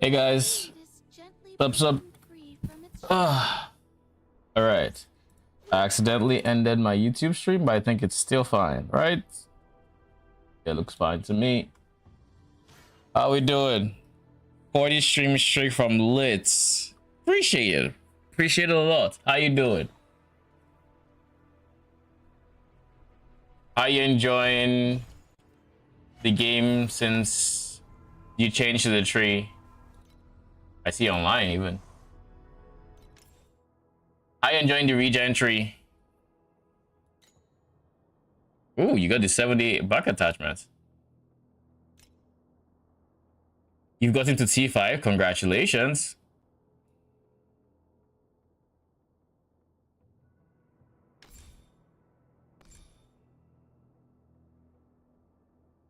Hey guys, what's up? Ah, all right. I accidentally ended my YouTube stream, but I think it's still fine, right? It looks fine to me. How we doing? 40 streams straight from Lits. Appreciate it. Appreciate it a lot. How you doing? Are you enjoying the game since you changed the tree? I see online even. Are you enjoying the regen tree? Ooh, you got the 78 back attachments. You've got into T5. Congratulations.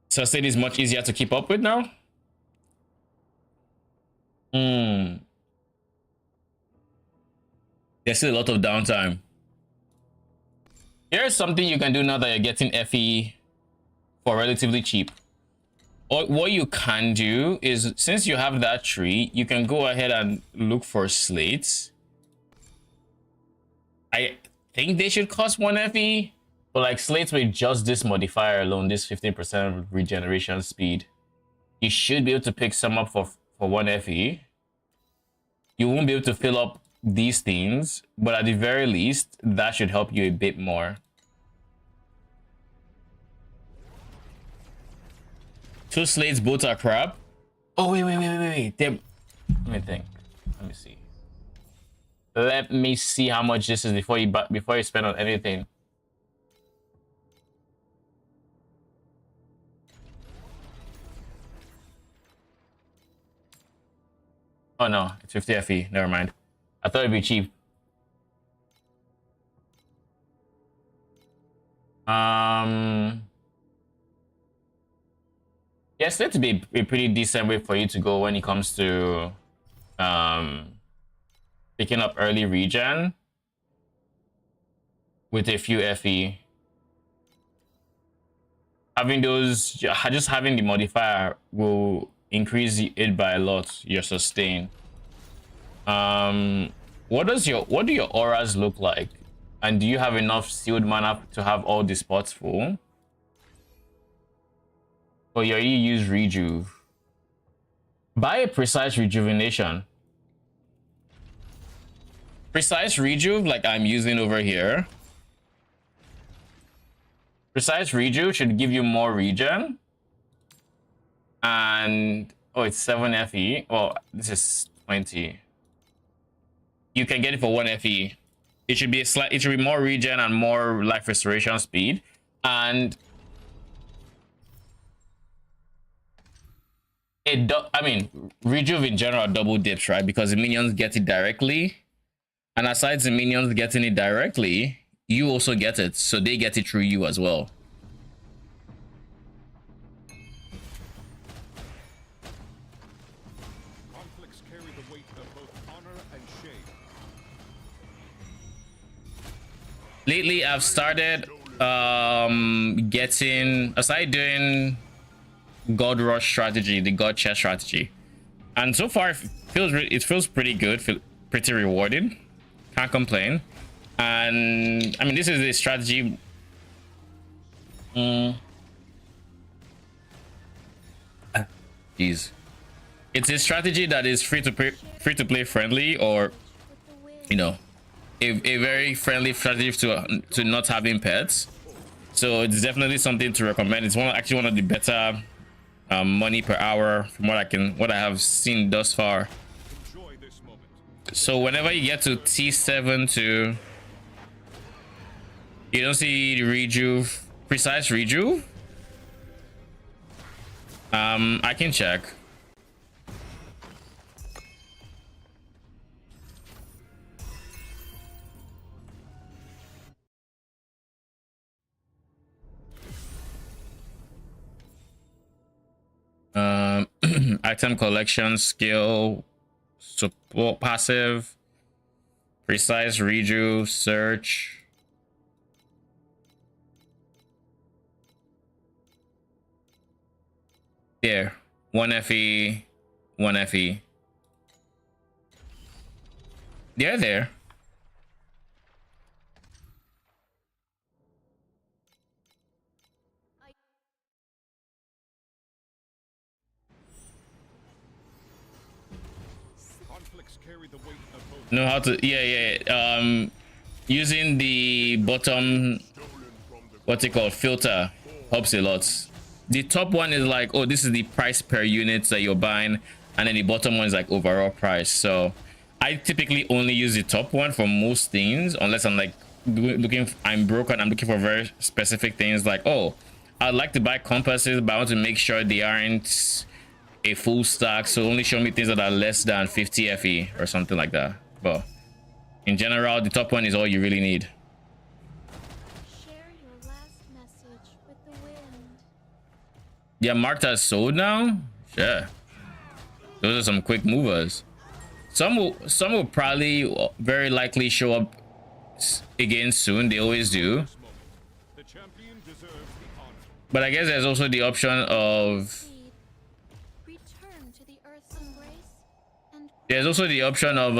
Sustain is much easier to keep up with now. There's still a lot of downtime. Here's something you can do now that you're getting FE for relatively cheap. Or what you can do is, since you have that tree, you can go ahead and look for slates. I think they should cost 1 FE, but like slates with just this modifier alone, this 15% regeneration speed, you should be able to pick some up for 1 FE. You won't be able to fill up these things, but at the very least, that should help you a bit more. 2 slates, both are crap. Oh, wait. Let me think. Let me see. Let me see how much this is before you spend on anything. Oh no, it's 50 FE. Never mind. I thought it'd be cheap. Yes, that'd be a pretty decent way for you to go when it comes to picking up early regen with a few FE. Having those, just having the modifier will increase it by a lot, your sustain. What do your auras look like? And do you have enough sealed mana to have all the spots full? Or you already use rejuve? Buy a precise rejuvenation. Precise rejuve, like I'm using over here. Precise rejuve should give you more regen. And oh, it's 7 FE. Well, this is 20. You can get it for 1 FE. It should be more regen and more life restoration speed. And I mean, rejuve in general double dips, right? Because the minions get it directly. And aside the minions getting it directly, you also get it. So they get it through you as well. Conflicts carry the weight of both honor and shame. Lately, I've started doing God Rush strategy, the God Chest strategy. And so far, it feels pretty good, pretty rewarding. Can't complain. And I mean, this is a strategy. Jeez, it's a strategy that is free to play friendly, or you know, a very friendly strategy to not having pets. So it's definitely something to recommend. It's actually one of the better money per hour from what I have seen thus far. So whenever you get to T7 to, you don't see the rejuve, precise rejuve. I can check. Item collection, skill, support, passive, precise rejuve, search. There, 1 FE, 1 FE. They're there. Conflicts carry the weight of both. Know how to, yeah. Using the bottom, what's it called, filter helps a lot. The top one is like, oh, this is the price per unit that you're buying, and then the bottom one is like overall price. So I typically only use the top one for most things, unless I'm like I'm broke and I'm looking for very specific things, like, oh, I'd like to buy compasses, but I want to make sure they aren't a full stack, so only show me things that are less than 50 FE or something like that. But in general, the top one is all you really need. Share your last message with the wind. Yeah, marked as sold now. Sure, those are some quick movers. Some will probably very likely show up again soon. They always do. The champion deserves the honor. But I guess there's also the option of Return to the earth's embrace and there's also the option of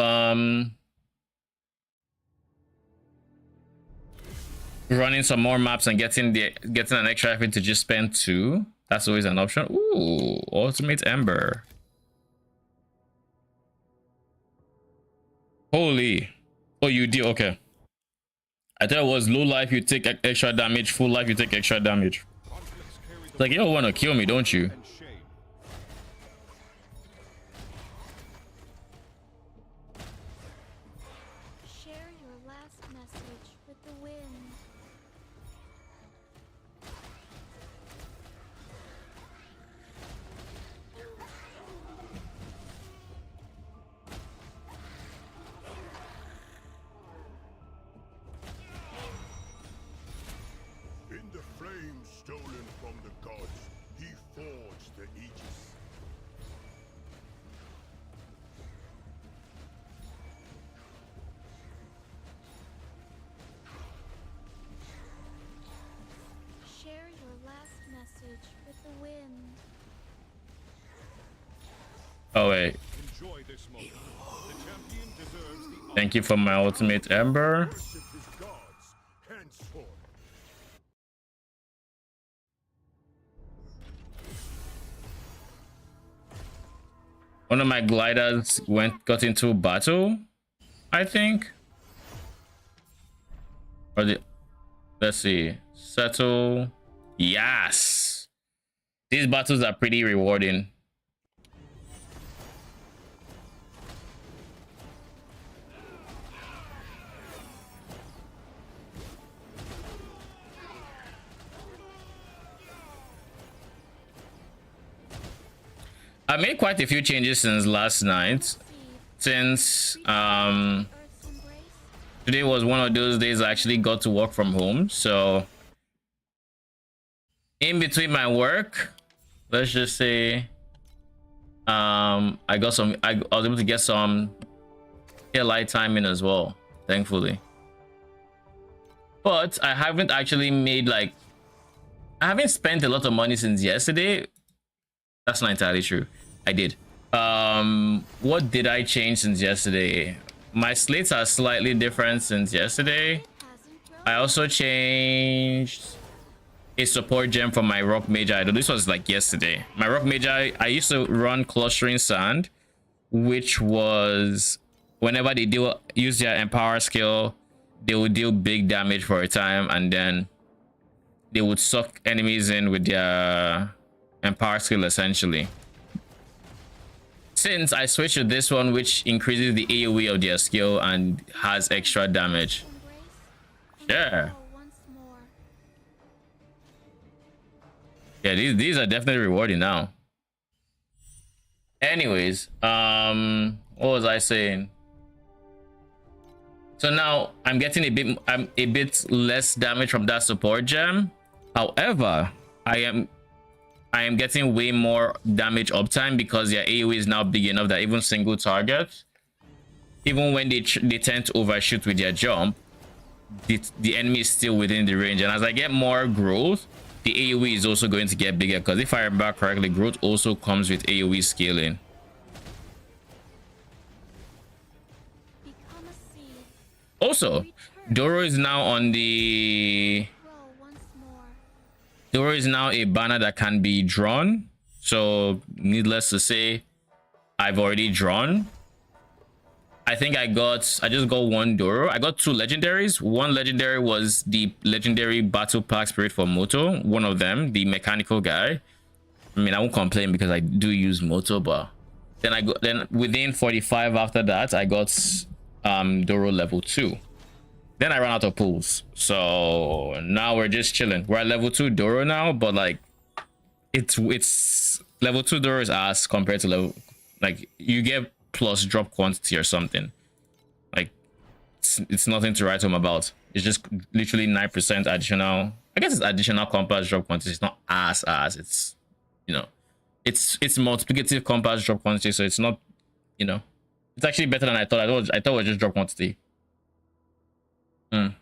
running some more maps and getting an extra FP to just spend 2. That's always an option. Ooh, ultimate ember. Holy. Oh, you do. Okay, I thought it was low life you take extra damage, full life you take extra damage. Conflicts carry It's like, you don't want to kill me, don't you? and shame. share your last message with the wind. In the flame stolen from the gods, he forged the Aegis. Share your last message with the wind. Oh wait, Enjoy this moment. The champion deserves the honor. thank you for my ultimate ember. Worship his gods henceforth. One of my gliders got into battle, I think. Or the, let's see, settle. Yes, these battles are pretty rewarding. I made quite a few changes since last night. Since Earth's embrace. today was one of those days I actually got to work from home, so in between my work, let's just say I was able to get some light time in as well, thankfully. But I haven't actually made I haven't spent a lot of money since yesterday. That's not entirely true. I did. What did I change since yesterday? My slates are slightly different since yesterday. Hasn't grown. I also changed a support gem for my rock mage idol. This was like yesterday. My rock mage, I used to run clustering sand, which was whenever they use their empower skill, they would deal big damage for a time, and then they would suck enemies in with their empower skill essentially. Since I switched to this one, which increases the AoE of their skill and has extra damage. Embrace and Sure. grow once more. Yeah, these are definitely rewarding now. Anyways, what was I saying? So now I'm getting a bit less damage from that support gem. However, I am getting way more damage uptime because their AoE is now big enough that even single targets, even when they tend to overshoot with their jump, the enemy is still within the range. And as I get more growth, the AoE is also going to get bigger, because if I remember correctly, growth also comes with AoE scaling. Become a Also, Doro is now on the... Grow once more. Doro is now a banner that can be drawn. So, needless to say, I've already drawn. I think I just got one Doro. I got two legendaries. One legendary was the legendary battle pack spirit for Moto. One of them, the mechanical guy. I mean, I won't complain because I do use Moto, but then within 45 after that, I got Doro level 2. Then I ran out of pools. So now we're just chilling. We're at level 2 Doro now, but like it's level 2 Doro is ass compared to level, like you get plus drop quantity or something. Like it's nothing to write home about. It's just literally 9% additional. I guess it's additional compass drop quantity. It's not ass. It's, you know, it's multiplicative compass drop quantity, so it's not, you know, it's actually better than I thought. I thought it was just drop quantity. I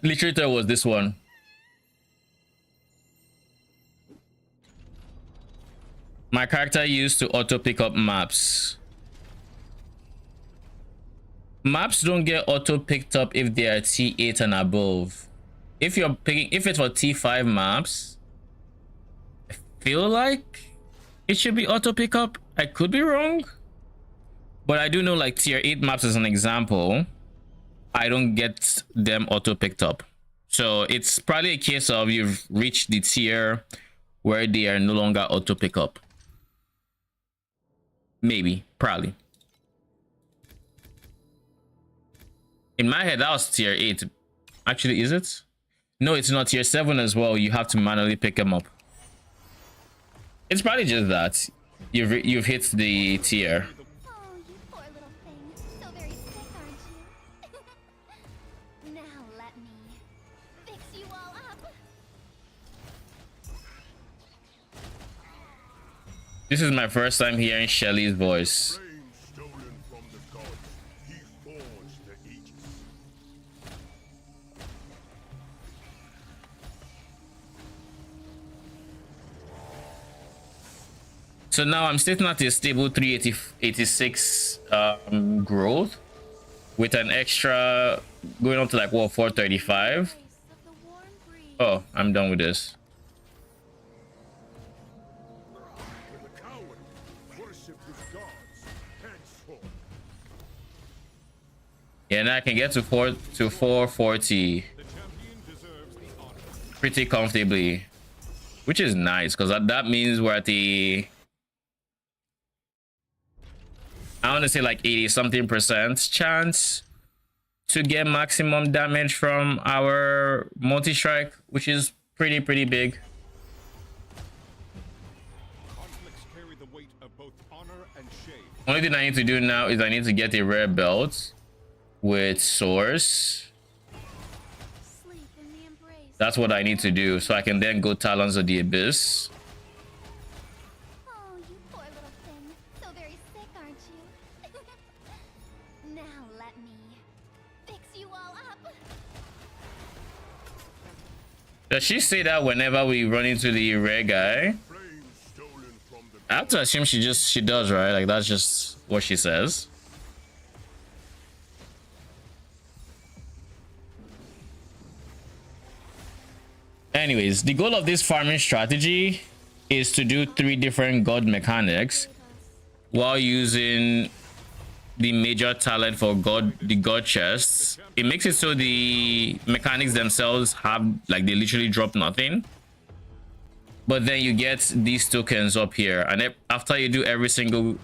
literally thought it was this one. My character used to auto pick up maps. Maps don't get auto picked up if they are T8 and above. If it's for T5 maps, I feel like it should be auto pick up. I could be wrong, but I do know like tier 8 maps as an example, I don't get them auto picked up. So it's probably a case of you've reached the tier where they are no longer auto pick up. Maybe, probably. In my head, that was tier 8. Actually, is it? No, it's not. Tier 7 as well. You have to manually pick them up. It's probably just that you've hit the tier. Oh, you poor little thing. So very sick, aren't you? Now let me fix you all up. This is my first time hearing Shelly's voice. Flame stolen from the gods. He forged the Aegis. So now I'm sitting at a stable 386 growth with an extra going up to like what, 435. Of the warm breeze. Oh, I'm done with this. With the coward, worship his gods. Henceforth. Yeah, now I can get to 440 The champion deserves the honor. pretty comfortably, which is nice because that means we're at the, I want to say like 80 something % chance to get maximum damage from our multi-strike, which is pretty big. Conflicts carry the weight of both honor and shame. Only thing I need to do now is I need to get a rare belt with source. Sleep in the embrace. That's what I need to do, so I can then go Talons of the Abyss. Oh, you poor little thing. So very sick, aren't you? Now let me fix you all up. Does she say that whenever we run into the rare guy? Flame stolen from the I have to assume she does, right? Like that's just what she says. Anyways, the goal of this farming strategy is to do 3 different god mechanics while using the major talent for the god chests. It makes it so the mechanics themselves have like they literally drop nothing, but then you get these tokens up here, and after you do every single,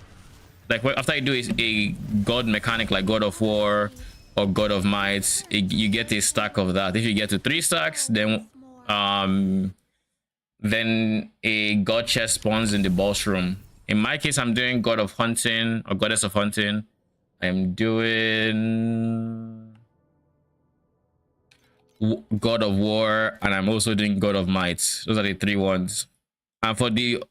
like after you do a god mechanic like God of War or God of Might, you get a stack of that. If you get to 3 stacks, then a god chest spawns in the boss room. In my case, I'm doing God of Hunting or Goddess of Hunting. I'm doing God of War, and I'm also doing God of Might. Those are the 3 ones. And for the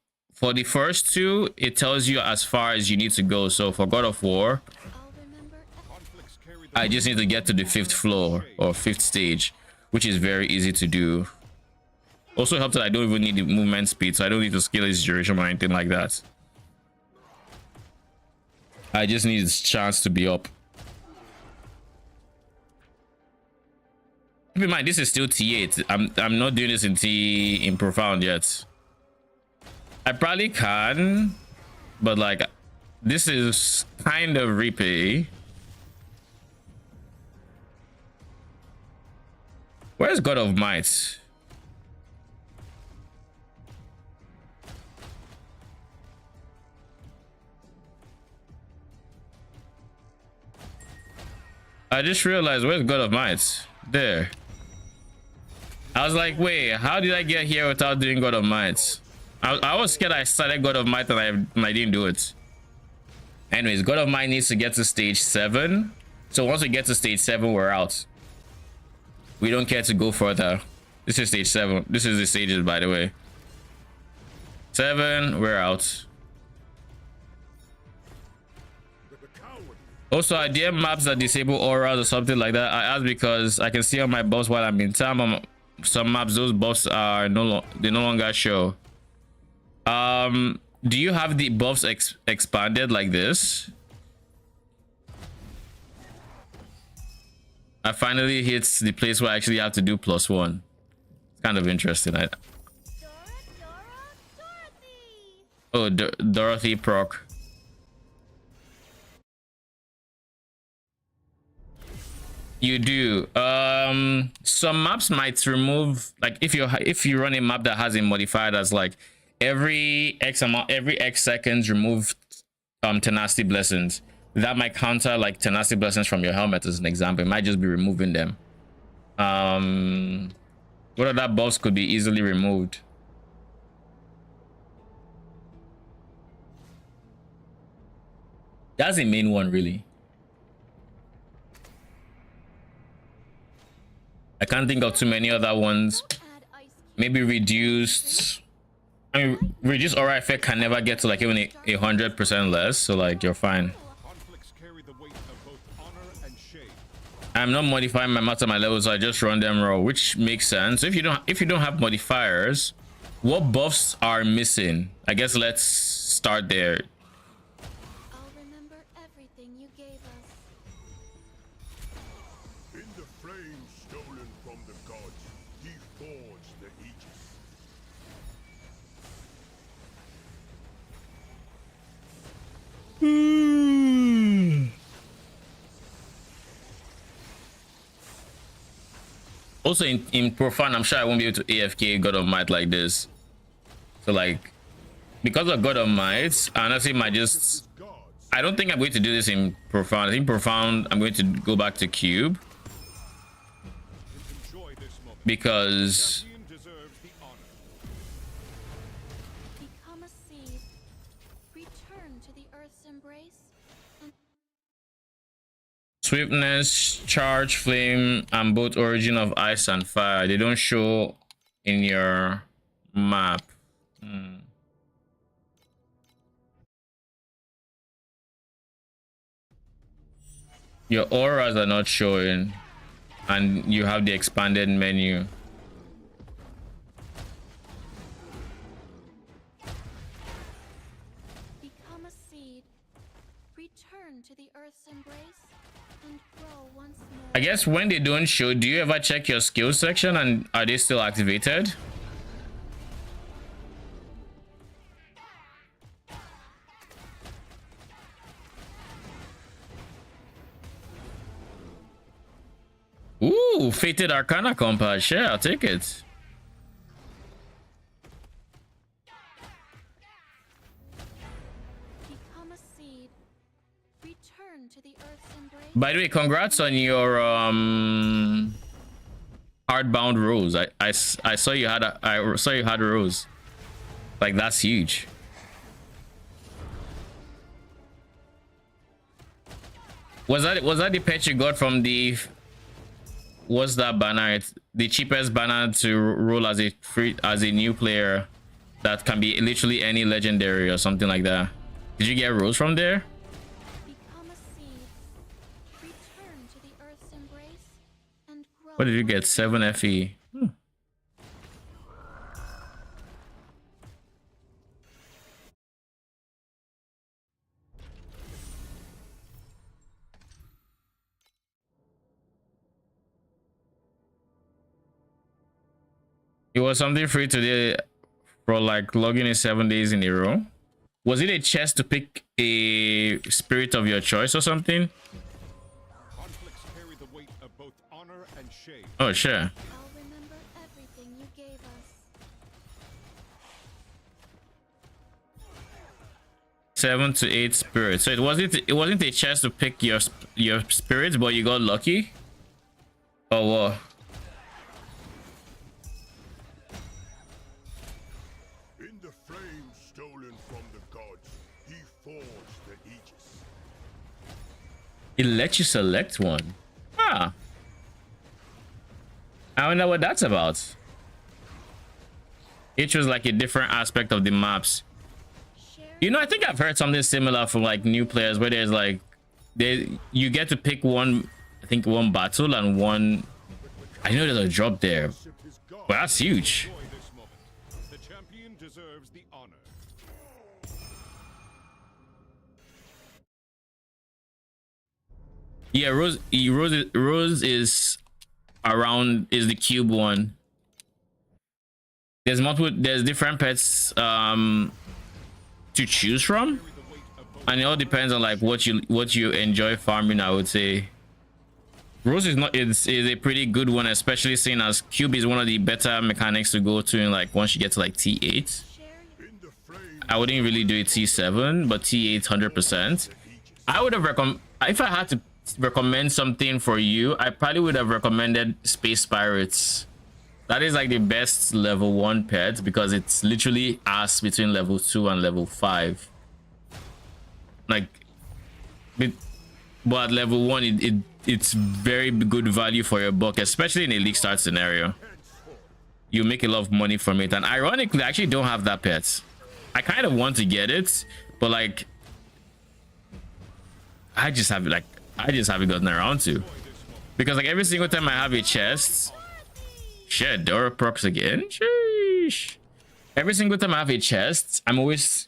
first 2, it tells you as far as you need to go. So for God of War, I'll remember. Conflicts carry the I just need to get to the 5th floor or 5th stage, which is very easy to do. Also helps that I don't even need the movement speed, so I don't need to scale its duration or anything like that. I just need this chance to be up. Keep in mind, this is still T8. I'm not doing this in profound yet. I probably can, but like this is kind of replay. Where's God of Might? I just realized where's God of Might? There. I was like, wait, how did I get here without doing God of Might? I was scared I started God of Might and I didn't do it. Anyways, God of Might needs to get to stage 7. So once we get to stage 7, we're out. We don't care to go further. This is stage 7. This is the stages, by the way. 7, we're out. Also, I DM maps that disable auras or something like that. I asked because I can see on my buffs while I'm in town. Some maps, those buffs are no longer show. Do you have the buffs expanded like this? I finally hit the place where I actually have to do +1. It's kind of interesting. Oh, Dorothy proc. You do. Some maps might remove, like if you run a map that has a modifier that's like every X seconds remove tenacity blessings. That might counter like tenacity blessings from your helmet as an example. It might just be removing them. What other buffs could be easily removed? That's the main one, really. I can't think of too many other ones. Maybe reduced. I mean, reduced aura effect can never get to like even 100% less. So like you're fine. I'm not modifying my matter my levels. So I just run them raw, which makes sense. If you don't have modifiers, what buffs are missing? I guess let's start there. Also in Profane, I'm sure I won't be able to AFK God of Might like this. So like, because of God of Might, honestly, I don't think I'm going to do this in Profound. I think Profound, I'm going to go back to Cube. Because Swiftness, Charge, Flame, and both Origin of Ice and Fire. They don't show in your map. Your auras are not showing, and you have the expanded menu. Become a seed. Return to the Earth's embrace. I guess when they don't show, do you ever check your skill section and are they still activated? Ooh, Fated Arcana Compass. Sure, I'll take it. By the way, congrats on your hardbound rose. I saw you had a rose. Like, that's huge. Was that the pet you got from the, what's that banner? It's the cheapest banner to roll as a new player that can be literally any legendary or something like that. Did you get rose from there? What did you get? 7 FE. It was something free today for like logging in 7 days in a row. Was it a chest to pick a spirit of your choice or something? Conflicts carry the weight of both honor and shame. Oh, sure. I'll remember everything you gave us. 7 to 8 spirits. So it wasn't a chance to pick your spirits, but you got lucky. Oh wow. In the flame stolen from the gods, he forged the Aegis. It lets you select one. Ah. I wonder what that's about. Each was like a different aspect of the maps. You know, I think I've heard something similar for like new players where there's like you get to pick one, I think one battle and one. I know there's a drop there, but that's huge. Enjoy this moment. The champion deserves the honor. Yeah, Rose is around, is the cube one. There's different pets to choose from, and it all depends on like what you enjoy farming. I would say Rose is a pretty good one, especially seeing as cube is one of the better mechanics to go to in like once you get to like T8. I wouldn't really do it T7, but T8 100%. I would have if I had to recommend something for you, I probably would have recommended Space Pirates. That is like the best level 1 pet because it's literally ass between level 2 and level 5. Like, but level 1, it's very good value for your buck, especially in a league start scenario. You make a lot of money from it, and ironically, I actually don't have that pet. I kind of want to get it, but like, I just haven't gotten around to, because like every single time I have a chest. Shit, Dora procs again. Sheesh. Every single time I have a chest, I'm always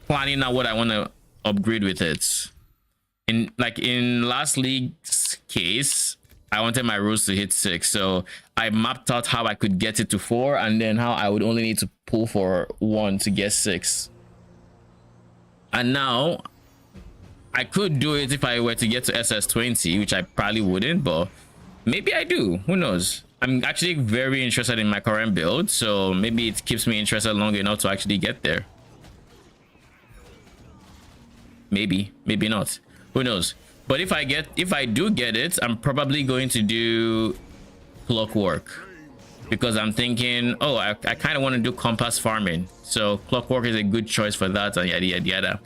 planning out what I want to upgrade with it. In last league's case, I wanted my Rose to hit 6, so I mapped out how I could get it to 4, and then how I would only need to pull for 1 to get 6. And now I could do it if I were to get to SS20, which I probably wouldn't, but maybe I do. Who knows? I'm actually very interested in my current build, so maybe it keeps me interested long enough to actually get there. Maybe not. Who knows? But if I do get it, I'm probably going to do Clockwork, because I'm thinking, oh, I kind of want to do compass farming, so Clockwork is a good choice for that, and yada yada yada.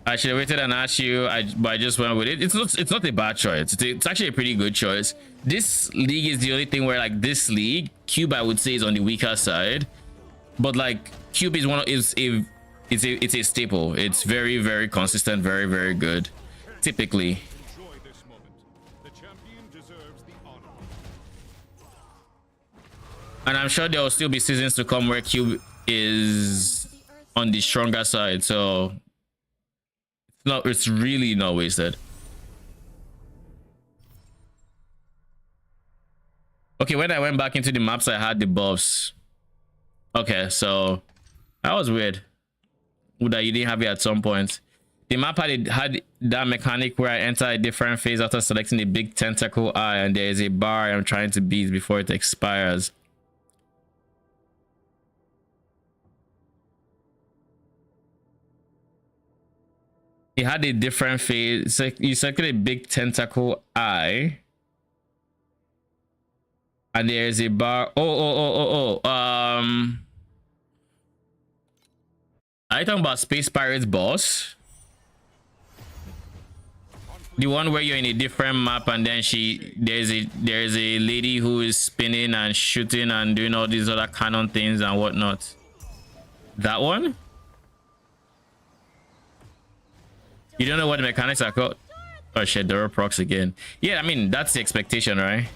I should have waited and asked you, but I just went with it. It's not a bad choice. It's actually a pretty good choice. This league is the only thing where like this league, Cube I would say is on the weaker side, but like Cube is it's a staple. It's very, very consistent, very, very good. Typically. Enjoy this moment. The champion deserves the honor. And I'm sure there will still be seasons to come where Cube is on the stronger side, so it's really not wasted. Okay, when I went back into the maps, I had the buffs. Okay, so that was weird that you didn't have it at some point. The map had that mechanic where I enter a different phase after selecting the big tentacle eye, and there is a bar I'm trying to beat before it expires. He had a different phase. So you selected a big tentacle eye, and there's a bar. Are you talking about Space Pirates boss? The one where you're in a different map, and then there's a lady who is spinning and shooting and doing all these other canon things and whatnot. That one? You don't know what the mechanics are called? Oh shit, Dora procs again. Yeah, I mean, that's the expectation, right?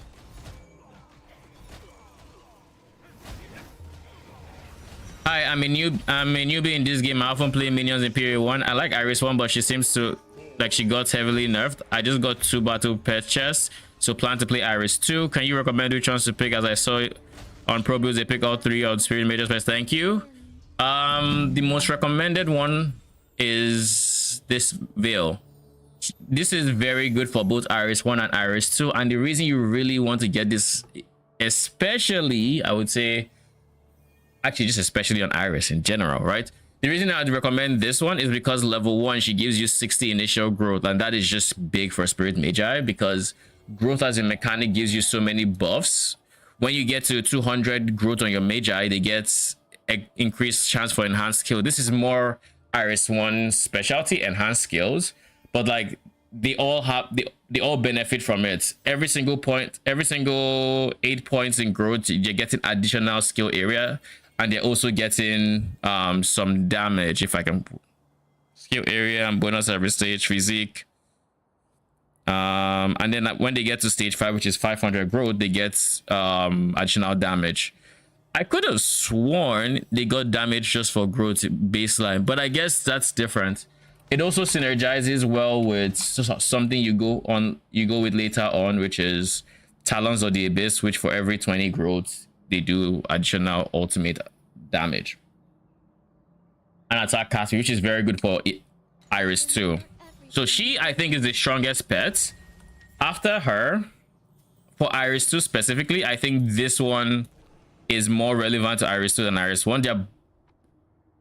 Hi, I'm a newbie in this game. I often play minions in period 1. I like Iris 1, but she seems to like she got heavily nerfed. I just got 2 battle pet chests, so plan to play Iris 2. Can you recommend which ones to pick? As I saw it on Pro Builds, they pick all 3 on Spirit Major Space. Thank you. The most recommended one is this Veil. This is very good for both Iris 1 and Iris 2, and the reason you really want to get this, especially, I would say, actually just especially on Iris in general, right? The reason I'd recommend this one is because level 1, she gives you 60 initial growth, and that is just big for Spirit Magi, because growth as a mechanic gives you so many buffs. When you get to 200 growth on your Magi, they get increased chance for enhanced skill. This is more Iris 1 specialty, enhanced skills, but like they all benefit from it. Every single 8 points in growth, you're getting additional skill area, and they're also getting some damage. If I can, skill area and bonus every stage, physique, and then when they get to stage 5, which is 500 growth, they get additional damage. I could have sworn they got damage just for growth baseline, but I guess that's different. It also synergizes well with something you go with later on, which is Talons of the Abyss, which for every 20 growth they do additional ultimate damage and attack cast, which is very good for Iris 2. So she, I think, is the strongest pet. After her, for Iris 2 specifically, I think this one is more relevant to Iris 2 than Iris 1.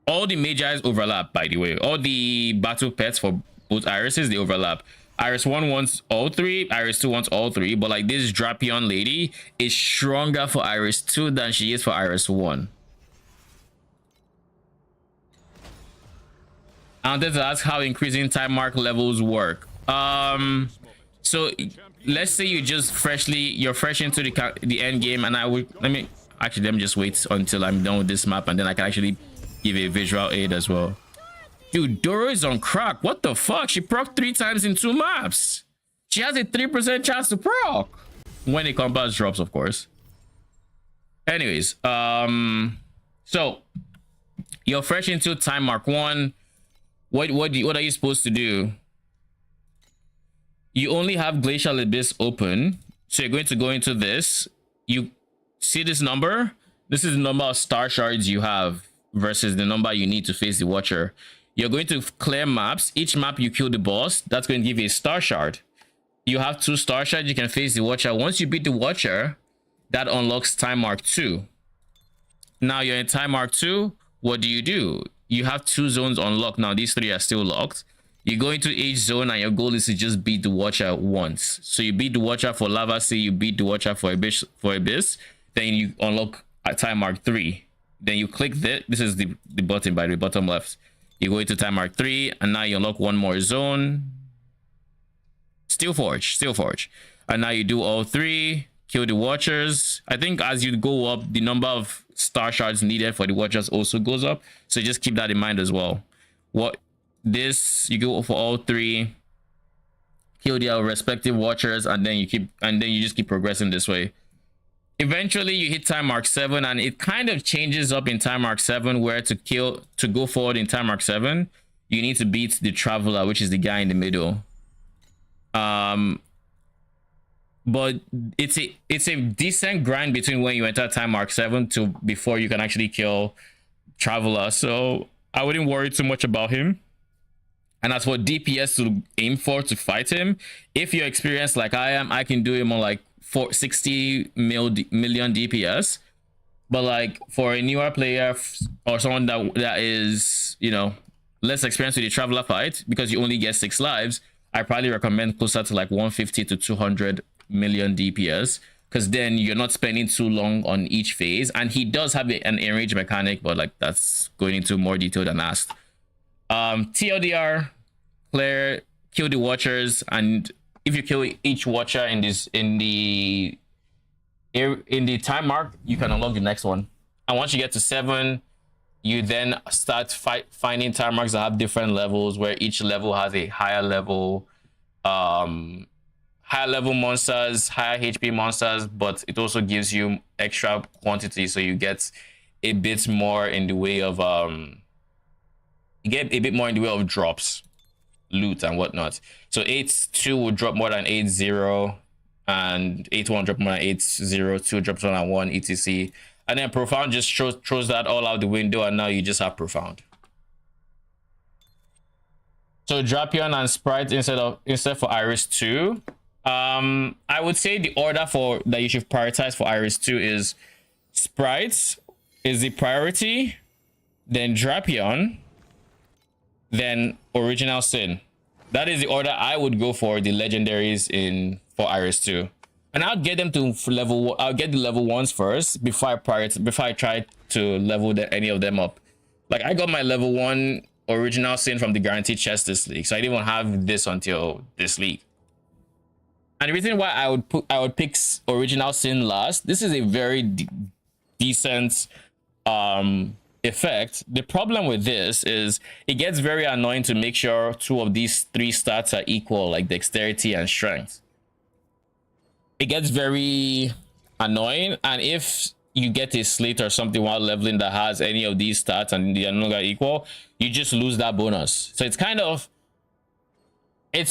All the Magi's overlap, by the way. All the battle pets for both Irises, they overlap. Iris 1 wants all 3, Iris 2 wants all 3, but like this Drapion lady is stronger for Iris 2 than she is for Iris 1. I wanted to ask how increasing time mark levels work. So let's say you're fresh into the end game, and let me just wait until I'm done with this map, and then I can actually give a visual aid as well. Dude, Doro is on crack. What the fuck? She proc 3 times in 2 maps. She has a 3% chance to proc when the combat drops, of course. Anyways, so you're fresh into time mark 1. What are you supposed to do? You only have Glacial Abyss open, so you're going to go into this. You see this number? This is the number of star shards you have versus the number you need to face the Watcher. You're going to clear maps. Each map you kill the boss, that's going to give you a star shard. You have 2 star shards, you can face the Watcher. Once you beat the Watcher, that unlocks time mark 2. Now you're in time mark 2. What do? You have 2 zones unlocked. Now these 3 are still locked. You go into each zone, and your goal is to just beat the Watcher once. So you beat the Watcher for Lava Sea, you beat the Watcher for Abyss, then you unlock at time mark 3. Then you click this. This is the button by the bottom left. You go into time mark 3, and now you unlock 1 more zone. Steel Forge. And now you do all 3, kill the Watchers. I think as you go up, the number of star shards needed for the Watchers also goes up. So just keep that in mind as well. You go for all 3, kill their respective Watchers, and then you just keep progressing this way. Eventually you hit time mark 7, and it kind of changes up in time mark 7, where to go forward in time mark 7, you need to beat the Traveler, which is the guy in the middle. But it's a decent grind between when you enter time mark 7 to before you can actually kill Traveler, so I wouldn't worry too much about him. And as for DPS to aim for to fight him, if you're experienced like I am, I can do him on like 60 million DPS. But like for a newer player or someone that is, you know, less experienced with the Traveler fight, because you only get 6 lives, I probably recommend closer to like 150 to 200 million DPS, because then you're not spending too long on each phase. And he does have an enrage mechanic, but like that's going into more detail than asked. TLDR, kill the Watchers, and if you kill each Watcher in the time mark, you can unlock the next one. And once you get to 7, you then start finding time marks that have different levels, where each level has a higher level monsters, higher HP monsters, but it also gives you extra quantity, so you get a bit more in the way of drops. loot and whatnot. So 8-2 will drop more than 8-0, and 8-1 drop more than 8-0, 2 drops more than 1, etc. And then Profound just throws that all out the window, and now you just have Profound. So Drapion and Sprite instead for Iris 2. I would say the order that you should prioritize for Iris 2 is Sprite is the priority, then Drapion, then Original Sin. That is the order I would go for the legendaries for Iris 2. And I'll get them to level. I'll get the level 1s first before I try to level any of them up. Like, I got my level 1 Original Sin from the guaranteed chest this league, so I didn't have this until this league. And the reason why I would pick Original Sin last, this is a very decent effect. The problem with this is it gets very annoying to make sure 2 of these 3 stats are equal, like dexterity and strength. It gets very annoying, and if you get a slate or something while leveling that has any of these stats and they are no longer equal, you just lose that bonus. So it's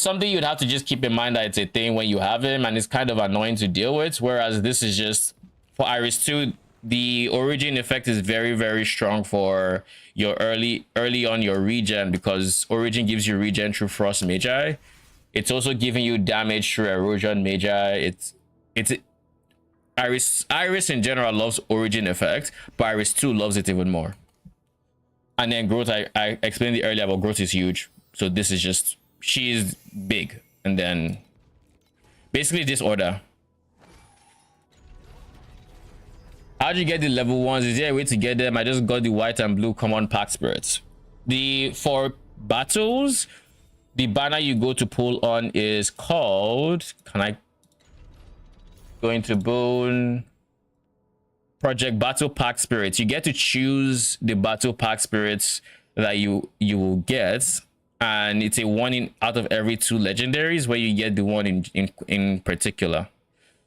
something you'd have to just keep in mind that it's a thing when you have him, and it's kind of annoying to deal with. Whereas this is just for Iris 2, the origin effect is very, very strong for your early on your regen, because origin gives you regen through Frost Magi. It's also giving you damage through Erosion Magi. Iris in general loves origin effect, but Iris 2 loves it even more. And then growth, I explained it earlier, but growth is huge. So this is just, she's big. And then basically this order. How do you get the level 1s? Is there a way to get them? I just got the white and blue common pack spirits. For battles, the banner you go to pull on is called, go into Bone Project Battle Pack Spirits. You get to choose the Battle Pack Spirits that you will get, and it's a 1 out of every 2 legendaries where you get the one in particular.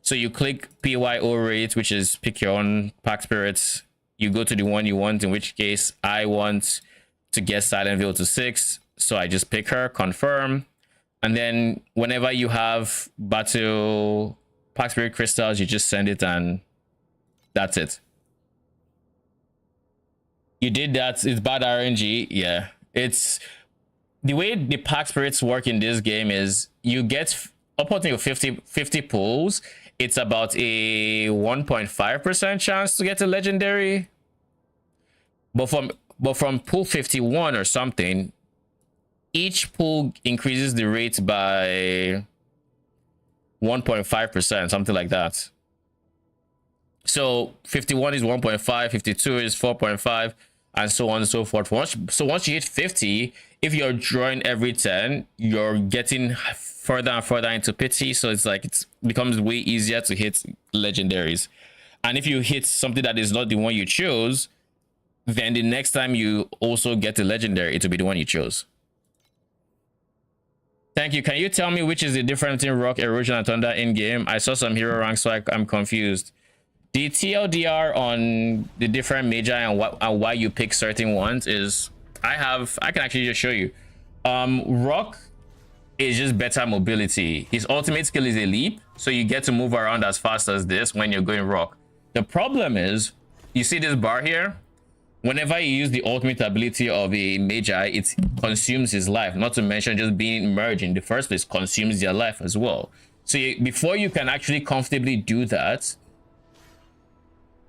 So you click PYO rate, which is pick your own pack spirits. You go to the one you want, in which case I want to get Silent Veil to 6. So I just pick her, confirm. And then whenever you have battle pack spirit crystals, you just send it, and that's it. You did that. It's bad RNG. Yeah. It's the way the pack spirits work in this game is you get up until 50 pulls. It's about a 1.5% chance to get a legendary. But from pull 51 or something, each pull increases the rate by 1.5%, something like that. So 51 is 1.5, 52 is 4.5, and so on and so forth. So once you hit 50, if you're drawing every 10, you're getting further and further into pity. So it's like it becomes way easier to hit legendaries. And if you hit something that is not the one you chose, then the next time you also get a legendary, it will be the one you chose. Thank you. Can you tell me which is the difference between Rock, Erosion, and Thunder in game? I saw some hero ranks, so I'm confused. The TLDR on the different magi and why you pick certain ones is I can actually just show you. Rock is just better mobility. His ultimate skill is a leap, so you get to move around as fast as this when you're going Rock. The problem is, you see this bar here? Whenever you use the ultimate ability of a magi, it consumes his life. Not to mention just being merged in the first place consumes their life as well. So before you can actually comfortably do that,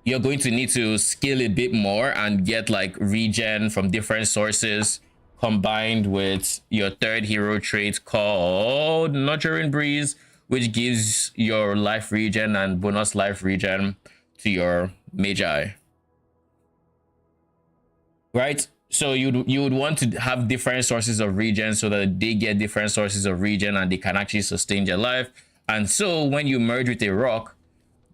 you're going to need to skill a bit more and get like regen from different sources, combined with your third hero trait called Nurturing Breeze, which gives your life regen and bonus life regen to your magi. Right? So you would want to have different sources of regen so that they get different sources of regen and they can actually sustain their life. And so when you merge with a rock,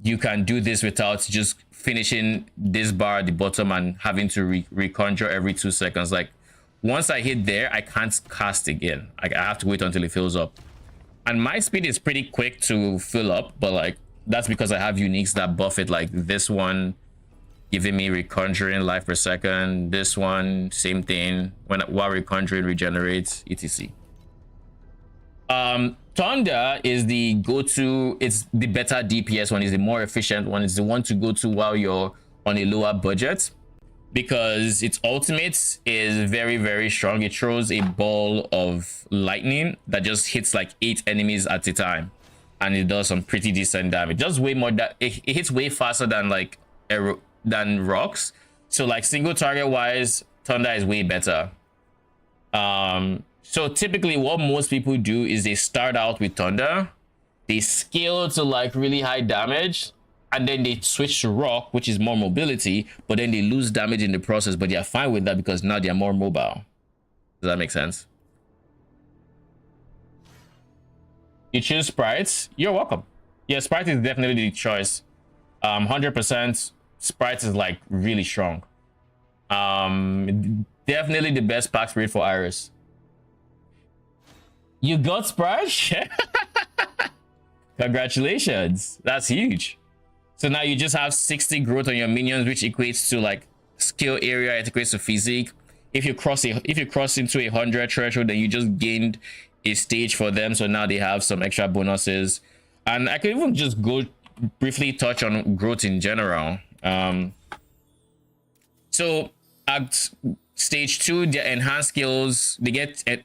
you can do this without just finishing this bar at the bottom and having to reconjure every 2 seconds. Like once I hit there, I can't cast again. I have to wait until it fills up. And my speed is pretty quick to fill up, but like that's because I have uniques that buff it, like this one giving me reconjuring life per second, this one same thing, while reconjuring regenerates, etc. Thunder is the go-to. It's the better DPS one. Is the more efficient one. It's the one to go to while you're on a lower budget, because its ultimate is very, very strong. It throws a ball of lightning that just hits like 8 enemies at a time, and it does some pretty decent damage. Just way more that it hits way faster than like than rocks. So like single target wise, Thunder is way better. So typically what most people do is they start out with Thunder, they scale to like really high damage, and then they switch to Rock, which is more mobility, but then they lose damage in the process, but they're fine with that because now they're more mobile. Does that make sense? You choose Sprites, you're welcome. Yeah, Sprite is definitely the choice. 100% Sprite is like really strong. Definitely the best pack spirit for Iris. You got Sprite? Congratulations, that's huge. So now you just have 60 growth on your minions, which equates to like skill area, it equates to physique. If you cross into 100 threshold, then you just gained a stage for them, so now they have some extra bonuses. And I could even just go briefly touch on growth in general. So at stage 2, their enhanced skills, they get a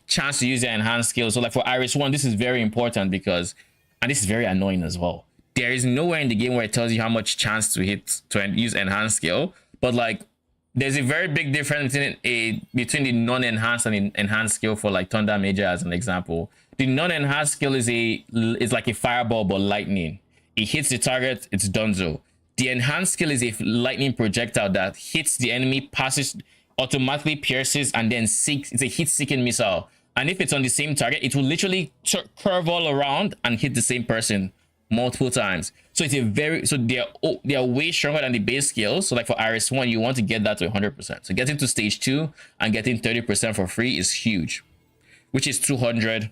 chance to use their enhanced skills. So like for Iris 1, this is very important because, and this is very annoying as well, there is nowhere in the game where it tells you how much chance to hit to use enhanced skill, but like there's a very big difference between the non-enhanced and enhanced skill for like Thunder Major as an example. The non-enhanced skill is like a fireball but lightning. It hits the target, it's donezo. The enhanced skill is a lightning projectile that hits the enemy, passes, automatically pierces, and then seeks. It's a hit-seeking missile. And if it's on the same target, it will literally curve all around and hit the same person multiple times. So it's they're way stronger than the base skills. So like for Iris 1, you want to get that to 100%. So getting to stage 2 and getting 30% for free is huge, which is 200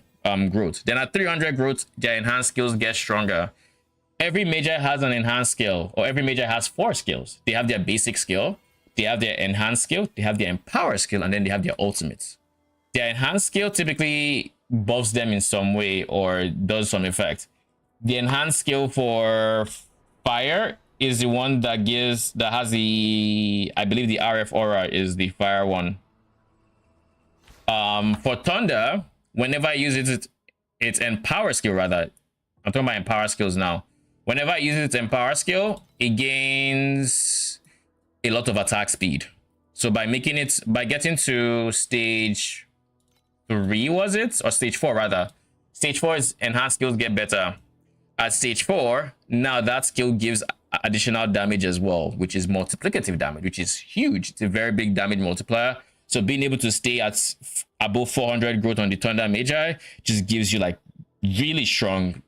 growth. Then at 300 growth, their enhanced skills get stronger. Every major has an enhanced skill, or every major has 4 skills. They have their basic skill, they have their enhanced skill, they have their empower skill, and then they have their ultimates. Their enhanced skill typically buffs them in some way or does some effect. The enhanced skill for fire is the one that has the, I believe the RF aura is the fire one. For Thunder, whenever I use its empower skill, rather, I'm talking about empower skills now. Whenever I use its empower skill, it gains a lot of attack speed. So by getting to stage 3, was it? Or stage 4 rather. Stage 4 is enhanced skills get better. At stage 4, now that skill gives additional damage as well, which is multiplicative damage, which is huge. It's a very big damage multiplier. So being able to stay at above 400 growth on the Thunder Magi just gives you like really strong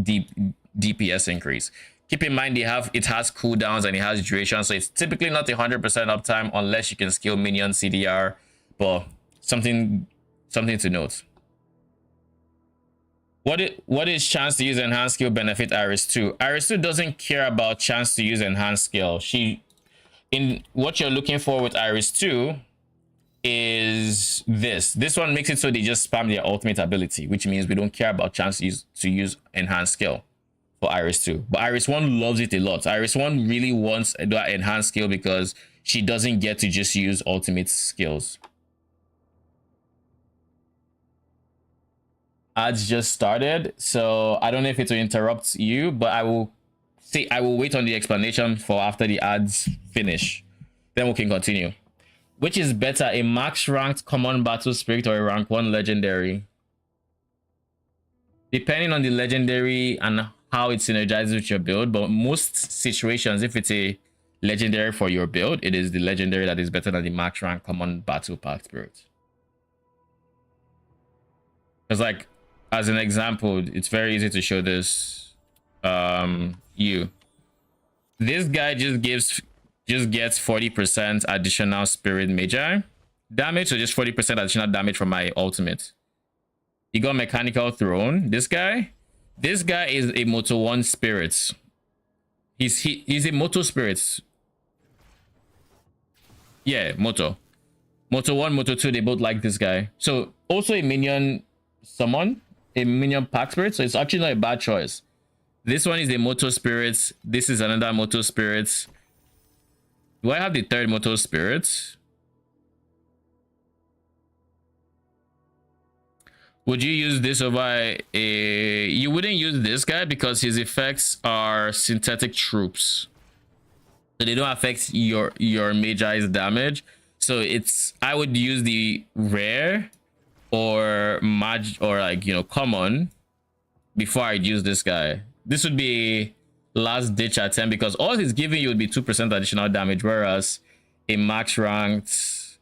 DPS increase. Keep in mind it has cooldowns and it has duration, so it's typically not 100% uptime unless you can skill minion CDR, but something to note. What is chance to use enhanced skill benefit Iris 2? Iris 2 doesn't care about chance to use enhanced skill. What you're looking for with Iris 2 is this one makes it so they just spam their ultimate ability, which means we don't care about chance to use enhanced skill for Iris 2. But Iris 1 loves it a lot. Iris 1 really wants that enhanced skill because she doesn't get to just use ultimate skills. Ads just started, so I don't know if it will interrupt you, but I will wait on the explanation for after the ads finish. Then we can continue. Which is better, a max ranked common battle spirit or a rank 1 legendary? Depending on the legendary and how it synergizes with your build, but most situations, if it's a legendary for your build, it is the legendary that is better than the max rank common battle pack spirit. Because like, as an example, it's very easy to show this. This guy just gets 40% additional spirit magi damage, so just 40% additional damage from my ultimate. He got mechanical throne. This guy is a Moto 1 spirit. He's a Moto spirit. Yeah, Moto 1, Moto 2, they both like this guy. So also a minion summon a minion pack spirit, so it's actually not a bad choice. This one is a Moto Spirit. This is another Moto Spirit. Do I have the third Moto Spirit? Would you use this over a... You wouldn't use this guy because his effects are synthetic troops. So they don't affect your Magi's damage. So it's... I would use the rare or mag or like, you know, common before I'd use this guy. This would be last ditch attempt because all he's giving you would be 2% additional damage, whereas a max ranked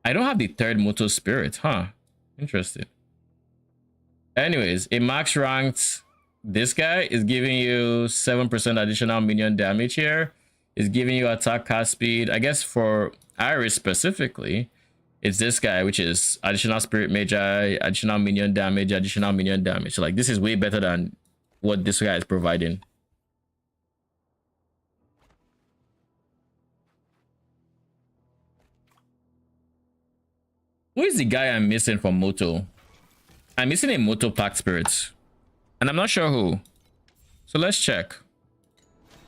I don't have the third Moto Spirit, huh? Interesting. Anyways, a max ranked, this guy is giving you 7% additional minion damage here. Is giving you attack cast speed. I guess for Iris specifically, it's this guy, which is additional Spirit Magi, additional minion damage, additional minion damage. So like this is way better than what this guy is providing. Who is the guy I'm missing from Moto? I'm missing a Moto Pack Spirit. And I'm not sure who. So let's check.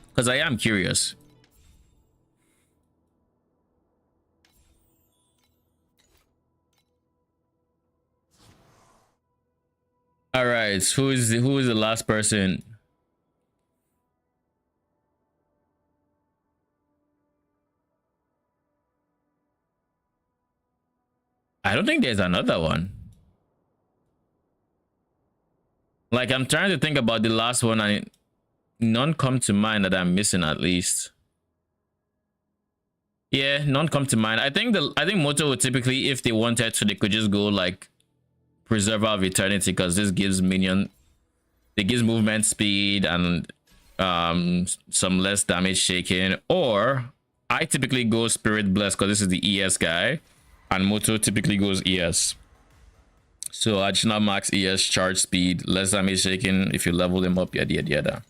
Because I am curious. Alright, who is the last person? I don't think there's another one. Like, I'm trying to think about the last one and none come to mind that I'm missing at least. Yeah, none come to mind. I think Moto would typically, if they wanted to, they could just go like Preserver of Eternity, because this gives minion, it gives movement speed and some less damage shaking. Or I typically go Spirit Bless because this is the ES guy. And Moto typically goes ES. So additional max ES charge speed, less damage shaking if you level him up, yada yada yada.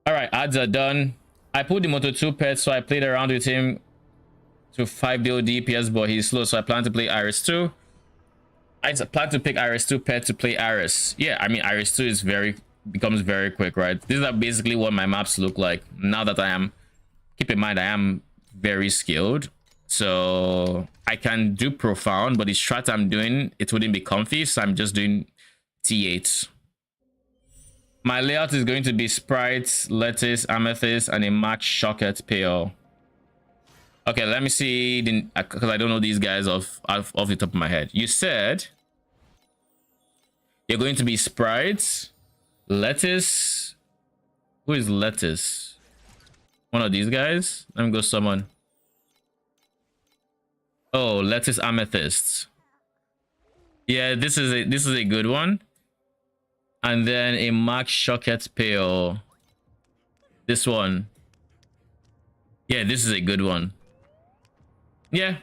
Alright, ads are done. I put the Moto 2 pet, so I played around with him to 5 deal DPS, but he's slow, so I plan to play Iris 2. I plan to pick Iris 2 pet to play Iris. Yeah, I mean Iris 2 is becomes very quick, right? These are basically what my maps look like now that I am, keep in mind I am very skilled. So I can do profound, but the strat I'm doing, it wouldn't be comfy, so I'm just doing T8. My layout is going to be Sprite, Lettuce, Amethyst, and a max Shocket Pale. Okay, let me see, because I don't know these guys off the top of my head. You said you're going to be Sprite, Lettuce. Who is Lettuce? One of these guys? Let me go summon. Oh, Lettuce Amethyst. Yeah, this is a good one. And then a Max Shocket Pale. This one. Yeah, this is a good one. Yeah.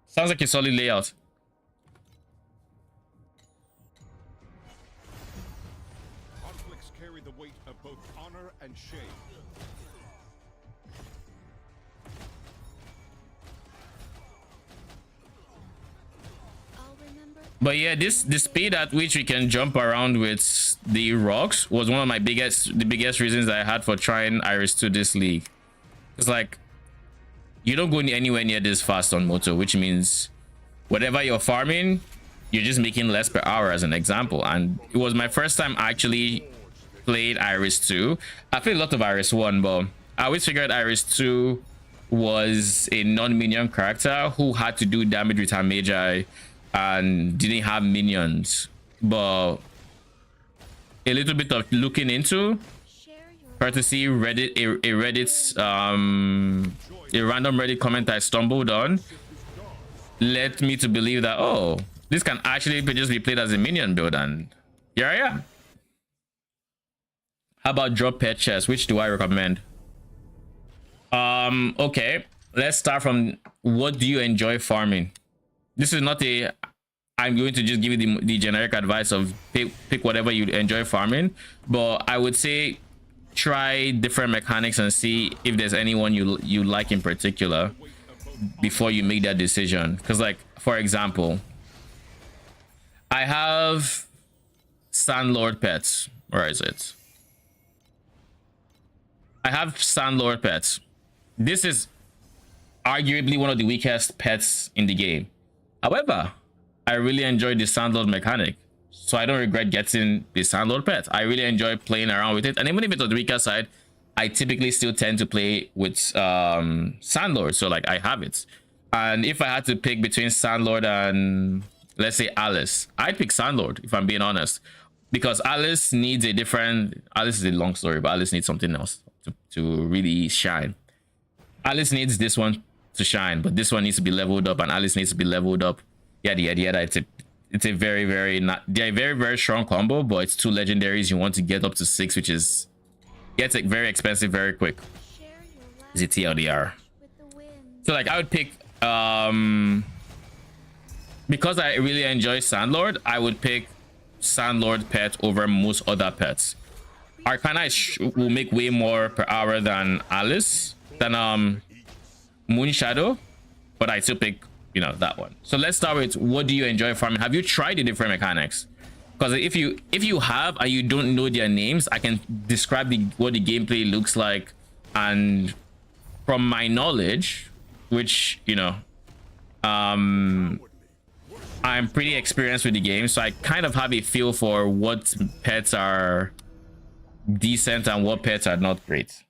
Sounds like a solid layout. Conflicts carry the weight of both honor and shame. But yeah, the speed at which we can jump around with the rocks was one of my biggest reasons I had for trying Iris 2 this league. It's like you don't go anywhere near this fast on Moto, which means whatever you're farming, you're just making less per hour, as an example. And it was my first time I actually played Iris 2. I played a lot of Iris 1, but I always figured Iris 2 was a non-minion character who had to do damage with her Magi and didn't have minions. But a little bit of looking into, courtesy Reddit, a random Reddit comment I stumbled on led me to believe that, oh, this can actually just be played as a minion build, and here I am. How about drop pet chest? Which do I recommend? Okay, let's start from what do you enjoy farming. This is not a I'm going to just give you the generic advice of pick whatever you enjoy farming, but I would say try different mechanics and see if there's anyone you like in particular. before you make that decision. Because, like, for example, I have Sandlord pets. Where is it? I have Sandlord pets. This is arguably one of the weakest pets in the game. However, I really enjoy the Sandlord mechanic, so I don't regret getting the Sandlord pet. I really enjoy playing around with it, and even if it's on the weaker side, I typically still tend to play with Sandlord, so like I have it. And if I had to pick between Sandlord and, let's say, Alice, I'd pick Sandlord, if I'm being honest, because Alice needs a different... Alice is a long story, but Alice needs something else to really shine. Alice needs this one to shine, but this one needs to be leveled up, and Alice needs to be leveled up. Yada yada yada. It's a very, very not... They're a very, very strong combo, but it's two legendaries you want to get up to 6, which is... gets it very expensive very quick. Is it TLDR? So like I would pick because I really enjoy Sandlord, I would pick Sandlord pet over most other pets. Arcana will make way more per hour than Alice, than Moon Shadow, but I still pick, you know, that one. So let's start with, what do you enjoy farming? Have you tried the different mechanics? Because if you have and you don't know their names, I can describe what the gameplay looks like, and from my knowledge, which, you know, I'm pretty experienced with the game, so I kind of have a feel for what pets are decent and what pets are not great.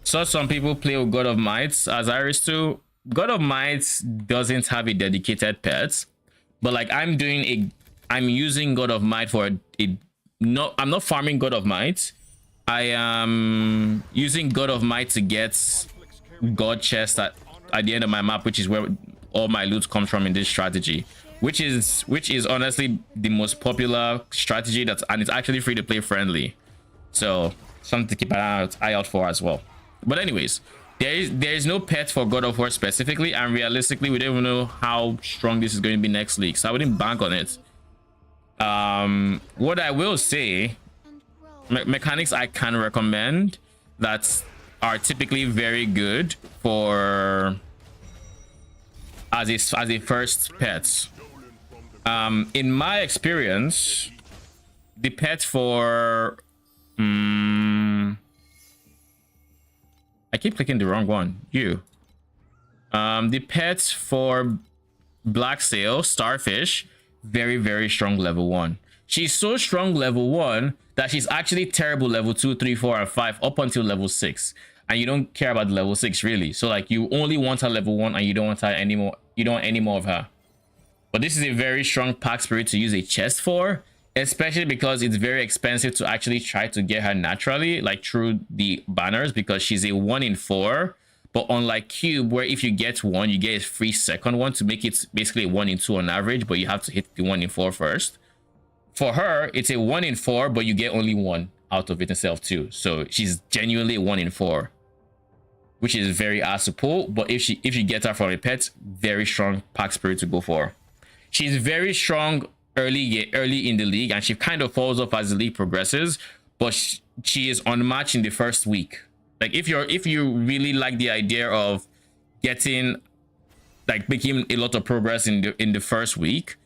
So some people play with God of Might as Iris too. God of Might doesn't have a dedicated pet, but like I'm using God of Might for I'm not farming God of Might. I am using God of Might to get God chest at the end of my map, which is where all my loot comes from in this strategy, which is honestly the most popular strategy, and it's actually free to play friendly, so something to keep an eye out for as well. But anyways, there is no pet for God of War specifically, and realistically we don't even know how strong this is going to be next league, so I wouldn't bank on it. What I will say, mechanics I can recommend that are typically very good for as a first pet. In my experience, the pet for I keep clicking the wrong one. The pet for Black Sail, Starfish, very, very strong level 1. She's so strong level 1 that she's actually terrible level 2, 3, 4, and 5 up until level 6. And you don't care about the level 6 really. So like you only want her level 1 and you don't want her anymore. You don't want any more of her. But this is a very strong pack spirit to use a chest for, especially because it's very expensive to actually try to get her naturally, like through the banners, because she's a 1 in 4. But unlike Cube, where if you get one, you get a free second one to make it basically a 1 in 2 on average, but you have to hit the 1 in 4 first. For her, it's a 1 in 4, but you get only 1 out of it instead of 2. So she's genuinely a 1 in 4, which is very hard to pull. But if you get her from a pet, very strong pack spirit to go for. She's very strong early in the league, and she kind of falls off as the league progresses, but she is unmatched in the first week. Like if you really like the idea of getting, like, making a lot of progress in the first week,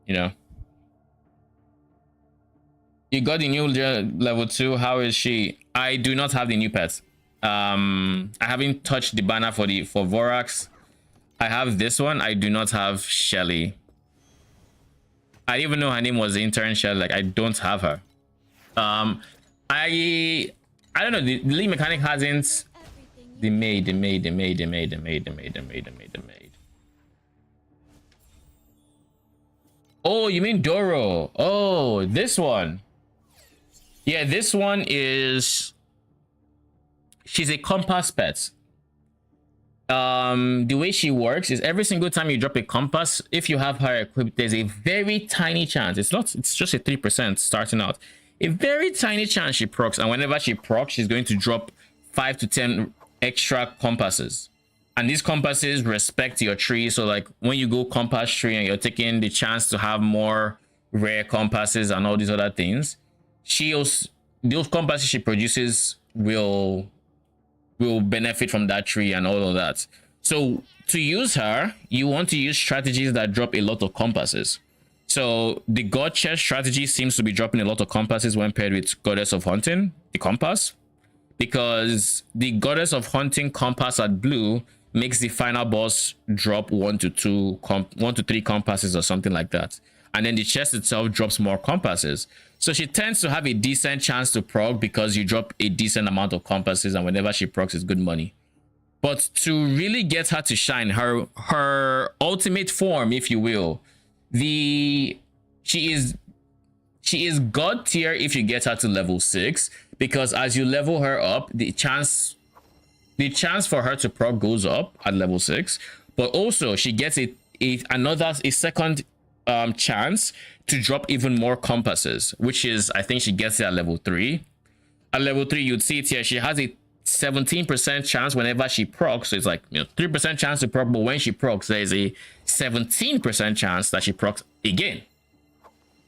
you know. You got the new level 2. How is she? I do not have the new pets. I haven't touched the banner for Vorax. I have this one. I do not have Shelly. I didn't even know her name was intern Shelly. Like, I don't have her. I don't know. The league mechanic hasn't. The maid. Oh, you mean Doro? Oh, this one. Yeah, this one is. She's a compass pet. The way she works is every single time you drop a compass, if you have her equipped, there's a very tiny chance. It's just a 3% starting out. A very tiny chance she procs, and whenever she procs, she's going to drop 5 to 10 extra compasses. And these compasses respect your tree. So like when you go compass tree and you're taking the chance to have more rare compasses and all these other things, those compasses she produces will will benefit from that tree and all of that. So to use her, you want to use strategies that drop a lot of compasses. So the God Chest strategy seems to be dropping a lot of compasses when paired with Goddess of Hunting, the compass, because the Goddess of Hunting compass at blue makes the final boss drop 1 to 3 compasses or something like that. And then the chest itself drops more compasses. So she tends to have a decent chance to proc because you drop a decent amount of compasses, and whenever she procs, it's good money. But to really get her to shine, her ultimate form, if you will, she is God tier if you get her to level 6, because as you level her up, the chance for her to proc goes up at level 6, but also she gets a second chance to drop even more compasses, which is, I think she gets it at level 3. At level 3, you'd see it here, she has a 17% chance whenever she procs. So it's like, 3% chance to proc, but when she procs, there's a 17% chance that she procs again.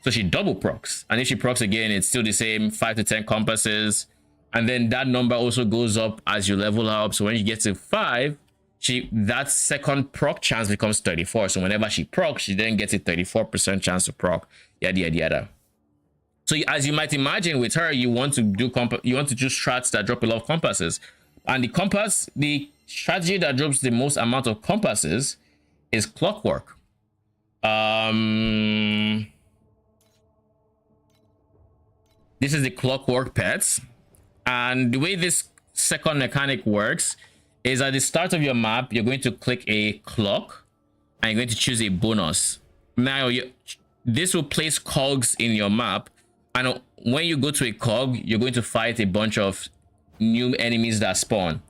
So she double procs, and if she procs again, it's still the same 5 to 10 compasses, and then that number also goes up as you level her up. So when you get to 5, that second proc chance becomes 34. So whenever she procs, she then gets a 34% chance to proc, yada yada yada. So as you might imagine, with her, you want to do strats that drop a lot of compasses, and the strategy that drops the most amount of compasses is Clockwork. This is the Clockwork pets, and the way this second mechanic works is at the start of your map, you're going to click a clock and you're going to choose a bonus. Now, this will place cogs in your map, and when you go to a cog, you're going to fight a bunch of new enemies that spawn.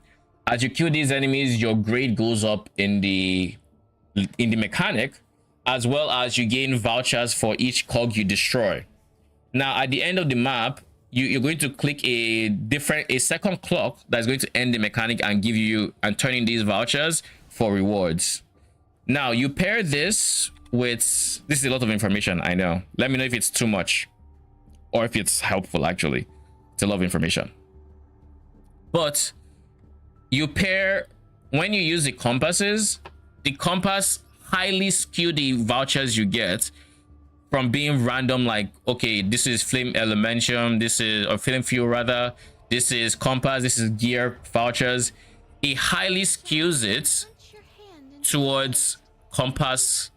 As you kill these enemies, your grade goes up in the mechanic, as well as you gain vouchers for each cog you destroy. Now, at the end of the map, you're going to click a second clock that's going to end the mechanic and turn in these vouchers for rewards. Now, you pair this with, this is a lot of information, I know. Let me know if it's too much or if it's helpful. Actually, it's a lot of information. But you pair, when you use the compasses, the compass highly skew the vouchers you get from being random, like, okay, this is flame elementium, this is, or flame fuel rather, this is compass, this is gear vouchers. It highly skews it towards compass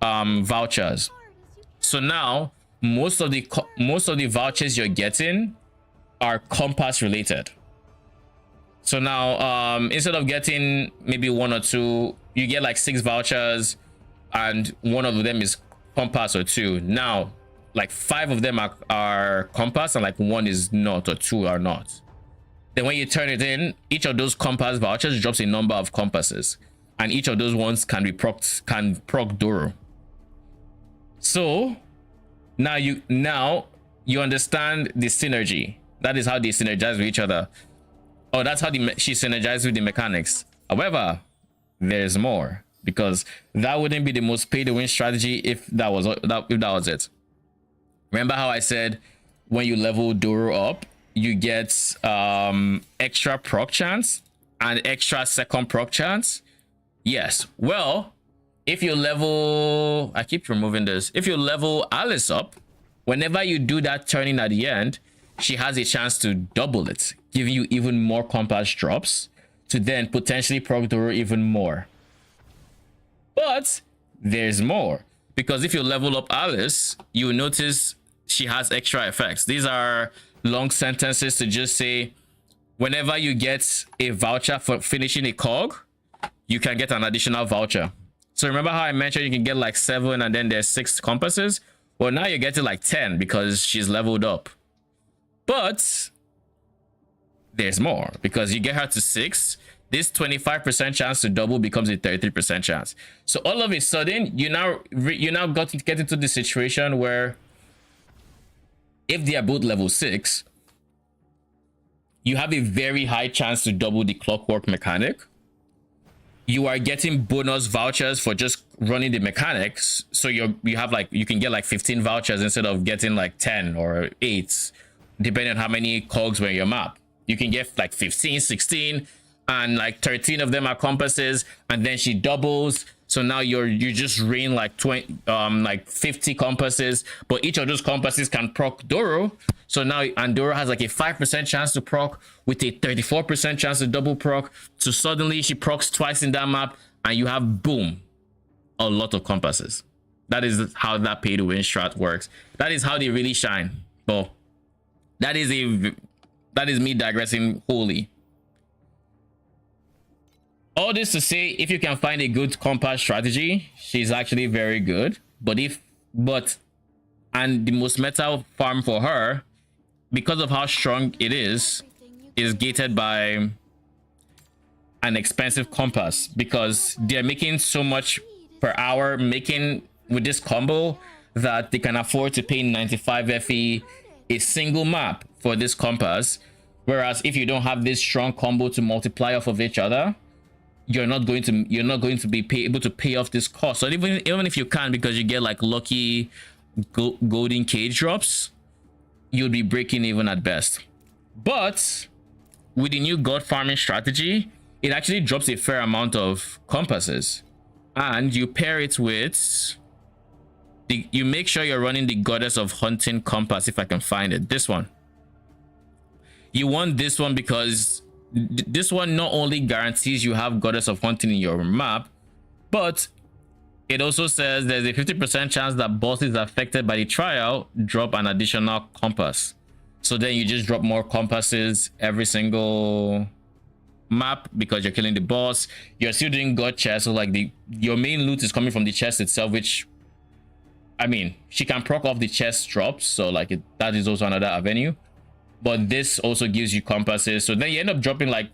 vouchers. So now most of the vouchers you're getting are compass related. So now instead of getting maybe 1 or 2, you get like 6 vouchers, and one of them is compass or 2. Now like 5 of them are compass, and like 1 is not, or 2 are not. Then when you turn it in, each of those compass vouchers drops a number of compasses, and each of those ones can proc Doro. So now you understand the synergy. That is how they synergize with each other. Oh, that's how she synergizes with the mechanics. However, there's more, because that wouldn't be the most pay to win strategy if that was it. Remember how I said when you level Doro up, you get extra proc chance and extra second proc chance? Yes. Well, if you level, I keep removing this, if you level Alice up, whenever you do that turning at the end, she has a chance to double it, give you even more compass drops, to then potentially proc Doro even more. But there's more, because if you level up Alice, you notice she has extra effects. These are long sentences to just say, whenever you get a voucher for finishing a cog, you can get an additional voucher. So remember how I mentioned you can get like 7 and then there's 6 compasses? Well, now you're getting like 10 because she's leveled up. But there's more, because you get her to 6. This 25% chance to double becomes a 33% chance. So all of a sudden, you now got to get into the situation where if they are both level 6, you have a very high chance to double the clockwork mechanic. You are getting bonus vouchers for just running the mechanics. So you can get like 15 vouchers instead of getting like 10 or 8, depending on how many cogs were in your map. You can get like 15, 16. and like 13 of them are compasses, and then she doubles. So now you just rain like 20 like 50 compasses, but each of those compasses can proc Doro. So now and Doro has like a 5% chance to proc with a 34% chance to double proc. So suddenly she procs twice in that map, and you have boom, a lot of compasses. That is how that pay to win strat works. That is how they really shine. But that is me digressing wholly. All this to say, if you can find a good compass strategy, she's actually very good. And the most meta farm for her, because of how strong it is gated by an expensive compass, because they're making so much per hour making with this combo that they can afford to pay 95 FE a single map for this compass. Whereas if you don't have this strong combo to multiply off of each other, you're not going to be able to pay off this cost. So even if you can, because you get like lucky golden cage drops, you'll be breaking even at best. But with the new god farming strategy, it actually drops a fair amount of compasses, and you pair it with you make sure you're running the goddess of hunting compass. If I can find it, this one. You want this one because this one not only guarantees you have goddess of hunting in your map, but it also says there's a 50% chance that bosses affected by the trial drop an additional compass. So then you just drop more compasses every single map because you're killing the boss. You're still doing god chest, so like your main loot is coming from the chest itself, which I mean, she can proc off the chest drops, so like that is also another avenue. But this also gives you compasses, so then you end up dropping like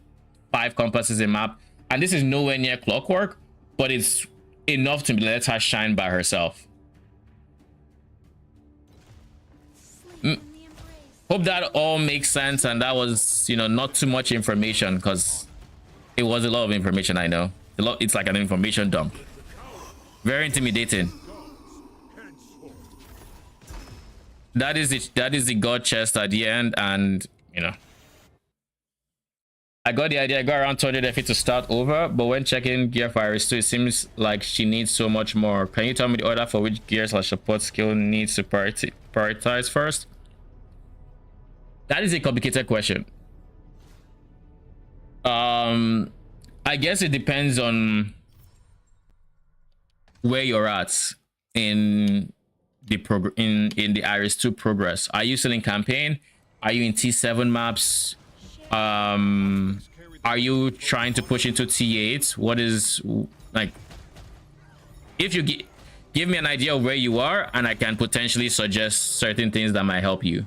5 compasses a map, and this is nowhere near clockwork, but it's enough to let her shine by herself. Hope that all makes sense, and that was, you know, not too much information, because it was a lot of information. I know it's like an information dump, very intimidating. That is the god chest at the end, and you know, I got the idea. I got around 200 FE to start over, but when checking gear for Iris 2, it seems like she needs so much more. Can you tell me the order for which gear / support skill needs to prioritize first? That is a complicated question. I guess it depends on where you're at in the in the Iris 2 progress. Are you still in campaign? Are you in T7 maps? Are you trying to push into T8? What is, like, if you give me an idea of where you are, and I can potentially suggest certain things that might help you.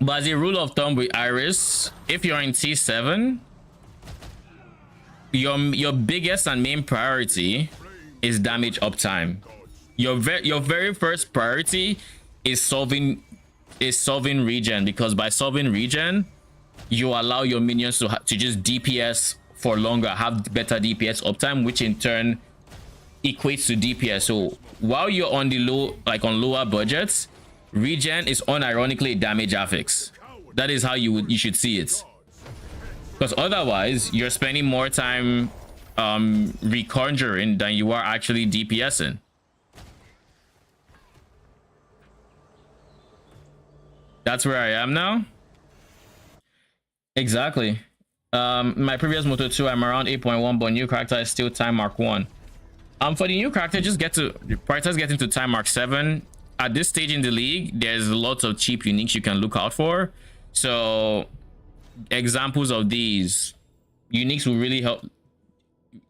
But as a rule of thumb with Iris, if you're in T7, your biggest and main priority is damage uptime. Your very first priority is solving regen, because by solving regen, you allow your minions to just DPS for longer, have better DPS uptime, which in turn equates to DPS. So while you're on the lower budgets, regen is unironically a damage affix. That is how you should see it, because otherwise you're spending more time reconjuring than you are actually DPSing. That's where I am now. Exactly. My previous Moto 2, I'm around 8.1, but new character is still time mark 1. For the new character, just prioritize getting to time mark 7. At this stage in the league, there's lots of cheap uniques you can look out for. So examples of these uniques will really help.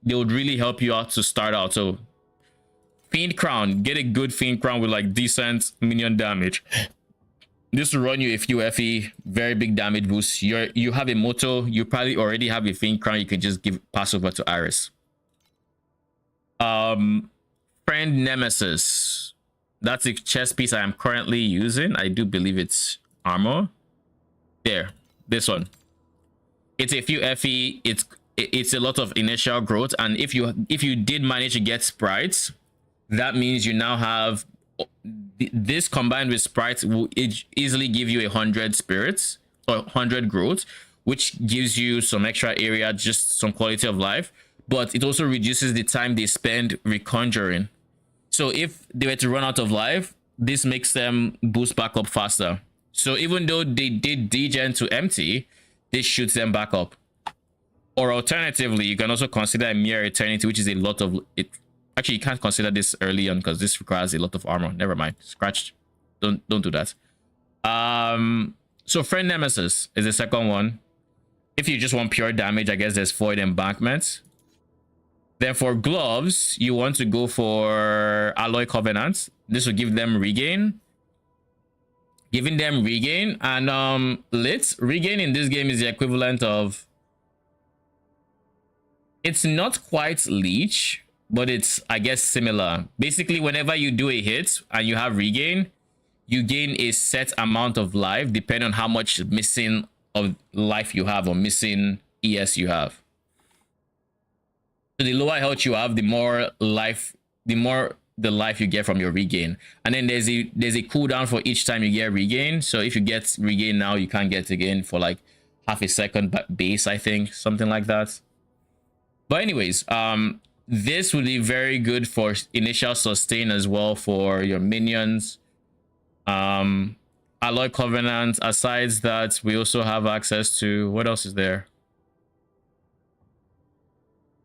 They would really help you out to start out. So Fiend Crown, get a good Fiend Crown with like decent minion damage. This will run you a few FE, very big damage boost. You have a Moto, you probably already have a Fiend Crown, you can just pass over to Iris. Friend Nemesis. That's a chest piece I am currently using. I do believe it's armor. There, this one. It's a few FE. it's a lot of initial growth, and if you did manage to get sprites, that means you now have this combined with sprites will easily give you 100 spirits or 100 growth, which gives you some extra area, just some quality of life, but it also reduces the time they spend reconjuring. So if they were to run out of life, this makes them boost back up faster. So even though they did degen to empty, this shoots them back up. Or alternatively, you can also consider a mere eternity, which is a lot of it. Actually, you can't consider this early on because this requires a lot of armor. Never mind. Scratched. Don't do that. So friend nemesis is the second one. If you just want pure damage, I guess there's void embankment. Then for gloves, you want to go for alloy covenant. This will give them regain. Giving them regain, and lit regain in this game is the equivalent of, it's not quite leech, but it's, I guess, similar. Basically, whenever you do a hit and you have regain, you gain a set amount of life depending on how much missing of life you have or missing ES you have. So the lower health you have, the more life, the life you get from your regain. And then there's a cooldown for each time you get regain. So if you get regain now, you can't get again for like half a second base, I think, something like that. But anyways, this would be very good for initial sustain as well for your minions. Alloy covenant. Aside that, we also have access to, what else is there?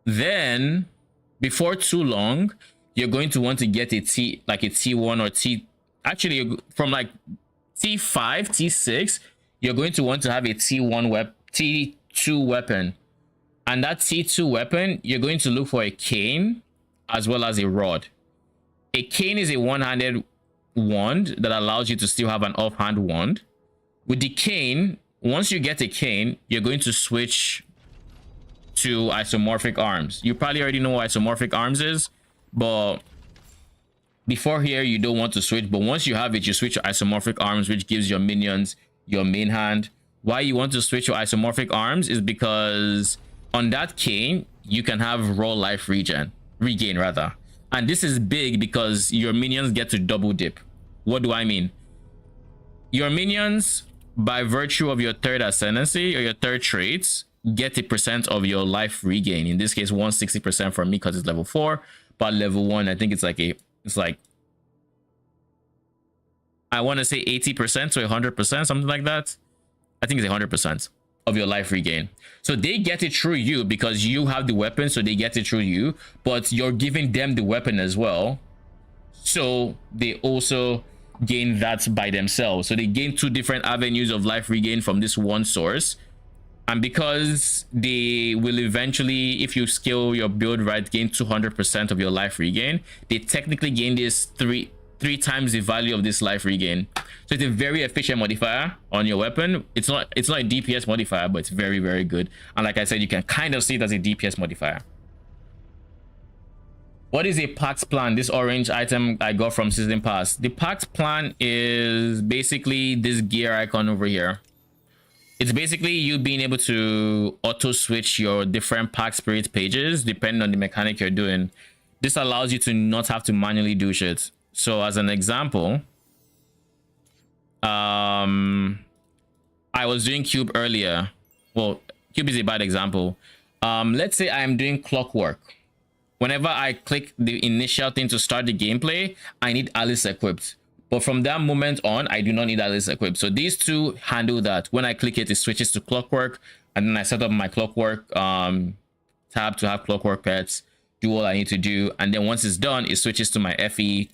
Then before too long, you're going to want to get a T, like a T1 or T, actually from like T5, T6, you're going to want to have a T1 T2 weapon. And that T2 weapon, you're going to look for a cane as well as a rod. A cane is a one-handed wand that allows you to still have an offhand wand. With the cane, once you get a cane, you're going to switch to isomorphic arms. You probably already know what isomorphic arms is, but before here you don't want to switch. But once you have it, you switch to isomorphic arms, which gives your minions your main hand. Why you want to switch to isomorphic arms is because on that cane you can have raw life regain, and this is big because your minions get to double dip. What do I mean? Your minions, by virtue of your third ascendancy or your third traits, get a percent of your life regain. In this case, 160% for me because it's level 4, but level 1, I think it's like I want to say 80% to 100%, something like that. I think it's 100% of your life regain. So they get it through you because you have the weapon, so they get it through you, but you're giving them the weapon as well, so they also gain that by themselves. So they gain 2 different avenues of life regain from this one source. And because they will eventually, if you scale your build right, gain 200% of your life regain, they technically gain this three times the value of this life regain. So it's a very efficient modifier on your weapon. It's not a DPS modifier, but it's very, very good. And like I said, you can kind of see it as a DPS modifier. What is a packed plan? This orange item I got from Season Pass. The packed plan is basically this gear icon over here. It's basically you being able to auto switch your different pack spirit pages depending on the mechanic you're doing. This allows you to not have to manually do shit. So as an example, I was doing cube earlier. Well, cube is a bad example. Let's say I'm doing clockwork. Whenever I click the initial thing to start the gameplay, I need Alice equipped. But from that moment on, I do not need Alice equipped. So these two handle that. When I click it, it switches to clockwork. And then I set up my clockwork tab to have clockwork pets, do all I need to do. And then once it's done, it switches to my FE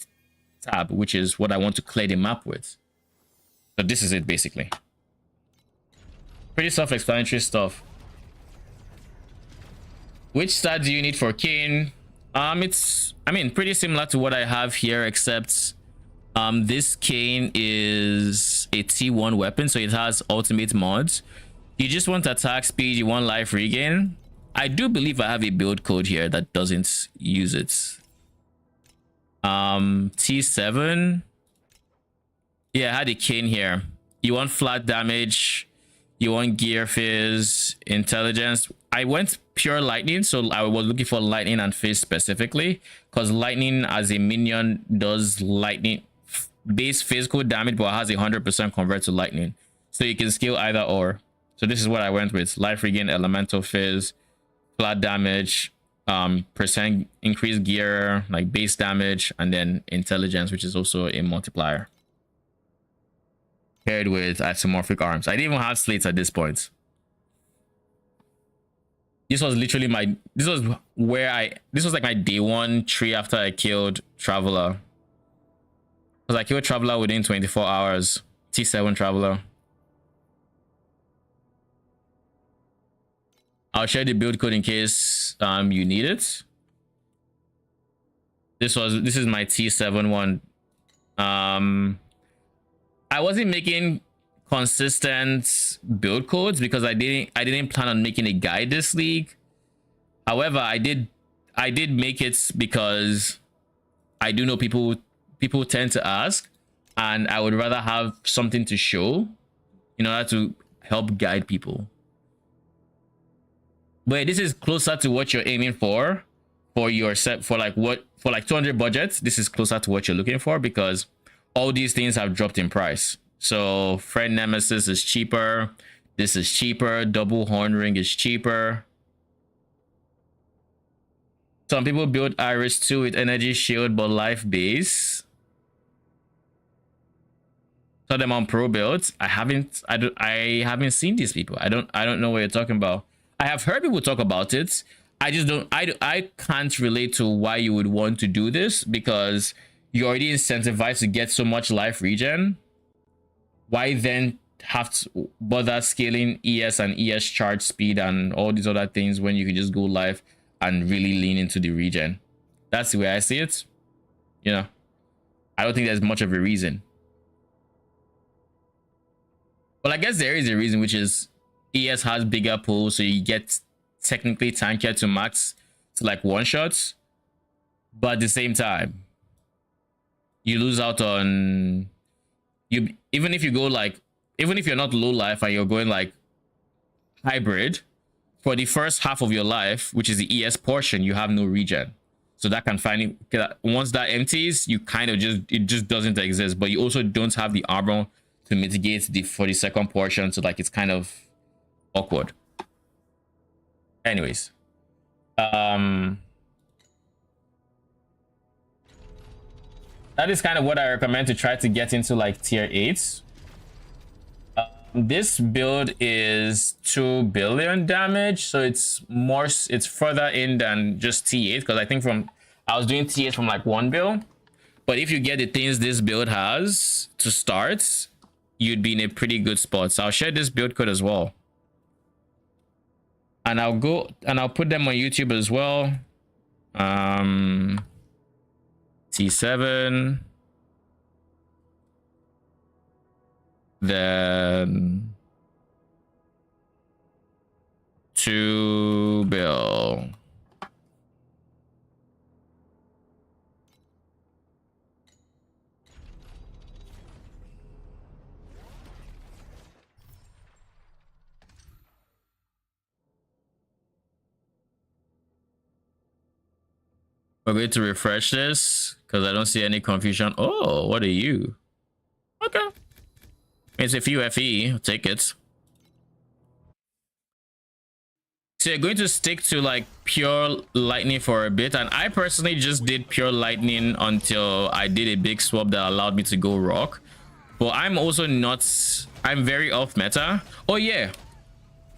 tab, which is what I want to clear the map with. So this is it basically. Pretty self-explanatory stuff. Which stat do you need for Kane? It's, I mean, pretty similar to what I have here, except this Kane is a T1 weapon, so it has ultimate mods. You just want attack speed, you want life regain. I do believe I have a build code here that doesn't use it. T7. Yeah, I had a Kane here. You want flat damage, You want gear, fizz, intelligence. I went pure lightning, so I was looking for lightning and fizz specifically, because lightning as a minion does lightning base physical damage, but has 100% convert to lightning, so you can scale either or. So this is what I went with: life regain, elemental fizz, flat damage, percent increased gear, like base damage, and then intelligence, which is also a multiplier, paired with isomorphic arms. I didn't even have slates at this point. This was literally my, this was like my day one tree after I killed Traveler. Because I killed Traveler within 24 hours. T7 Traveler. I'll share the build code in case you need it. This is my T7 one. I wasn't making consistent build codes because I didn't plan on making a guide this league. However, I did make it because I do know people tend to ask, and I would rather have something to show in order to help guide people. But this is closer to what you're aiming for your set, for like 200 budgets. This is closer to what you're looking for because all these things have dropped in price. So Friend Nemesis is cheaper. This is cheaper. Double Horn Ring is cheaper. Some people build Iris 2 with energy shield but life base. Saw them on pro builds. I haven't seen these people. I don't know what you're talking about. I have heard people talk about it. I just don't, I can't relate to why you would want to do this because you're already incentivized to get so much life regen. Why then have to bother scaling ES and ES charge speed and all these other things when you can just go live and really lean into the regen? That's the way I see it. You know, I don't think there's much of a reason. Well, I guess there is a reason, which is ES has bigger pools, so you get technically tankier to max to like one shots, but at the same time, you lose out on even if you go like, even if you're not low life and you're going like hybrid for the first half of your life, which is the ES portion, you have no regen. So that can finally, once that empties, you kind of it just doesn't exist. But you also don't have the armor to mitigate the 42nd portion, so like it's kind of awkward. Anyways, that is kind of what I recommend to try to get into like tier 8s. This build is 2 billion damage, so it's further in than just T8, because I think I was doing T8 from like 1 bill. But if you get the things this build has to start, you'd be in a pretty good spot. So I'll share this build code as well, and I'll put them on YouTube as well. T7, then 2 bill. We're going to refresh this because I don't see any confusion. Oh, what are you? Okay. It's a few FE. I'll take it. So you're going to stick to like pure lightning for a bit. And I personally just did pure lightning until I did a big swap that allowed me to go rock. But I'm also not... I'm very off meta. Oh, yeah.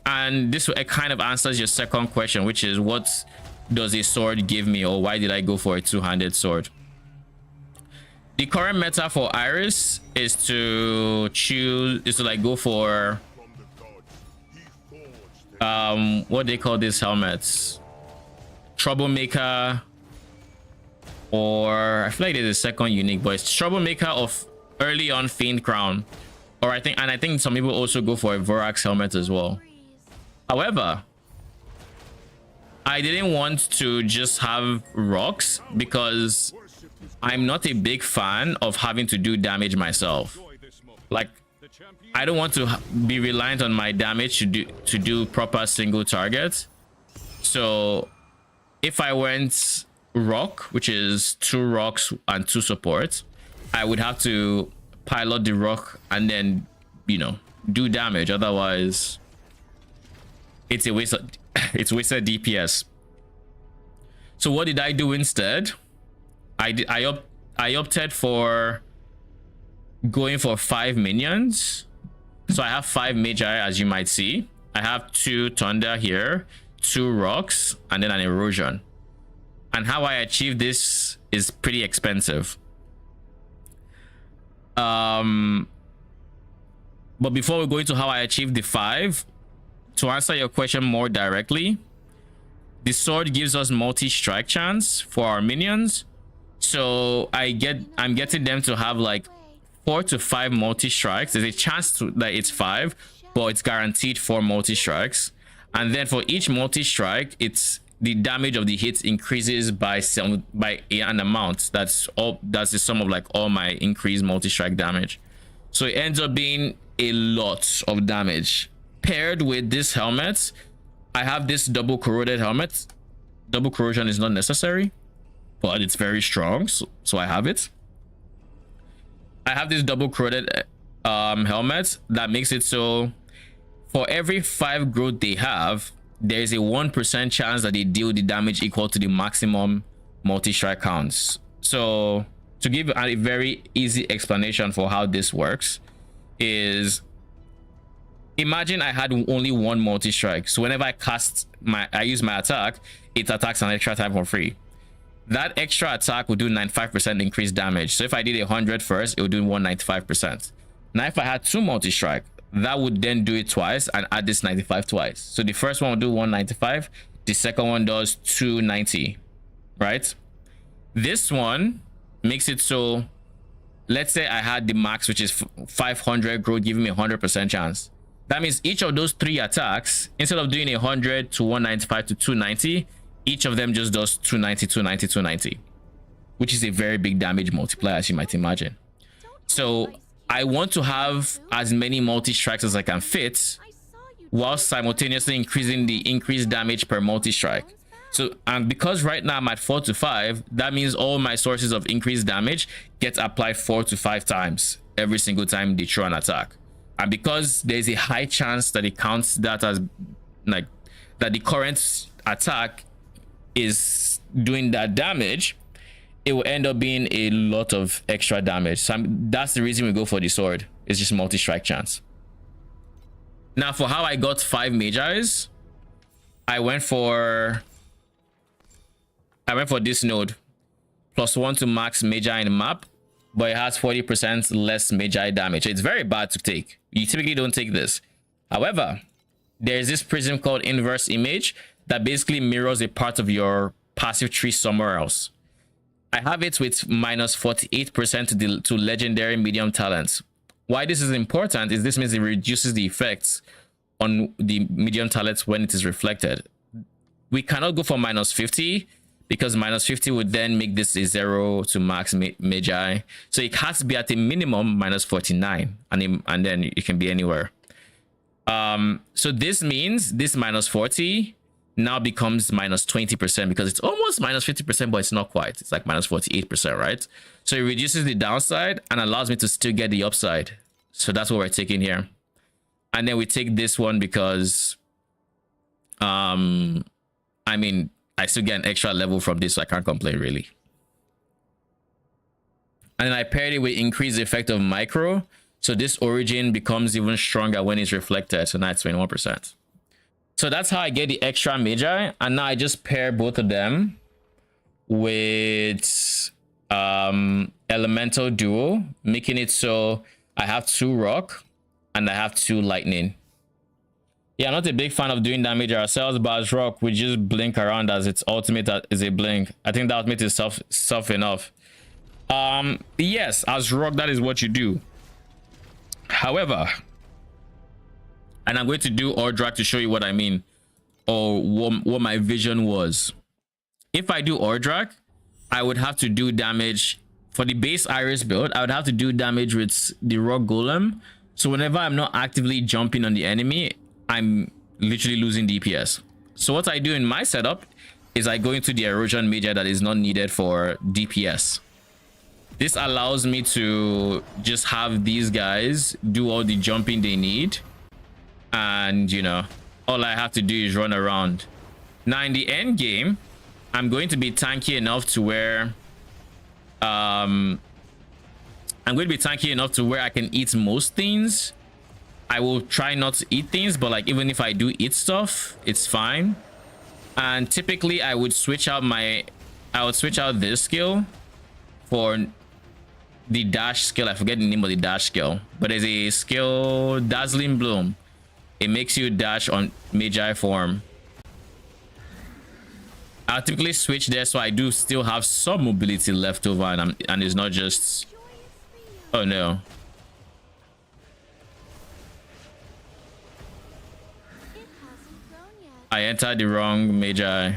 And this kind of answers your second question, which is what does a sword give me, or why did I go for a two-handed sword? The current meta for Iris is to like go for what they call these helmets, Troublemaker, or I feel like there's a second unique, but it's Troublemaker of early on Fiend Crown, or I think some people also go for a Vorax helmet as well. However, I didn't want to just have rocks because I'm not a big fan of having to do damage myself. Like, The champion I don't want to be reliant on my damage to do proper single target. So if I went rock, which is 2 rocks and 2 supports, I would have to pilot the rock and then, you know, do damage. Otherwise, it's a waste of, it's wasted DPS. So what did I do instead? I opted for going for 5 minions. So I have 5 magi, as you might see. I have 2 thunder here, 2 rocks, and then an erosion. And how I achieve this is pretty expensive. But before we go into how I achieve the 5, to answer your question more directly, the sword gives us multi-strike chance for our minions. So I'm getting them to have like 4 to 5 multi-strikes. There's a chance to that it's 5, but it's guaranteed 4 multi-strikes. And then for each multi-strike, it's the damage of the hits increases by an amount. That's the sum of like all my increased multi-strike damage. So it ends up being a lot of damage. Paired with this helmet, I have this double corroded helmet. Double corrosion is not necessary, but it's very strong, so I have it. I have this double corroded helmet that makes it so for every 5 growth they have, there's a 1% chance that they deal the damage equal to the maximum multi-strike counts. So to give a very easy explanation for how this works is, imagine I had only 1 multi-strike. So whenever I use my attack, it attacks an extra time for free. That extra attack will do 95% increased damage. So if I did 100 first, it would do 195%. Now if I had 2 multi-strike, that would then do it twice and add this 95 twice. So the first one will do 195, the second one does 290, right? This one makes it so, let's say I had the max, which is 500 growth, giving me 100% chance. That means each of those 3 attacks, instead of doing 100 to 195 to 290, each of them just does 290, 290, 290, which is a very big damage multiplier, as you might imagine. So I want to have as many multi-strikes as I can fit, while simultaneously increasing the increased damage per multi-strike. So, and because right now I'm at 4 to 5, that means all my sources of increased damage get applied 4 to 5 times every single time they throw an attack. And because there's a high chance that it counts that as like that the current attack is doing that damage, it will end up being a lot of extra damage. So that's the reason we go for the sword. It's just multi-strike chance. Now for how I got 5 magi's, I went for this node, +1 to max magi in the map, but it has 40% less magi damage. It's very bad to take. You typically don't take this. However, there's this prism called inverse image that basically mirrors a part of your passive tree somewhere else. I have it with -48% to legendary medium talents. Why this is important is this means it reduces the effects on the medium talents when it is reflected. We cannot go for -50 because -50 would then make this a 0 to max magi. So it has to be at a minimum -49, and then it can be anywhere. So this means this -40 now becomes -20% because it's almost -50%, but it's not quite. It's like -48%, right? So it reduces the downside and allows me to still get the upside. So that's what we're taking here. And then we take this one because, I mean, I still get an extra level from this, so I can't complain really. And then I paired it with increased effect of micro. So this origin becomes even stronger when it's reflected. So now it's 21%. So that's how I get the extra magi. And now I just pair both of them with elemental duo, making it so I have 2 rock and I have 2 lightning. Yeah, I'm not a big fan of doing damage ourselves, but as rock, we just blink around as its ultimate is a blink. I think the ultimate is soft enough. Yes, as rock, that is what you do. However, and I'm going to do Ordrak to show you what I mean, or what my vision was. If I do Ordrak, I would have to do damage for the base Iris build. I would have to do damage with the rock golem So whenever I'm not actively jumping on the enemy, I'm literally losing DPS. So what I do in my setup is I go into the erosion major that is not needed for DPS. This allows me to just have these guys do all the jumping they need. And, you know, all I have to do is run around. Now, in the end game, I'm going to be tanky enough to where... I'm going to be tanky enough to where I can eat most things. I will try not to eat things, but like even if I do eat stuff, it's fine. And typically I would switch out this skill for the dash skill. I forget the name of the dash skill, but there's a skill, Dazzling Bloom. It makes you dash on Magi form. I'll typically switch there, so I do still have some mobility left over, and it's not just... Oh no. I entered the wrong Magi.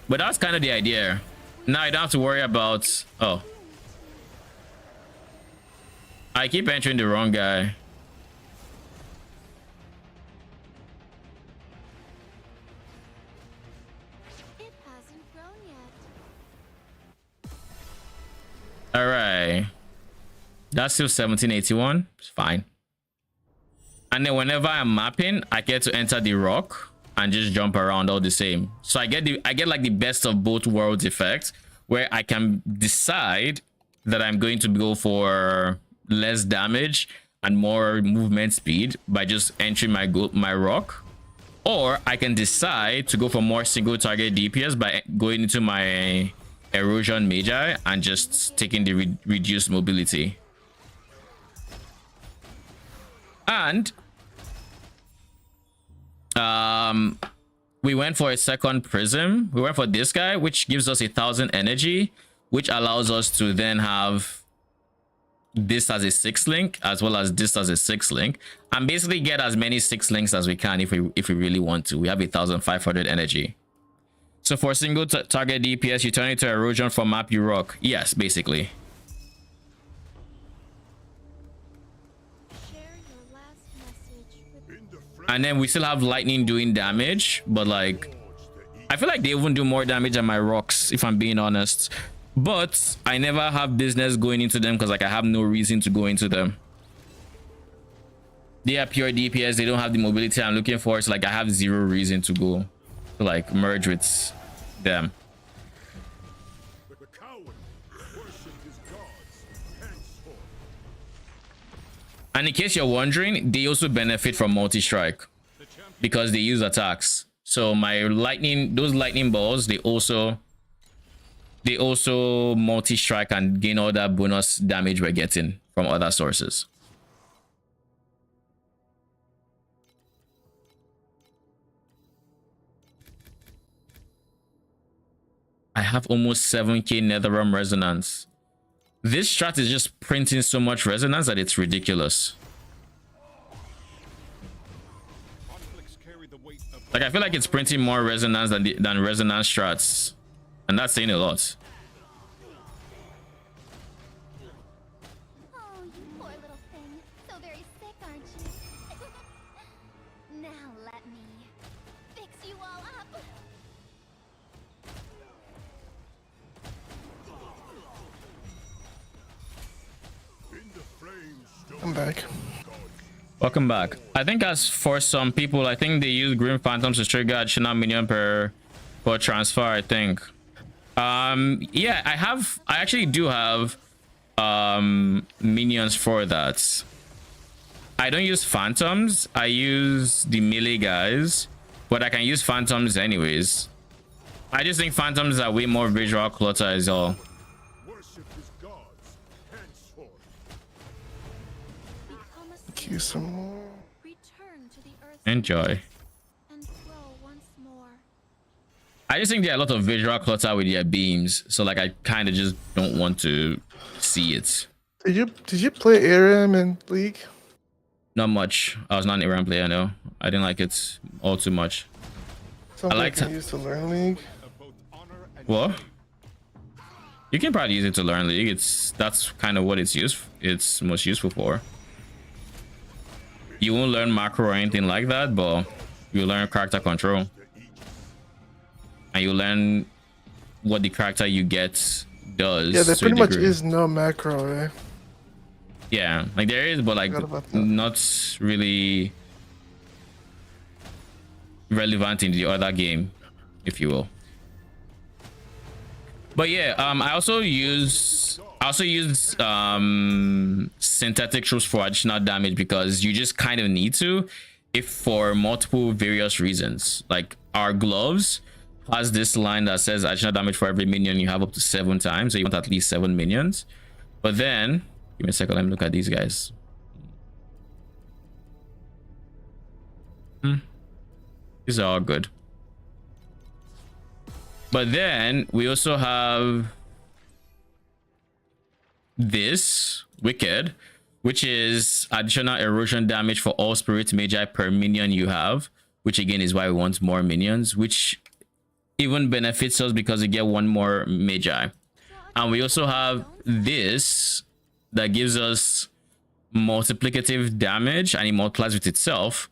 But that's kind of the idea. Now I don't have to worry about... Oh. I keep entering the wrong guy. It hasn't grown yet. All right. That's still 1781. It's fine. And then whenever I'm mapping, I get to enter the rock and just jump around all the same. So I get like the best of both worlds effect, where I can decide that I'm going to go for less damage and more movement speed by just entering my rock, or I can decide to go for more single target DPS by going into my erosion magi and just taking the reduced mobility. And we went for a second prism. We went for this guy, which gives us 1,000 energy, which allows us to then have this as a 6 link as well as this as a 6 link, and basically get as many 6 links as we can if we really want to. We have 1,500 energy. So for single target DPS, you turn it to erosion. For map, you rock. Yes, basically. Share your last message with And then we still have lightning doing damage, but like I feel like they even do more damage than my rocks, if I'm being honest. But I never have business going into them because like I have no reason to go into them. They are pure DPS. They don't have the mobility I'm looking for. So like I have zero reason to go to like merge with them. The coward worshipped his gods henceforth. And in case you're wondering, they also benefit from multi-strike because they use attacks. So my lightning, those lightning balls, they also multi-strike and gain all that bonus damage we're getting from other sources. I have almost 7k Netherrealm resonance. This strat is just printing so much resonance that it's ridiculous. Like I feel like it's printing more resonance than resonance strats, and that's saying a lot. Oh, you poor little thing. So very sick, aren't you? Now let me fix you all up. In the flames, I'm back. Welcome back. I think as for some people, I think they use Green Phantoms to trigger additional minion per transfer, I think. Yeah, I actually do have minions for that. I don't use Phantoms. I use the melee guys, but I can use Phantoms anyways. I just think Phantoms are way more visual clutter is all. worship his gods henceforth. Become a Thank you some more. return to the earth Enjoy. and grow once more. I just think there are a lot of visual clutter with their beams, so like I kind of just don't want to see it. Did you play ARAM in League? Not much. I was not an ARAM player, no. I didn't like it all too much. Something liked I used to learn League. Of both honor Well, you can probably use it to learn League. That's kind of what it's most useful for. You won't learn macro or anything like that, but you learn character control. And you learn what the character you get does. Yeah, there to a pretty much degree. is no macro, eh? Yeah, like there is, but like Forgot about that. not really relevant in the other game, if you will. But yeah, I also use synthetic troops for additional damage because you just kind of need to, if for multiple various reasons. Like our gloves has this line that says additional damage for every minion you have up to 7 times, so you want at least 7 minions. But then give me a second, let me look at these guys. These are all good. But then we also have this Wicked, which is additional erosion damage for all spirit magi per minion you have, which again is why we want more minions, which even benefits us because we get 1 more magi. And we also have this that gives us multiplicative damage, and it multiplies with itself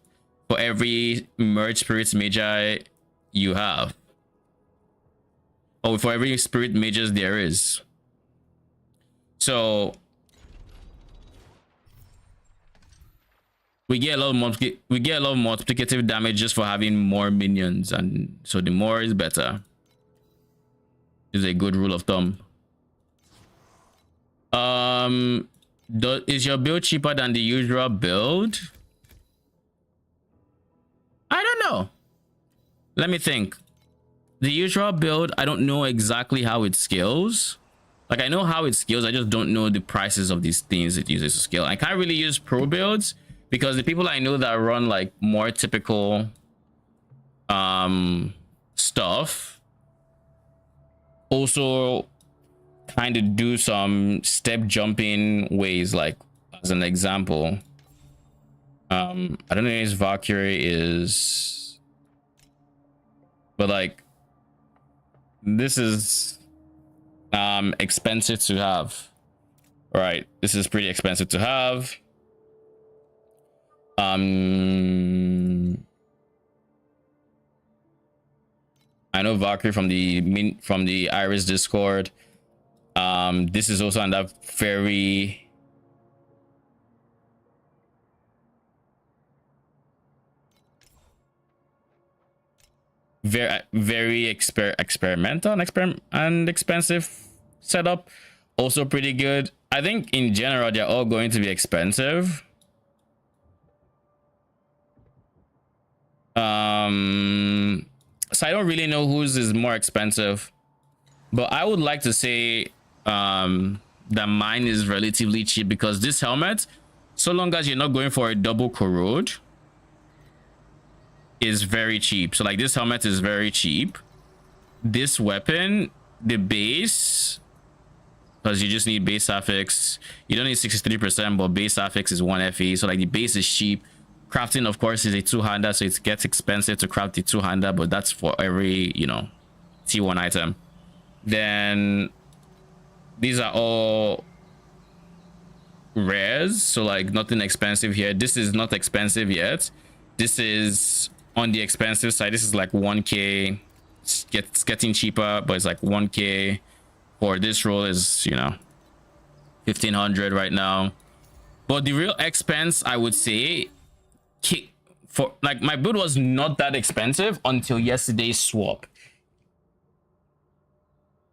for every merge spirit magi you have. Oh, for every spirit mages there is. So we get a lot of multiplicative damage just for having more minions, and so the more is better. Is a good rule of thumb. Is your build cheaper than the usual build? I don't know. Let me think. The usual build, I don't know exactly how it scales. Like I know how it scales, I just don't know the prices of these things it uses to scale. I can't really use pro builds because the people I know that run like more typical stuff also kind of do some step jumping ways. Like as an example, I don't know if Valkyrie is, but like this is expensive to have. Right, this is pretty expensive to have. I know Valkyrie from the Iris Discord. This is also under very experimental and expensive setup. Also pretty good. I think in general they're all going to be expensive. So I don't really know whose is more expensive, but I would like to say that mine is relatively cheap because this helmet, so long as you're not going for a double corrode, is very cheap. So like this helmet is very cheap. This weapon, the base, because you just need base affix, you don't need 63%, but base affix is 1 FE, so like the base is cheap. Crafting of course is a 2-hander, so it gets expensive to craft the 2-hander, but that's for every, you know, T1 item. Then these are all rares, so like nothing expensive here. This is not expensive yet. This is on the expensive side. This is like 1k. It's getting cheaper, but it's like 1k. For this roll is, you know, 1500 right now. But the real expense, I would say, for like my build was not that expensive until yesterday's swap.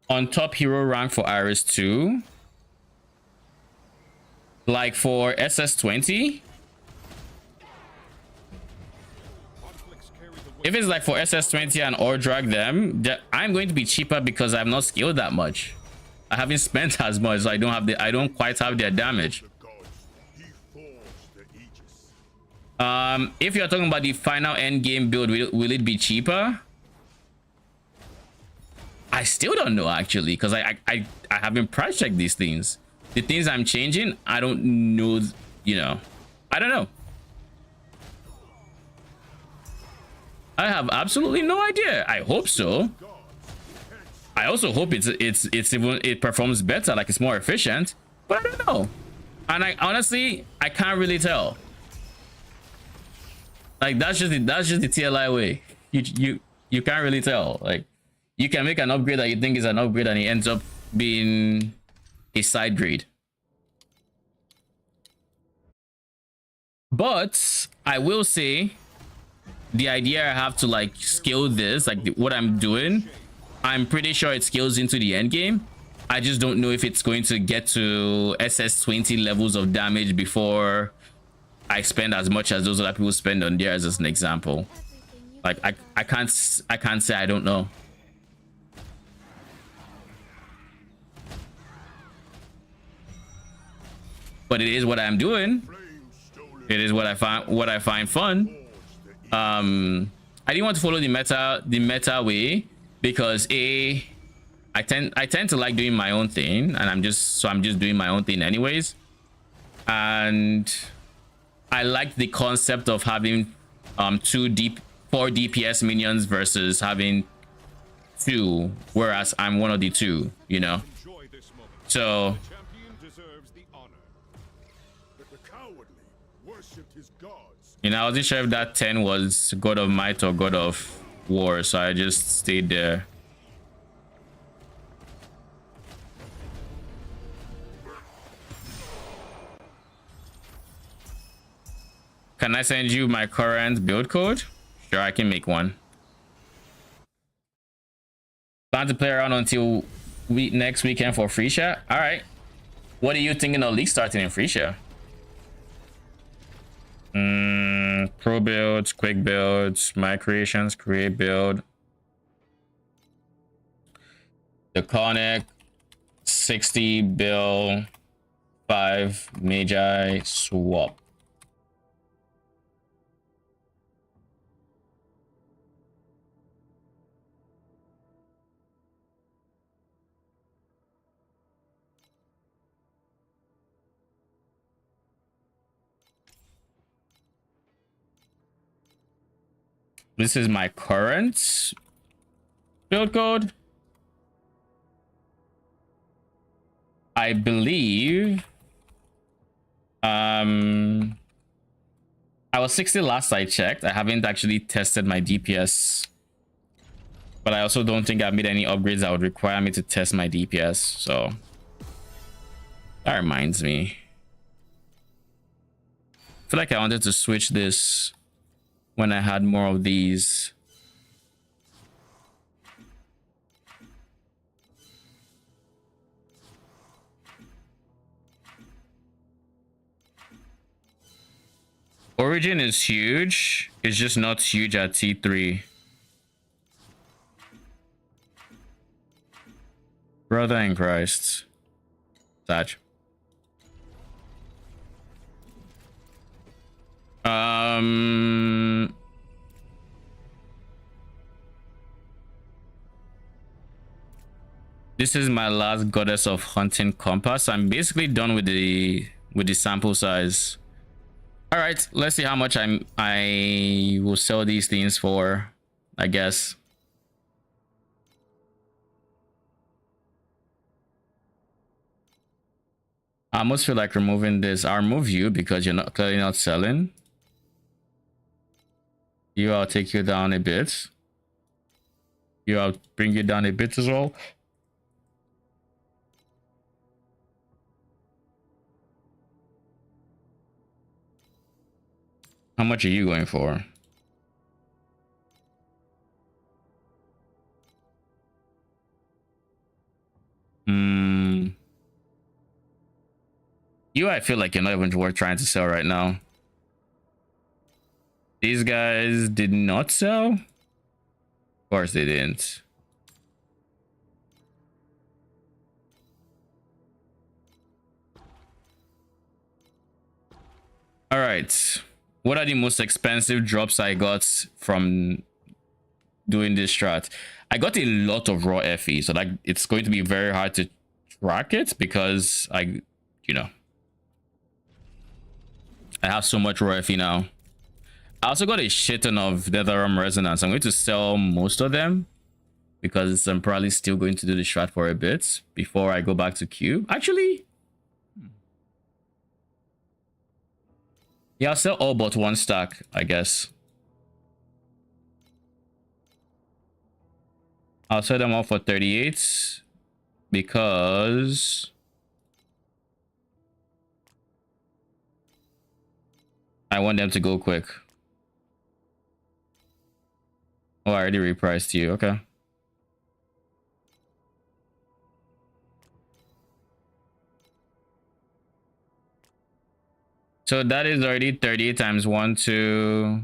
On top hero rank for Iris 2, like for SS20, if it's like for SS20 and or drag them, I'm going to be cheaper because I've not scaled that much. I haven't spent as much, so I don't quite have their damage. If you're talking about the final end game build, will it be cheaper? I still don't know actually, because I haven't price checked these things. The things I'm changing, I don't know, you know. I don't know. I have absolutely no idea. I hope so. I also hope it performs better, like it's more efficient, but I don't know. And I honestly, I can't really tell. Like that's just the TLI way. You can't really tell. Like you can make an upgrade that you think is an upgrade and it ends up being a side grade. But I will say the idea I have to like scale this, like what I'm doing, I'm pretty sure it scales into the end game. I just don't know if it's going to get to SS20 levels of damage before I spend as much as those other people spend on theirs, as an example. Like I can't say I don't know. But it is what I'm doing. It is what I find fun. I didn't want to follow the meta way because I tend to like doing my own thing, and I'm just doing my own thing anyways. And I like the concept of having 4 DPS minions versus having 2, whereas I'm one of the 2, you know. So you know, I wasn't sure if that 10 was God of Might or God of War, so I just stayed there. Can I send you my current build code? Sure, I can make one. Plan to play around until next weekend for free share. All right. What are you thinking of league starting in free share? Pro builds, quick builds, my creations, create build. The Conic, 60 bill, 5 Magi swap. This is my current build code. I believe I was 60 last I checked. I haven't actually tested my DPS, but I also don't think I've made any upgrades that would require me to test my DPS. So that reminds me, I feel like I wanted to switch this when I had more of these. Origin is huge. It's just not huge at T3. Brother in Christ. Sag. This is my last Goddess of Hunting compass. I'm basically done with the sample size. All right, let's see how much I will sell these things for, I guess. I almost feel like removing this. I'll remove you because you're clearly not selling. I'll take you down a bit. I'll bring you down a bit as well. How much are you going for? I feel like you're not even worth trying to sell right now. These guys did not sell? Of course they didn't. All right. What are the most expensive drops I got from doing this strat? I got a lot of raw FE, so like it's going to be very hard to track it because I have so much raw FE now. I also got a shit ton of Netherrealm resonance. I'm going to sell most of them because I'm probably still going to do the strat for a bit before I go back to cube. Actually, yeah, I'll sell all but one stack, I guess. I'll sell them all for 38 because I want them to go quick. Oh, I already repriced you. Okay. So that is already 38 times 1, 2,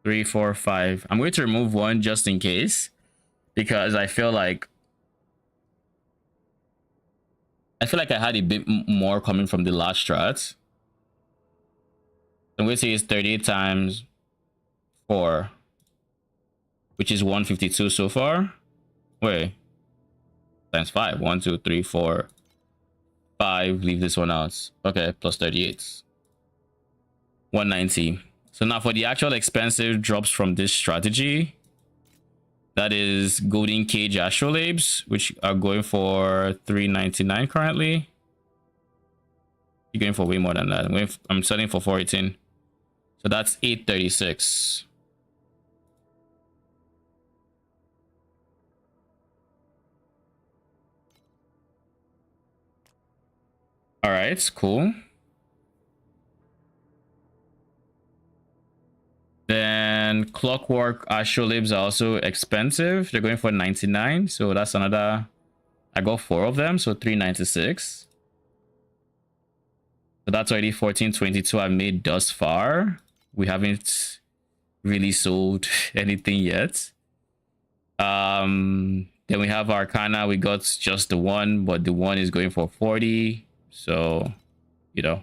3, 4, 5. I'm going to remove one just in case, because I feel like I had a bit more coming from the last strat. I'm going to say it's 38 times 4, which is 152 so far. Wait, times 5. 1, 2, 3, 4, 5. Leave this one out. Okay, plus 38. 190. So now for the actual expensive drops from this strategy, that is golden cage astrolabes, which are going for 399 currently. You're going for way more than that. I'm selling for 418. So that's 836. All right, cool. Then clockwork astrolabes are also expensive. They're going for 99. So that's another. I got 4 of them, so 396. So that's already 1422 I've made thus far. We haven't really sold anything yet. Then we have Arcana. We got just the one, but the one is going for 40. So, you know,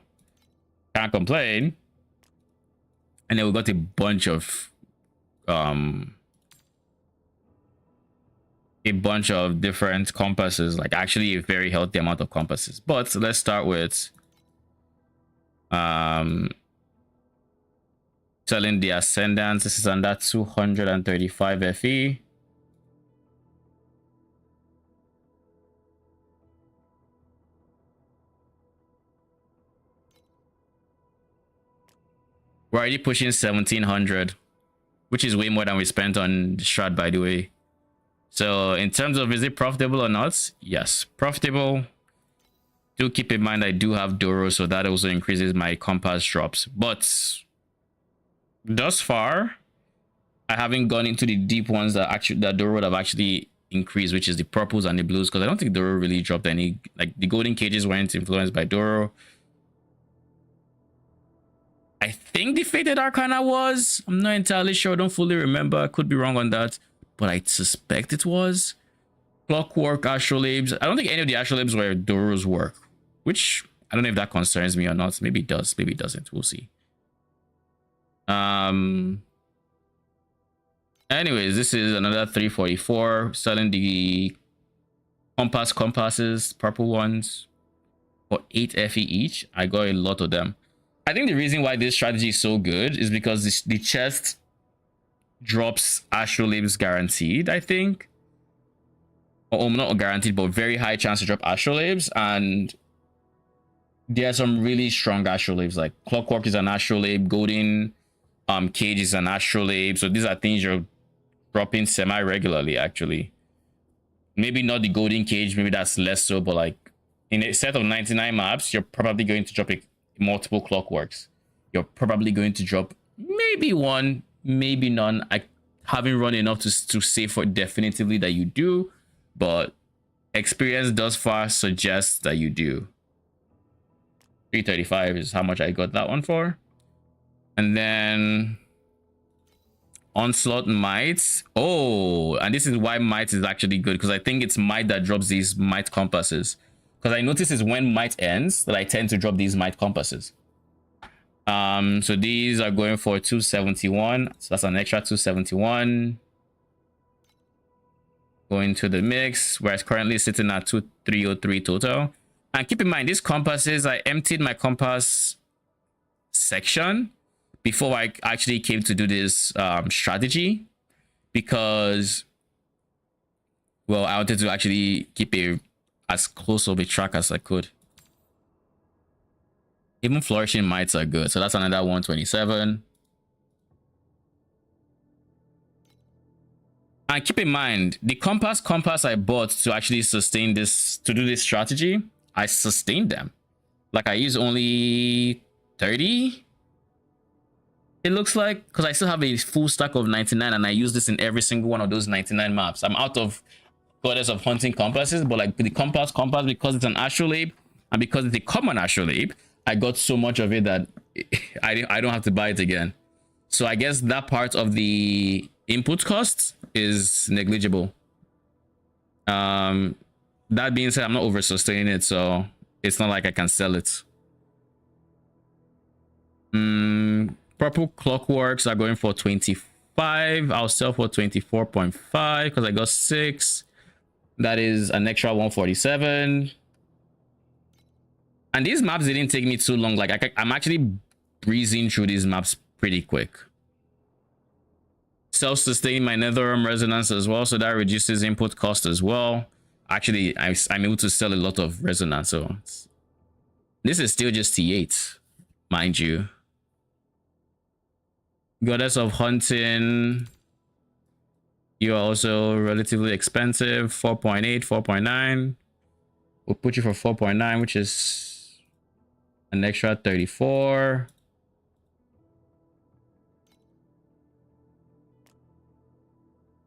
can't complain. And then we got a bunch of different compasses, like actually a very healthy amount of compasses. But let's start with selling the Ascendance. This is under 235 FE. We're already pushing 1700, which is way more than we spent on the strat, by the way. So in terms of is it profitable or not? Yes, profitable. Do keep in mind I do have Doro, so that also increases my compass drops. But thus far, I haven't gone into the deep ones that Doro would have actually increased, which is the purples and the blues, because I don't think Doro really dropped any. Like the golden cages weren't influenced by Doro. I think the Fated Arcana was. I'm not entirely sure. I don't fully remember. I could be wrong on that, but I suspect it was. Clockwork astrolabes. I don't think any of the astrolabes were Doro's work, which I don't know if that concerns me or not. Maybe it does. Maybe it doesn't. We'll see. Anyways, this is another 344. Selling the compasses, purple ones, for 8 FE each. I got a lot of them. I think the reason why this strategy is so good is because the chest drops astrolabes guaranteed, I think. Or not guaranteed, but very high chance to drop astrolabes. And there are some really strong astrolabes, like Clockwork is an astrolabe, Golden Cage is an astrolabe. So these are things you're dropping semi-regularly, actually. Maybe not the Golden Cage, maybe that's less so, but like in a set of 99 maps, you're probably going to drop multiple Clockworks. You're probably going to drop maybe one, maybe none. I haven't run enough to say for definitively that you do, but experience thus far suggests that you do. 335 is how much I got that one for. And then Onslaught Might. Oh, and this is why Might is actually good, because I think it's Might that drops these Might compasses. Because I notice is when Might ends that I tend to drop these Might compasses. So these are going for 271. So that's an extra 271. Going to the mix, where it's currently sitting at 2303 total. And keep in mind, these compasses, I emptied my compass section before I actually came to do this strategy, because Well, I wanted to actually keep a as close of a track as I could. Even flourishing mites are good, so that's another 127. And keep in mind, the compass I bought to actually sustain this, to do this strategy, I sustained them. Like I use only 30, it looks like, because I still have a full stack of 99 and I use this in every single one of those 99 maps. I'm out of goddess of hunting compasses, but like the compass, because it's an astrolabe and because it's a common astrolabe, I got so much of it that I don't have to buy it again. So I guess that part of the input cost is negligible. That being said, I'm not over sustaining it, so it's not like I can sell it. Purple clockworks are going for 25. I'll sell for 24.5 because I got 6. That is an extra 147. And these maps didn't take me too long. Like I'm actually breezing through these maps pretty quick. Self-sustain my Netherrealm resonance as well, so that reduces input cost as well. Actually, I'm able to sell a lot of resonance, so this is still just T8, mind you. Goddess of Hunting, you are also relatively expensive. 4.8, 4.9. We'll put you for 4.9, which is an extra 34.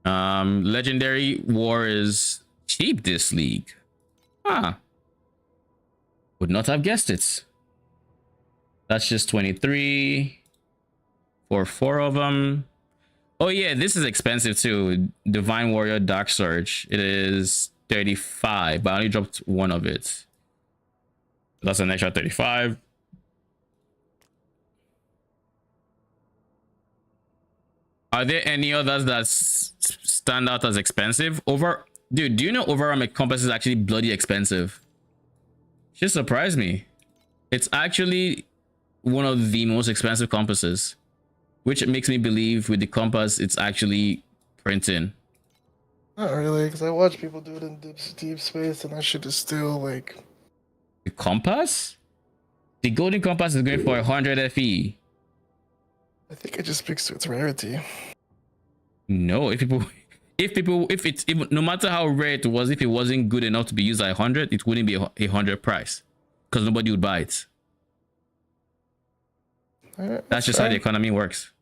Legendary War is cheap this league. Huh. Would not have guessed it. That's just 23 for 4 of them. Oh yeah, this is expensive too. Divine Warrior Dark Surge. It is 35, but I only dropped one of it. That's an extra 35. Are there any others that stand out as expensive? Dude, do you know Overarm Compass is actually bloody expensive? Just surprised me. It's actually one of the most expensive compasses, which makes me believe with the compass it's actually printing. Not really, because I watch people do it in deep space, and that shit is still like. The compass? The golden compass is going for 100 FE. I think it just speaks to its rarity. No, if no matter how rare it was, if it wasn't good enough to be used at 100, it wouldn't be a 100 price, because nobody would buy it. Right, that's just how the economy works.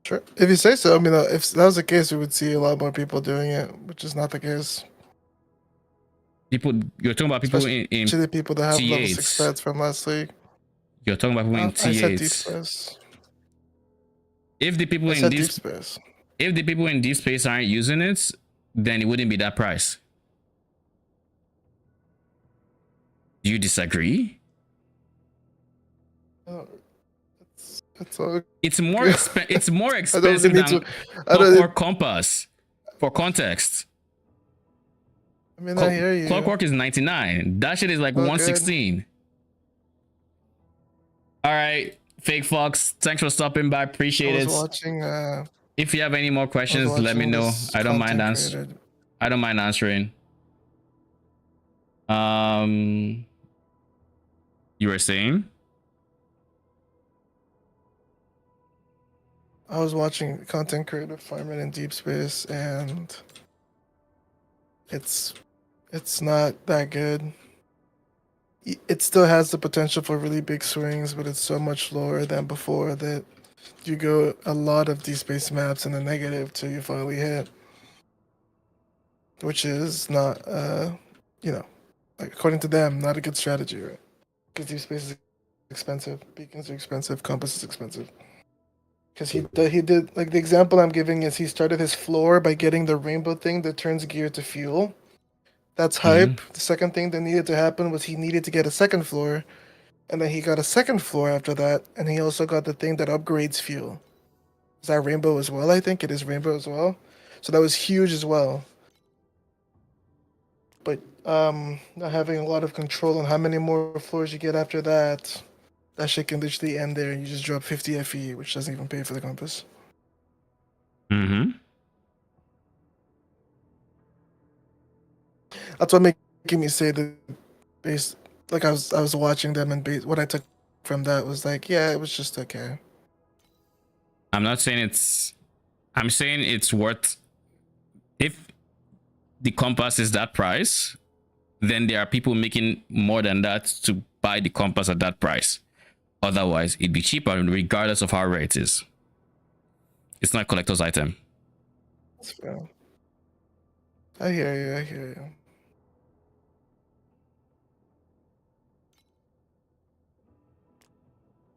Sure. If you say so, I mean, if that was the case, we would see a lot more people doing it, which is not the case. You're talking about people in the people that have T8s. level 6 stats from last league. You're talking about people in T8s. I said deep space. If the people in deep space, if the people in deep space aren't using it, then it wouldn't be that price. Do you disagree? Oh, it's all. It's more it's more expensive than for compass. For context. I mean, I hear you. Clockwork is 99. That shit is like 116. All right, Fake Fox, thanks for stopping by. Appreciate it. Watching, if you have any more questions, let me know. I don't mind answering. I don't mind answering. You were saying? I was watching content creator farming in deep space, and it's not that good. It still has the potential for really big swings, but it's so much lower than before that you go a lot of deep space maps in the negative till you finally hit, which is not, like according to them, not a good strategy, right? Because deep space is expensive, beacons are expensive, compass is expensive. Because he did, like, the example I'm giving is he started his floor by getting the rainbow thing that turns gear to fuel. That's hype. The second thing that needed to happen was he needed to get a second floor, and then he got a second floor after that, and he also got the thing that upgrades fuel. Is that rainbow as well? I think it is rainbow as well. So that was huge as well. But not having a lot of control on how many more floors you get after that, that shit can literally end there, and you just drop 50 FE, which doesn't even pay for the compass. That's what making me say the base. Like I was watching them, and what I took from that was like, yeah, it was just okay. I'm not saying it's. I'm saying it's worth. If the compass is that price, then there are people making more than that to buy the compass at that price. Otherwise, it'd be cheaper regardless of how rare it is. It's not a collector's item. That's fair. I hear you. I hear you.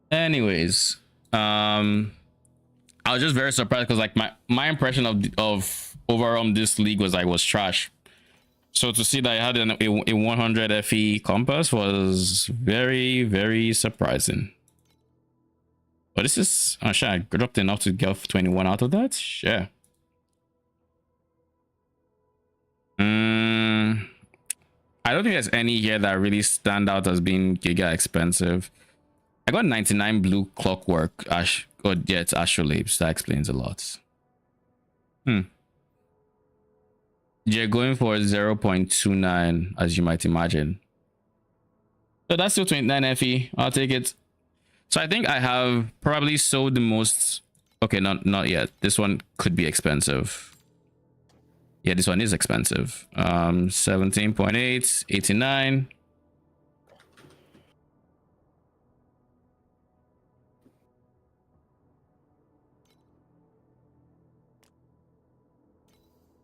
Anyways, I was just very surprised because like my impression of overall this league was like was trash. So to see that I had a 100 FE compass was very, very surprising. But this is, oh shit, I dropped enough to get 21 out of that? Yeah. I don't think there's any here that really stand out as being giga expensive. I got 99 blue clockwork. Oh yeah, it's astrolabes. That explains a lot. You're going for 0.29, as you might imagine. So that's still 29 FE. I'll take it. So I think I have probably sold the most. Okay, not yet. This one could be expensive. Yeah, this one is expensive. 17.8, 89.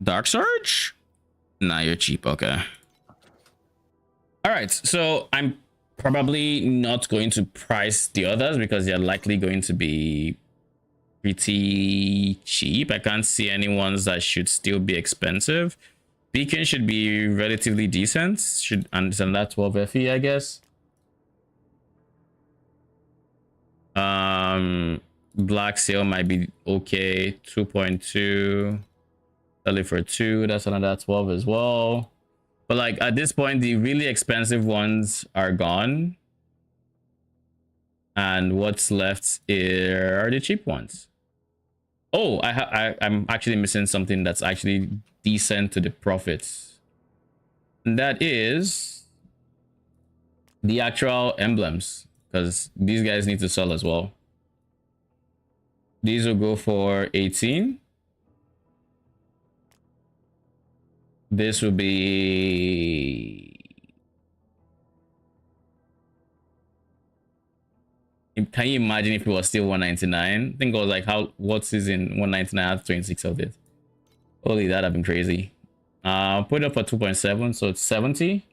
Dark Surge? Nah, you're cheap. Okay. All right. So I'm probably not going to price the others because they're likely going to be pretty cheap. I can't see any ones that should still be expensive. Beacon should be relatively decent. Should understand that 12 FE, I guess. Black Sail might be okay. 2.2. Selling for 2. That's another 12 as well. But like at this point, the really expensive ones are gone. And what's left are the cheap ones. Oh, I'm actually missing something that's actually decent to the profits. And that is the actual emblems, because these guys need to sell as well. These will go for 18. This will be... Can you imagine if it was still 199? I think I was like, what's is in 199? I have 26 of it. Holy, that'd have been crazy. Put it up for 2.7, so it's 70.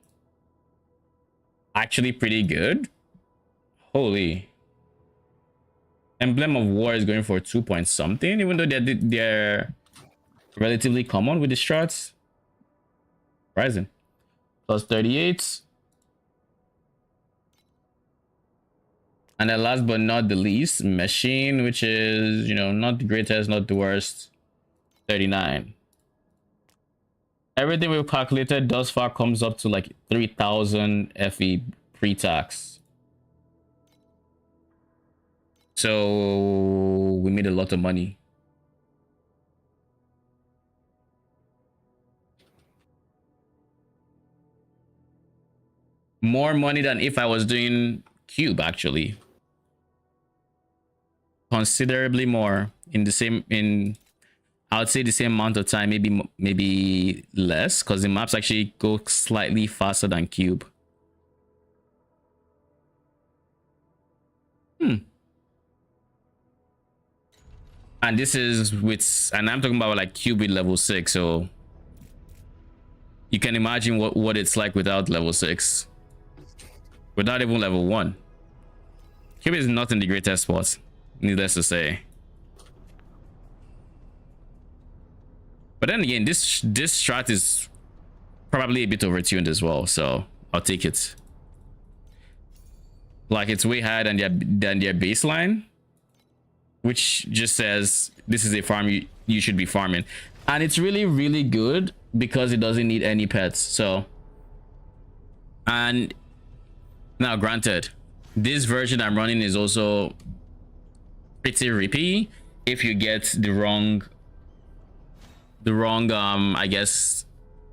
Actually pretty good. Holy. Emblem of War is going for 2 point something, even though they're relatively common with the strats. Rising. Plus 38. And then last but not the least, Machine, which is, you know, not the greatest, not the worst. 39. Everything we've calculated thus far comes up to like 3,000 FE pre-tax. So we made a lot of money. More money than if I was doing Cube, actually. Considerably more in the same, I would say the same amount of time, maybe less, because the maps actually go slightly faster than Cube. And this is with, and I'm talking about like Cube with level 6, so you can imagine what it's like without level 6. Without even level 1. Cube is not in the greatest spot, needless to say. But then again, this strat is probably a bit overtuned as well, so I'll take it. Like it's way higher than their baseline, which just says this is a farm you should be farming. And it's really, really good because it doesn't need any pets. So, and now granted, this version I'm running is also pretty rippy if you get the wrong I guess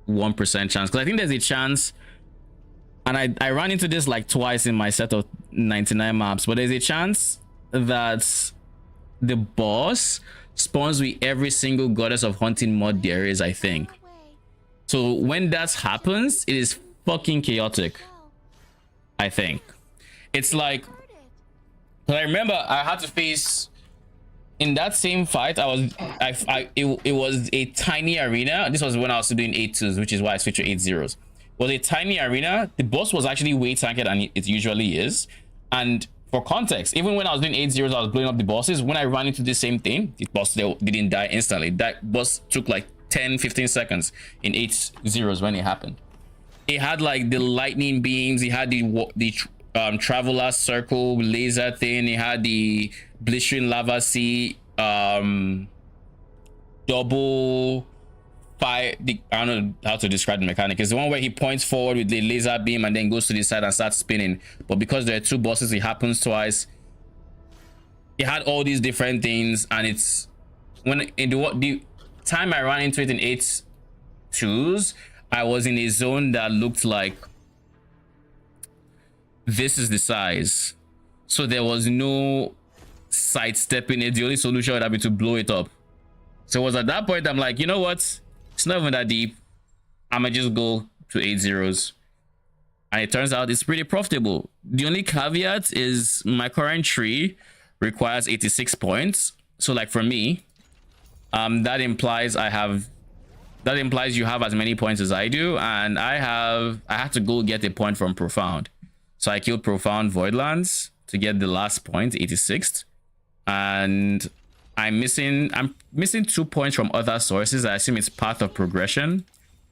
1% chance, because I think there's a chance, and I ran into this like twice in my set of 99 maps, but there's a chance that the boss spawns with every single goddess of hunting mod there is, I think. So when that happens, it is fucking chaotic, I think. It's like, I remember I had to face, in that same fight, it was a tiny arena. This was when I was still doing 8-2s, which is why I switched to 8-0s. It was a tiny arena. The boss was actually way tankier than it usually is. And for context, even when I was doing 8-0s, I was blowing up the bosses. When I ran into the same thing, the boss didn't die instantly. That boss took like 10-15 seconds in 8-0s when it happened. It had like the lightning beams. It had the traveler circle laser thing. It had the blistering lava sea, double fire. I don't know how to describe the mechanic. It's the one where he points forward with the laser beam and then goes to the side and starts spinning. But because there are 2 bosses, it happens twice. It had all these different things, and it's when in the time I ran into it in 8-2s, I was in a zone that looked like this is the size, so there was no sidestepping it. The only solution would have been to blow it up. So it was at that point I'm like, you know what, it's not even that deep, I'ma just go to 8-0s, and it turns out it's pretty profitable. The only caveat is my current tree requires 86 points. So like for me, that implies you have as many points as I do, and I have to go get a point from Profound. So I killed Profound Voidlands to get the last point, 86th, and I'm missing 2 points from other sources. I assume it's path of progression.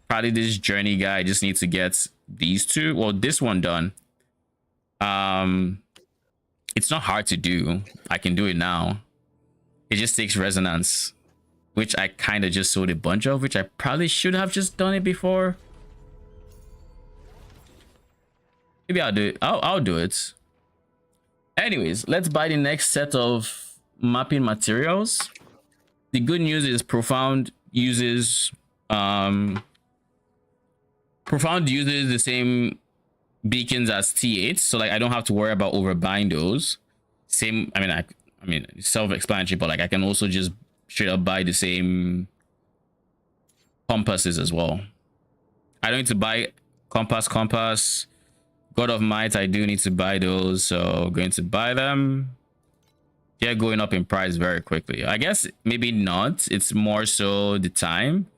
Probably this journey guy, I just need to get these 2, well, this one done. It's not hard to do. I can do it now. It just takes resonance, which I kind of just sold a bunch of, which I probably should have just done it before. Maybe I'll do it. I'll do it. Anyways, let's buy the next set of mapping materials. The good news is Profound uses the same beacons as T8, so like I don't have to worry about overbuying those. Same, I mean self-explanatory, but like I can also just straight up buy the same compasses as well. I don't need to buy compass. God of Might, I do need to buy those, so going to buy them. They're going up in price very quickly. I guess maybe not. It's more so the time.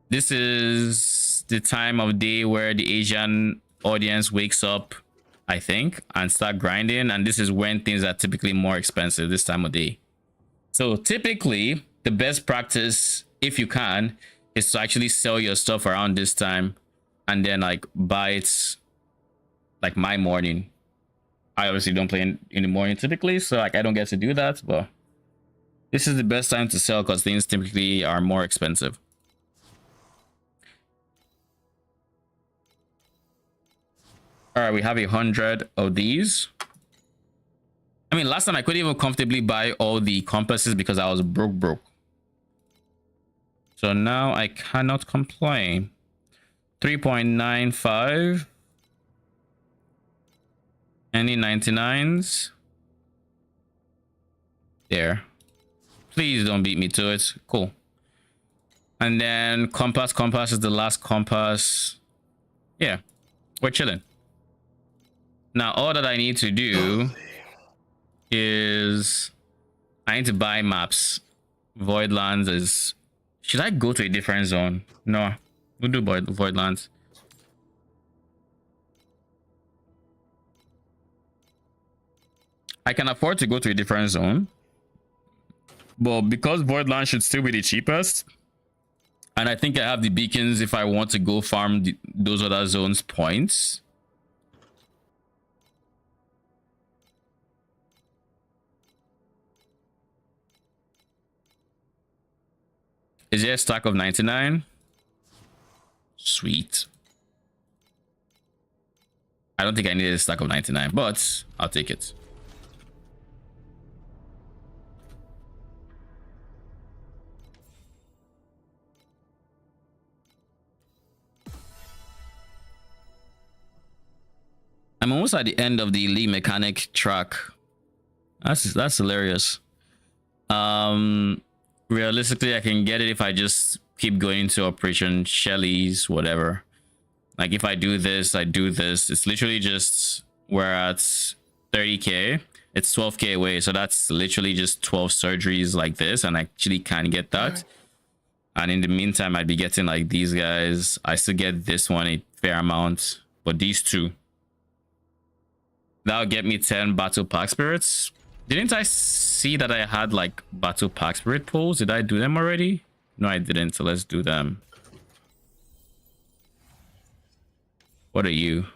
This is the time of day where the Asian audience wakes up, I think, and start grinding, and this is when things are typically more expensive this time of day. So typically the best practice, if you can, is to actually sell your stuff around this time and then like buy it like my morning. I obviously don't play in the morning typically, so like I don't get to do that, but this is the best time to sell because things typically are more expensive. All right, we have 100 of these. I mean, last time I couldn't even comfortably buy all the compasses because I was broke. So now I cannot complain. 3.95. Any 99s? There. Please don't beat me to it. Cool. And then compass is the last compass. Yeah, we're chilling. Now all that I need to do is I need to buy maps. Voidlands is... Should I go to a different zone? No, we'll do Voidlands. I can afford to go to a different zone, but because Voidlands should still be the cheapest, and I think I have the beacons if I want to go farm those other zones points. Is there a stack of 99? Sweet. I don't think I need a stack of 99, but I'll take it. I'm almost at the end of the elite mechanic track. That's hilarious. Realistically, I can get it if I just keep going into Operation Shelly's whatever. Like if I do this, I do this. It's literally just we're at 30k. It's 12k away, so that's literally just 12 surgeries like this, and I actually can get that. And in the meantime, I'd be getting like these guys. I still get this one a fair amount, but these two. That'll get me 10 battle pack spirits. Didn't I see that I had like battle pack spirit pulls? Did I do them already? No, I didn't. So let's do them. What are you?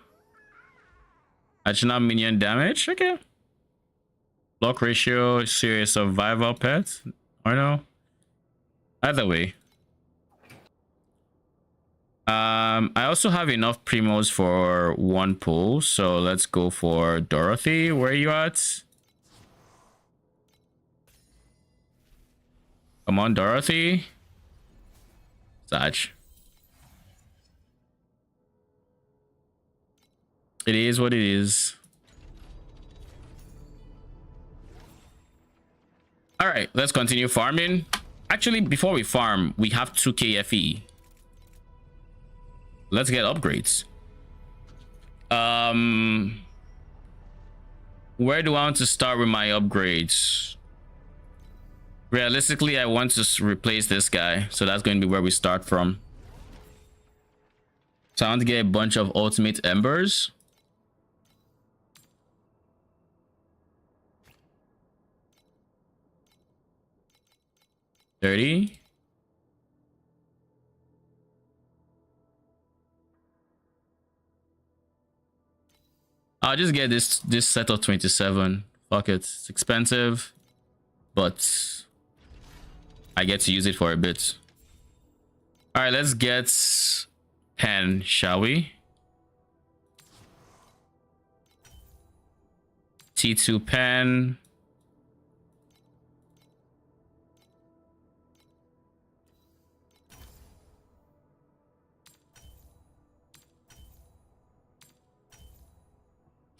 Additional minion damage? Okay. Block ratio, serious survival pet? Or no? Either way. I also have enough primos for one pull, so let's go for Dorothy. Where are you at? Come on, Dorothy. Such. It is what it is. All right, let's continue farming. Actually, before we farm, we have 2k FE. Let's get upgrades. Where do I want to start with my upgrades? Realistically, I want to replace this guy, so that's going to be where we start from. So I want to get a bunch of ultimate embers. $30. I'll just get this set of 27. Fuck it. It's expensive, but I get to use it for a bit. All right, let's get pen, shall we? T2 pen.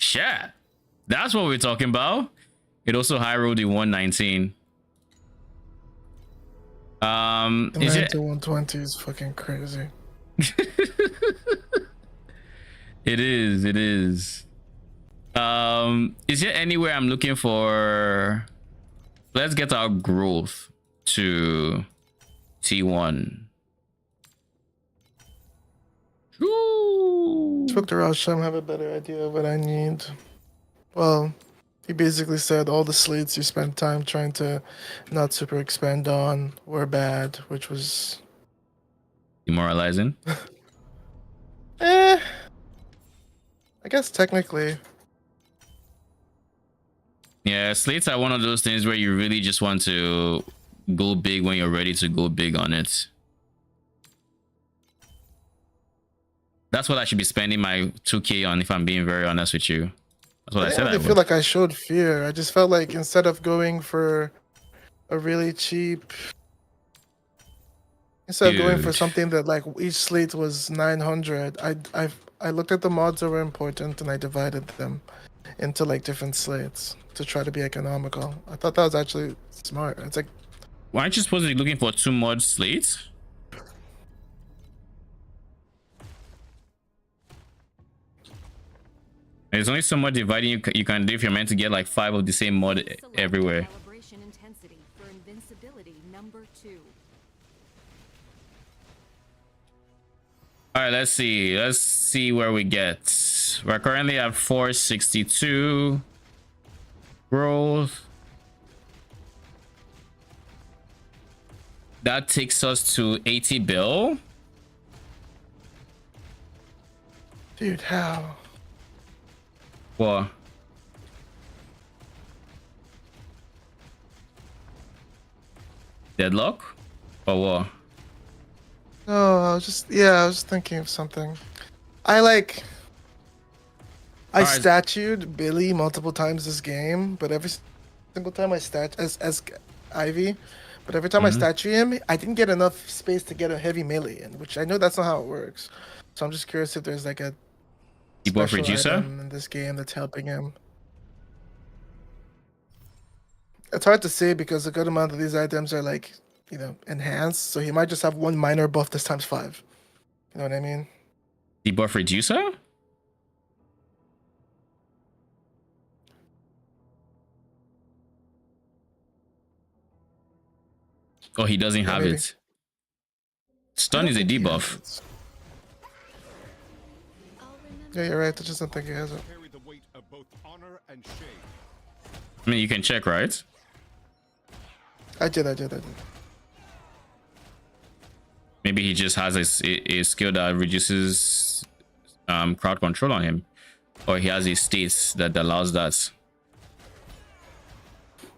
Shit, that's what we're talking about. It also high rolled the 119. The Is 9 it to 120 is fucking crazy. It is. Is there anywhere I'm looking for? Let's get our growth to T1. Spoke to Rasham, have a better idea of what I need. Well, he basically said all the slates you spent time trying to not super expand on were bad, which was Demoralizing. I guess technically. Yeah, slates are one of those things where you really just want to go big when you're ready to go big on it. That's what I should be spending my 2k on, if I'm being very honest with you. That's what I said. I feel like I showed fear. I just felt like instead of going for a really cheap, instead of going for something that like each slate was 900, I looked at the mods that were important and I divided them into like different slates to try to be economical. I thought that was actually smart. It's like, why aren't you supposed to be looking for 2 mod slates? There's only so much dividing you can do if you're meant to get like 5 of the same mod everywhere. Calibration intensity for invincibility number 2. All right, let's see where we get. We're currently at 462 growth. That takes us to 80 bill. dude, how? What? Deadlock? Or what? No, I was thinking of something. I Alright. statued Billy multiple times this game, but every single time I as Ivy, but every time I statue him, I didn't get enough space to get a heavy melee in, which I know that's not how it works. So I'm just curious if there's like a Debuff special reducer? item in this game that's helping him. It's hard to say because a good amount of these items are like, enhanced. So he might just have one minor buff this times 5. You know what I mean? Debuff reducer? Oh, he doesn't have maybe. it. Stun is a debuff. Yeah, you're right. I just don't think he has it. Carry the weight of both honor and shame. I mean, you can check, right? I did. Maybe he just has a skill that reduces crowd control on him, or he has a state that allows that.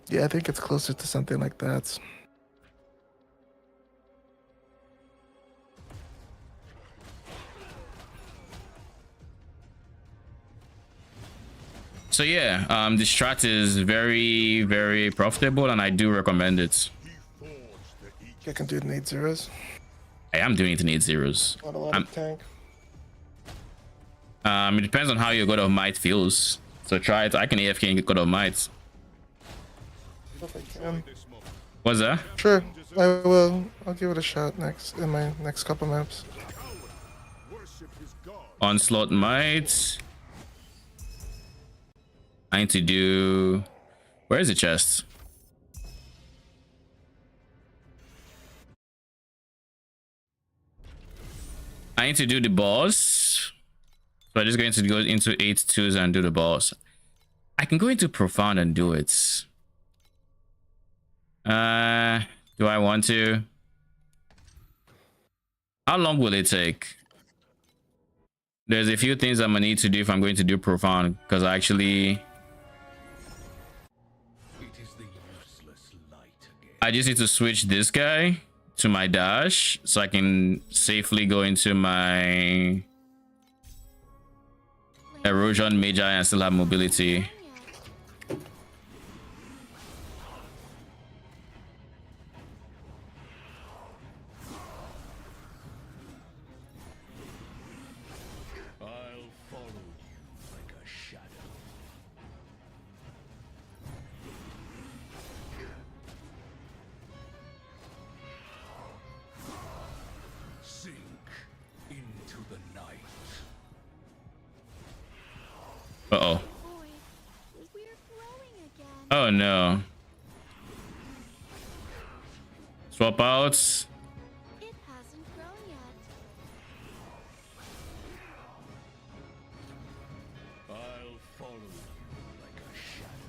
Yeah, I think it's closer to something like that. So yeah, the strat is very, very profitable, and I do recommend it. He forged the Aegis. I can do it in 8 zeros. I am doing it in 8 zeros. Not a lot of tank. It depends on how your God of Might feels. So try it. I can AFK and get God of Might. If I can. This moment. What's that? Sure, I will. I'll give it a shot in my next couple maps. Worship his god. Onslaught Might. I need to do... Where is the chest? I need to do the boss. So I'm just going to go into 8-2s and do the boss. I can go into Profound and do it. Do I want to? How long will it take? There's a few things I'm gonna need to do if I'm going to do Profound, because I just need to switch this guy to my dash so I can safely go into my Erosion Magi and still have mobility. I'll follow you like a shadow. Sink into the night. Uh-oh. Boy, we're growing again. Oh no. Swap outs. It hasn't grown yet. I'll follow you like a shadow.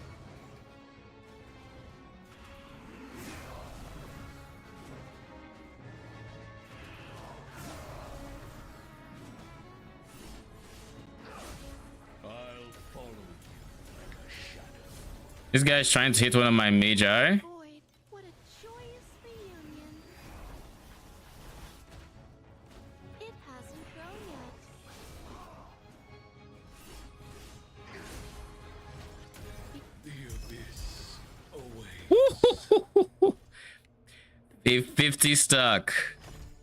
I'll follow you like a shadow. This guy's trying to hit one of my Magi. Boy, what a joyous reunion. It hasn't grown yet. The abyss awaits. A 50 stuck.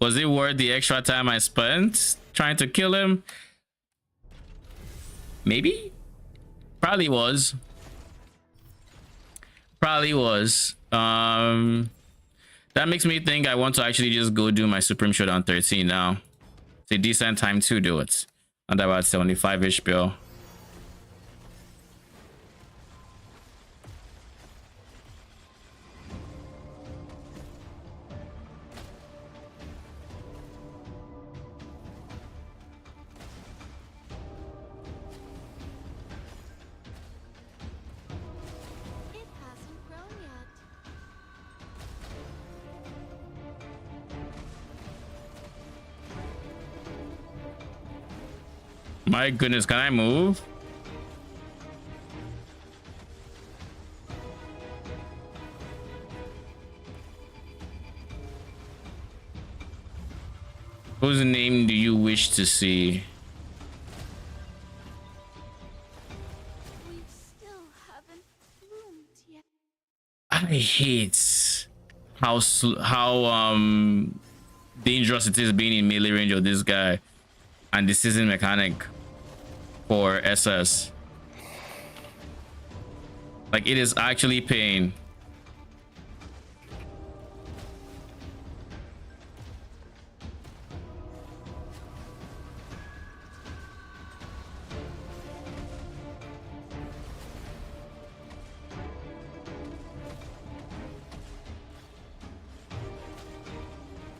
Was it worth the extra time I spent trying to kill him? Maybe? Probably was. Probably was. That makes me think I want to actually just go do my Supreme Showdown 13 now. It's a decent time to do it. And about 75-ish bill. It hasn't grown yet. My goodness, can I move? Whose name do you wish to see? We still haven't bloomed yet. I hate how dangerous it is being in melee range of this guy and the season mechanic. for SS. Like, it is actually pain.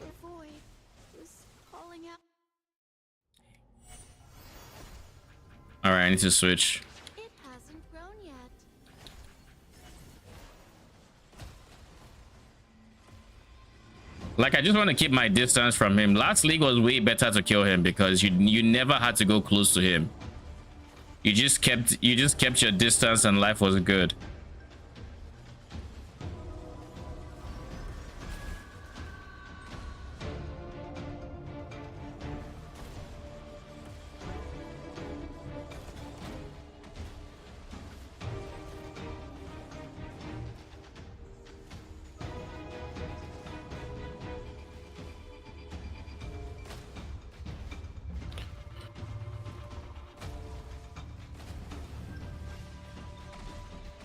The void was calling out. All right, I need to switch. It hasn't grown yet. Like, I just want to keep my distance from him. Last league was way better to kill him because you never had to go close to him. You just kept your distance and life was good.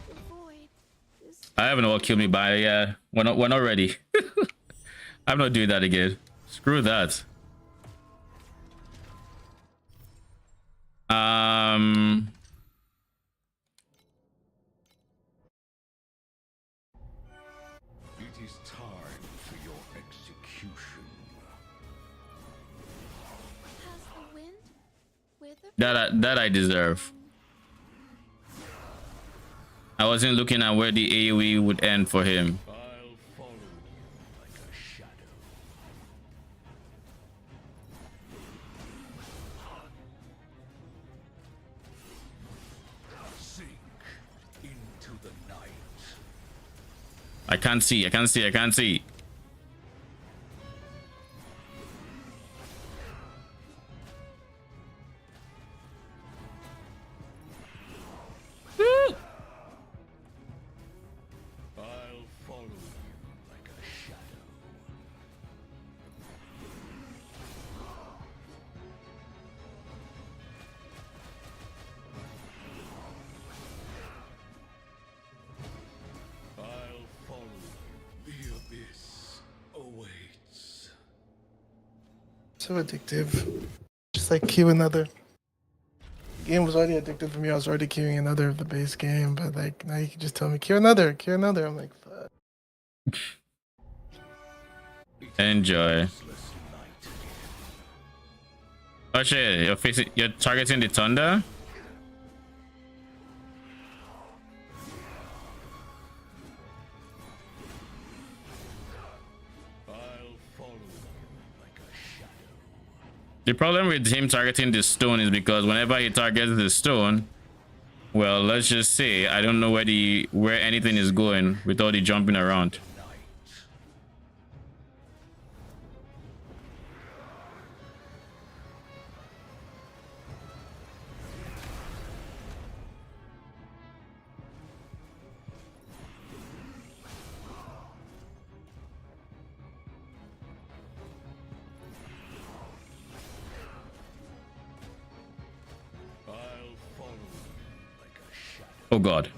The void is. I haven't know what killed me, but yeah, we're not ready. I'm not doing that again. Screw that. It is time for your execution. Has the wind withered? That I deserve. I wasn't looking at where the AoE would end for him. I'll follow you like a shadow. Sink into the night. I can't see. Woo! I'll follow you like a shadow. I'll follow you. The abyss awaits. So addictive. Just like queue another. The game was already addictive for me. I was already queuing another of the base game, but like now you can just tell me queue another. I'm like, fuck. Enjoy. Oh shit! You're targeting the thunder. I'll follow you like a shadow. The problem with him targeting the stone is because whenever he targets the stone, well, let's just say I don't know where anything is going with all the jumping around. I'll follow you like a shadow. Oh god.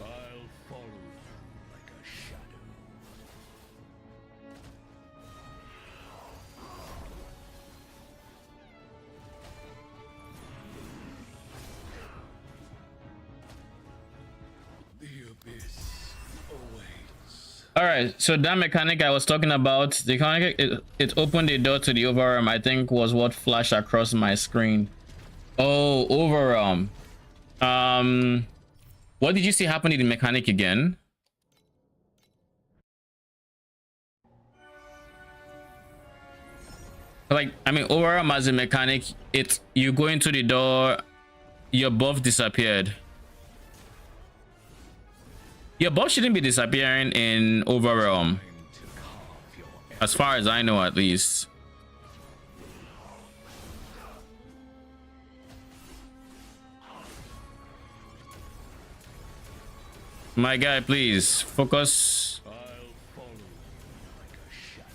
I'll follow you like a shadow. The abyss awaits. All right, so that mechanic I was talking about, the mechanic it opened the door to the overarm. I think was what flashed across my screen. Oh, overarm. What did you see happen in the mechanic again? Like, I mean, overarm as a mechanic, you go into the door, your buff disappeared. Your buff shouldn't be disappearing in overarm, as far as I know, at least. My guy, please focus. I'll follow like a shadow.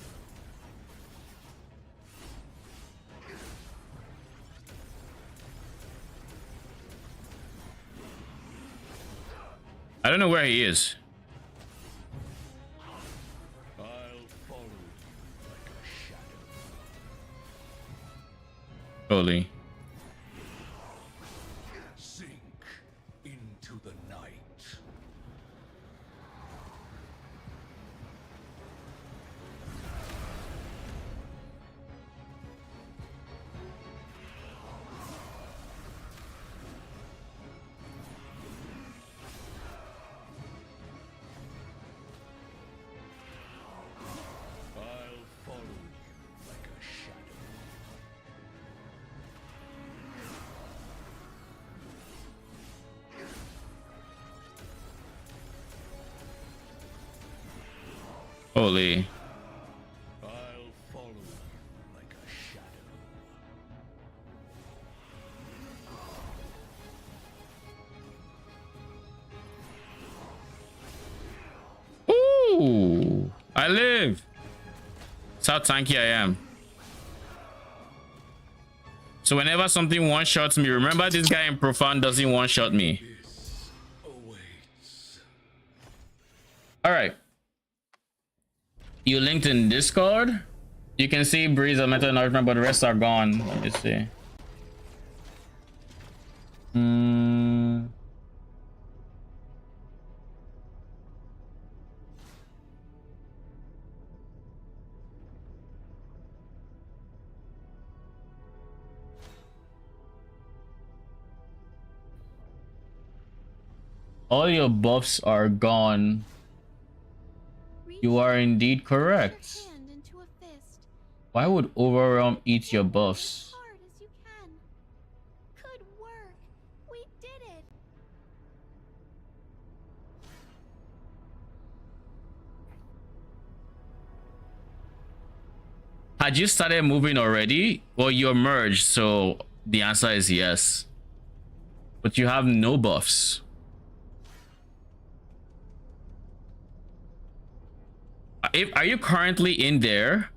I don't know where he is. I'll follow like a shadow. Holy. Sink into the night. I'll follow you like a shadow. Holy. I'll follow you like a shadow. Ooh, I live. That's how tanky I am. So whenever something one-shots me, remember this guy in Profound doesn't one-shot me. This awaits. All right. You linked in Discord. You can see Breeze and Metal Nourishment, but the rest are gone. Let me see. All your buffs are gone. You are indeed correct. Your hand into a fist. Why would Overwhelm eat your buffs? As hard as you can. Good work. We did it. Had you started moving already? Well, you're merged, so the answer is yes. But you have no buffs. Are you currently in there?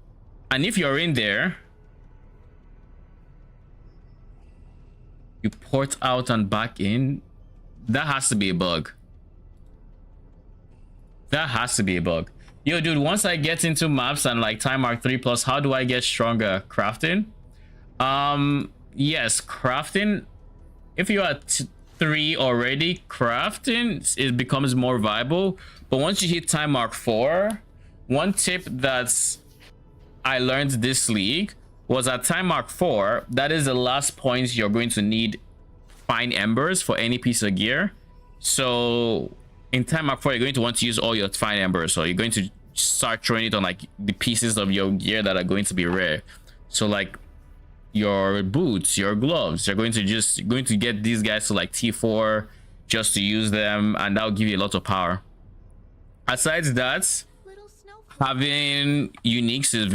And if you're in there, you port out and back in. That has to be a bug. That has to be a bug. Yo, dude, once I get into maps and like Time Mark 3 plus, how do I get stronger? Crafting? Yes, crafting. If you're at 3 already, crafting, it becomes more viable. But once you hit Time Mark 4, one tip that's I learned this league was at Time Mark 4, that is the last point you're going to need fine embers for any piece of gear. So in Time Mark 4, you're going to want to use all your fine embers. So you're going to start throwing it on like the pieces of your gear that are going to be rare. So like your boots, your gloves, you're going to get these guys to like T4 just to use them, and that'll give you a lot of power. Aside that, having uniques is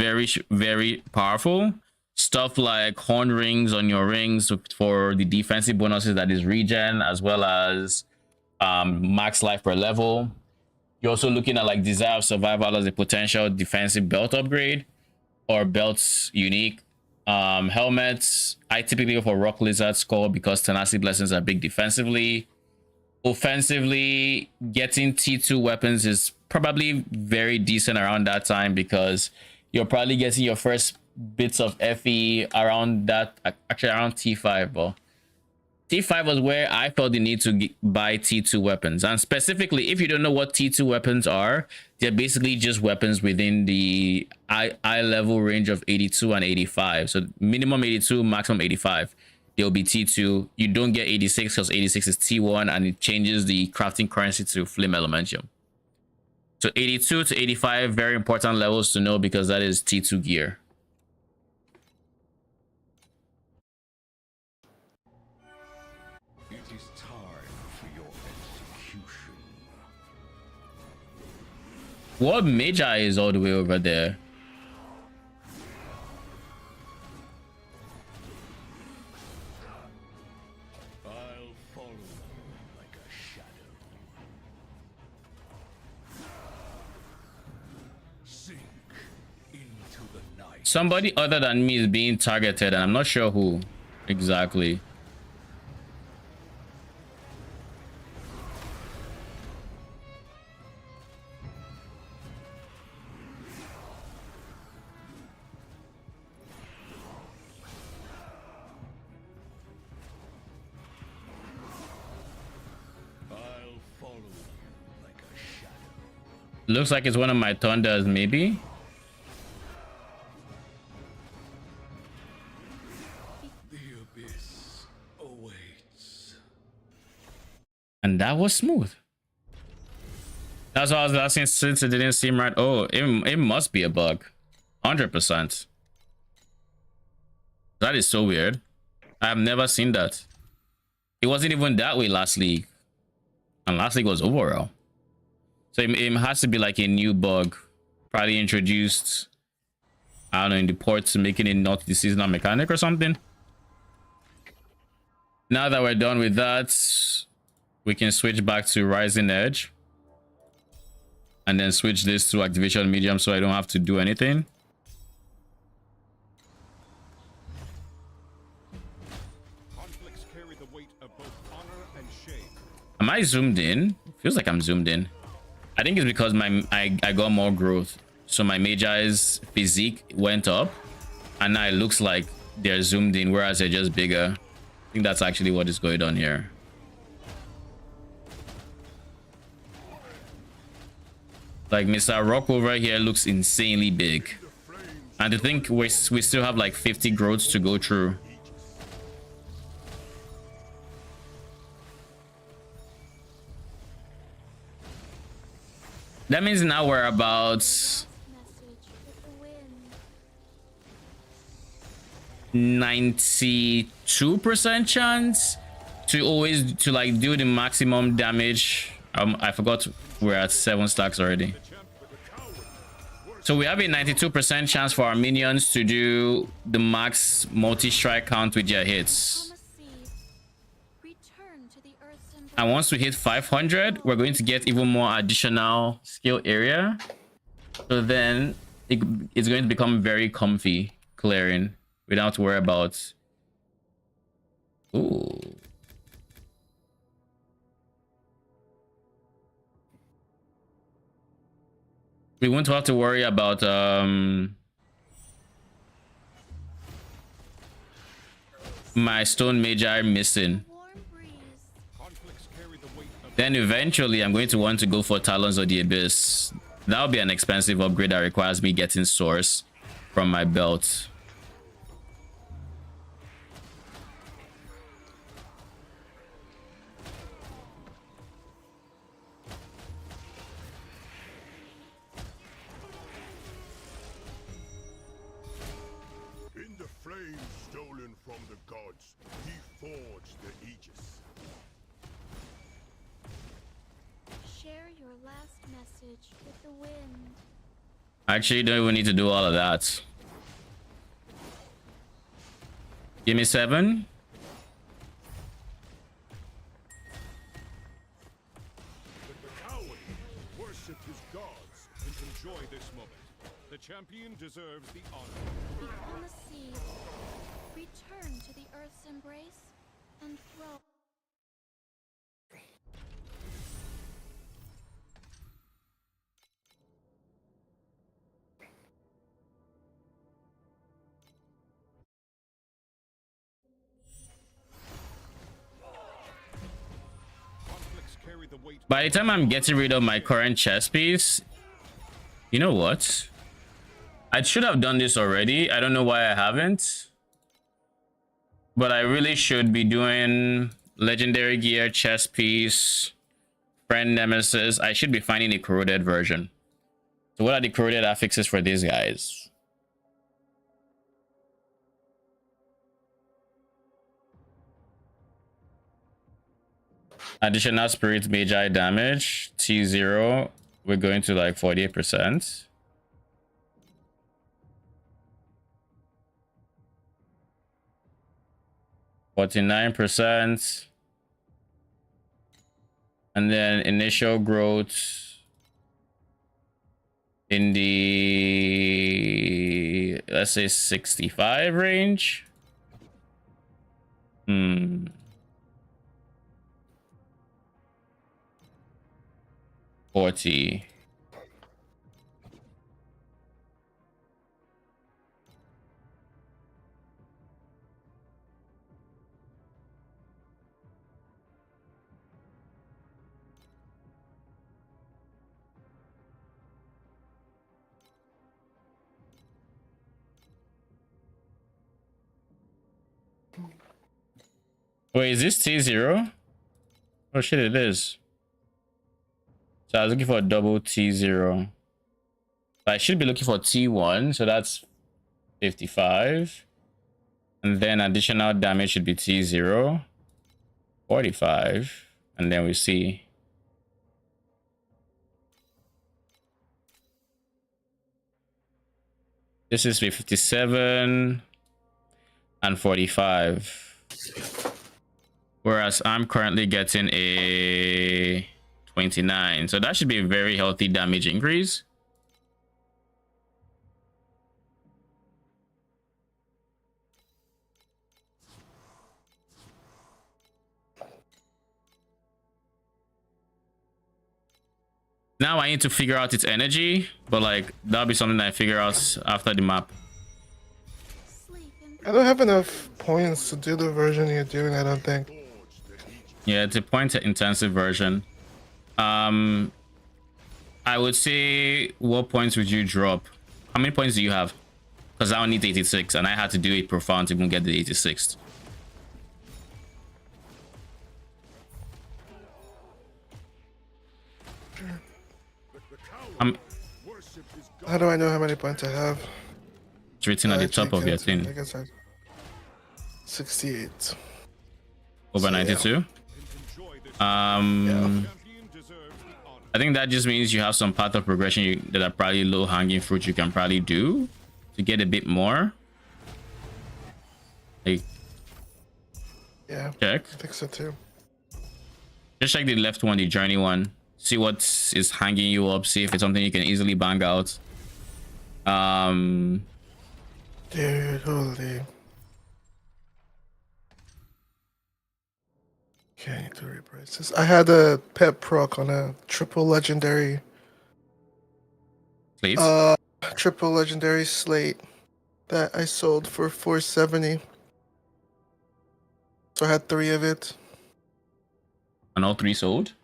very powerful. Stuff like horn rings on your rings for the defensive bonuses, that is regen, as well as max life per level. You're also looking at like Desire of Survival as a potential defensive belt upgrade or belts unique. Helmets, I typically go for Rock Lizard Skull because Tenacity Blessings are big defensively. Offensively, getting T2 weapons is probably very decent around that time because you're probably getting your first bits of FE around that, actually around T5. But T5 was where I felt the need to buy T2 weapons. And specifically, if you don't know what T2 weapons are, they're basically just weapons within the eye level range of 82 and 85. So minimum 82, maximum 85. They'll be T2. You don't get 86 because 86 is T1 and it changes the crafting currency to Flame Elementium. So 82 to 85, very important levels to know because that is T2 gear. It is time for your execution. What Magi is all the way over there? I'll follow you like a shadow. Somebody other than me is being targeted, and I'm not sure who exactly. I'll follow you like a shadow. Looks like it's one of my thunders, maybe. The abyss awaits. And that was smooth. That's what I was asking, since it didn't seem right. Oh, it must be a bug. 100%. That is so weird. I have never seen that. It wasn't even that way last league. And last league was overall. So it has to be like a new bug. Probably introduced, I don't know, in the ports, making it not the seasonal mechanic or something. Now that we're done with that, we can switch back to Rising Edge. And then switch this to Activation Medium so I don't have to do anything. Conflicts carry the weight of both honor and shame. Am I zoomed in? Feels like I'm zoomed in. I think it's because I got more growth. So my Magi's physique went up. And now it looks like they're zoomed in, whereas they're just bigger. I think that's actually what is going on here. Like Mr. Rock over here looks insanely big. And to think we still have like 50 growths to go through. That means now we're about Message with the wind. 92% chance to always to like do the maximum damage. I forgot we're at 7 stacks already. So we have a 92% chance for our minions to do the max multi-strike count with their hits. Promise seed. Return to the earth's embrace. And once we hit 500, we're going to get even more additional skill area. So then it's going to become very comfy clearing. We don't have to worry about... Ooh. We won't have to worry about my stone magi missing. Warm breeze. Conflicts carry the weight of Then eventually I'm going to want to go for Talons of the Abyss. That'll be an expensive upgrade that requires me getting source from my belt. In the flame stolen from the gods, he forged the Aegis. Share your last message with the wind. Actually, don't even need to do all of that. Give me 7. the coward. Worship his gods and enjoy this moment. The champion deserves the honor. Become a seed. Return to the earth's embrace and throw. Conflicts carry the weight. By the time I'm getting rid of my current chess piece, you know what? I should have done this already. I don't know why I haven't. But I really should be doing legendary gear, chess piece, friend nemesis. I should be finding a corroded version. So what are the corroded affixes for these guys? Additional spirit magi damage, T0. We're going to like 48%. %. And then initial growth in the let's say 65 range. 40. Wait, is this T0? Oh shit, it is. So I was looking for a double T0. I should be looking for T1, so that's 55. And then additional damage should be T0, 45. And then we see. This is 57 and 45. Whereas I'm currently getting a 29. So that should be a very healthy damage increase. Now I need to figure out its energy, but like that'll be something that I figure out after the map. I don't have enough points to do the version you're doing, I don't think. Yeah, it's a point intensive version. I would say, what points would you drop? How many points do you have? Because I only need 86, and I had to do it profound to even get the 86th. How do I know how many points I have? It's written at the top of your thing. I guess I 68. Over 92. I think that just means you have some path of progression that are probably low hanging fruit you can probably do to get a bit more. Like, yeah, check. I think so too. Just check the left one, the journey one. See what is hanging you up. See if it's something you can easily bang out. Dude, holy. Okay, I need to reprice this. I had a pet proc on a triple legendary. Please. Triple legendary slate that I sold for 470. So I had 3 of it. And all 3 sold?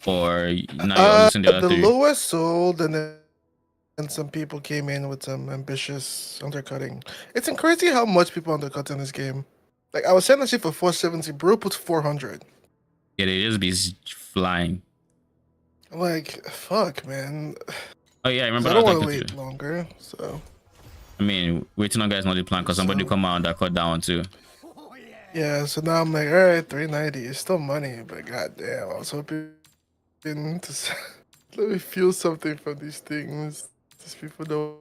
Or now you're using the other 3? The lowest sold, and then some people came in with some ambitious undercutting. It's crazy how much people undercut in this game. Like, I was selling that shit for 470, bro put 400. Yeah, they just be flying. I'm like, fuck, man. Oh yeah, I remember. I don't want to wait longer, so. I mean, waiting on guys not the plan because somebody come out and that cut down too. Yeah, so now I'm like, all right, 390 is still money, but goddamn, I was hoping to let me feel something from these things. These people don't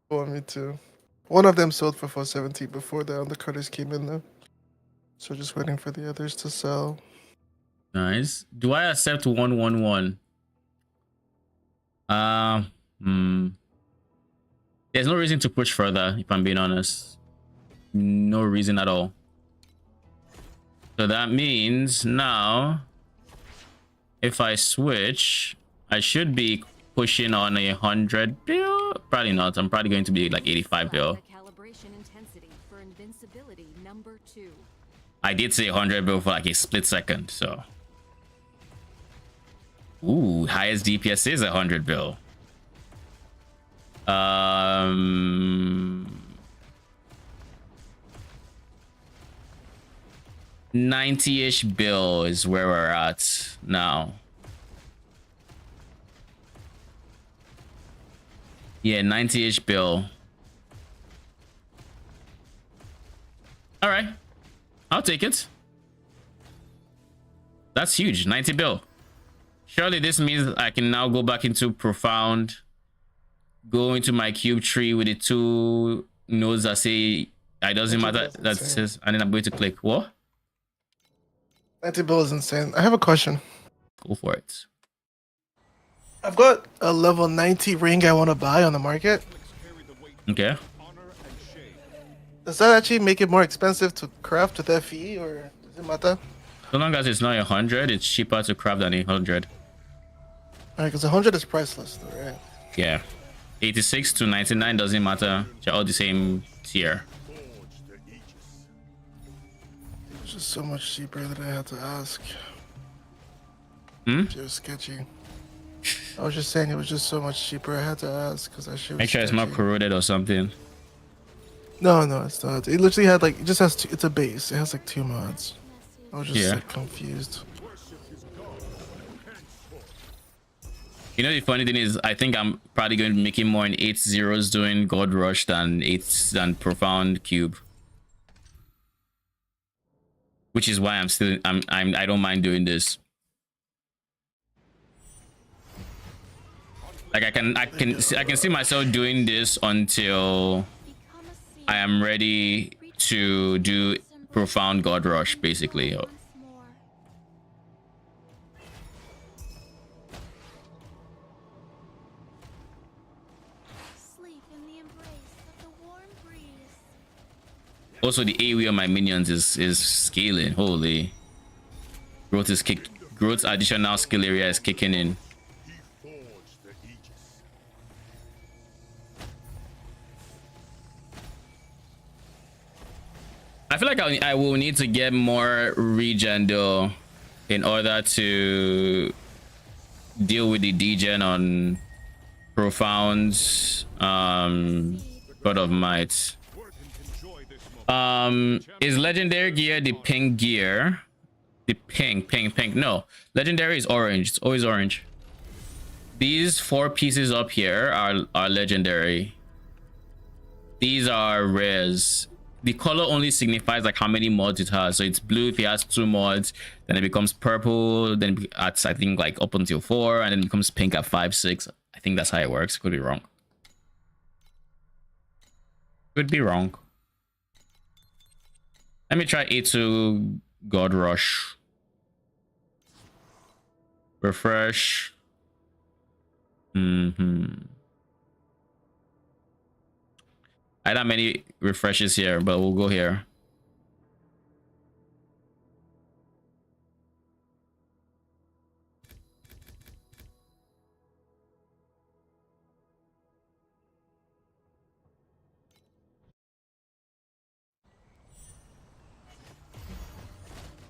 want me to. One of them sold for 470 before the undercutters came in though, so just waiting for the others to sell. Nice. Do I accept 111? There's no reason to push further, if I'm being honest. No reason at all. So that means now, if I switch, I should be pushing on 100 bill. Probably not. I'm probably going to be like 85 bill. Calibration intensity for invincibility number 2. I did say 100 bill for like a split second, so. Ooh, highest DPS is 100 bill. 90-ish bill is where we're at now. Yeah, 90-ish bill. All right, I'll take it. That's huge, 90 bill. Surely this means I can now go back into profound, go into my cube tree with the 2 nodes that say it doesn't matter, that says, and then I'm going to click what? 90 bill is insane. I have a question. Go for it. I've got a level 90 ring I want to buy on the market. Okay. Does that actually make it more expensive to craft with FE, or does it matter? So long as it's not 100, it's cheaper to craft than 800. Alright, because 100 is priceless, though, right? Yeah. 86 to 99 doesn't matter. They're all the same tier. Forge the Aegis. It was just so much cheaper that I had to ask. Hmm? It was sketchy. I was just saying it was just so much cheaper. I had to ask because I should. Make sure it's not corroded or something. No, no, it's not. It literally had like it just has two, it's a base. It has like 2 mods. I was just Yeah. like confused. You know, the funny thing is, I think I'm probably going to be making more in 8-0s doing God Rush than Profound Cube. Which is why I don't mind doing this. Like I can see myself doing this until I am ready to do Profound God Rush, basically. Also, the AoE on my minions is scaling. Holy, growth additional skill area is kicking in. He forged the Aegis. I feel like I will need to get more regen though, in order to deal with the degen on Profound God of Might. Is legendary gear the pink gear? The pink. No, legendary is orange. It's always orange. These 4 pieces up here are legendary. These are rares. The color only signifies like how many mods it has. So it's blue if it has 2 mods, then it becomes purple, then at I think like up until 4, and then it becomes pink at 5, 6. I think that's how it works. Could be wrong. Could be wrong. Let me try A2 God Rush. Refresh. I don't have many refreshes here, but we'll go here.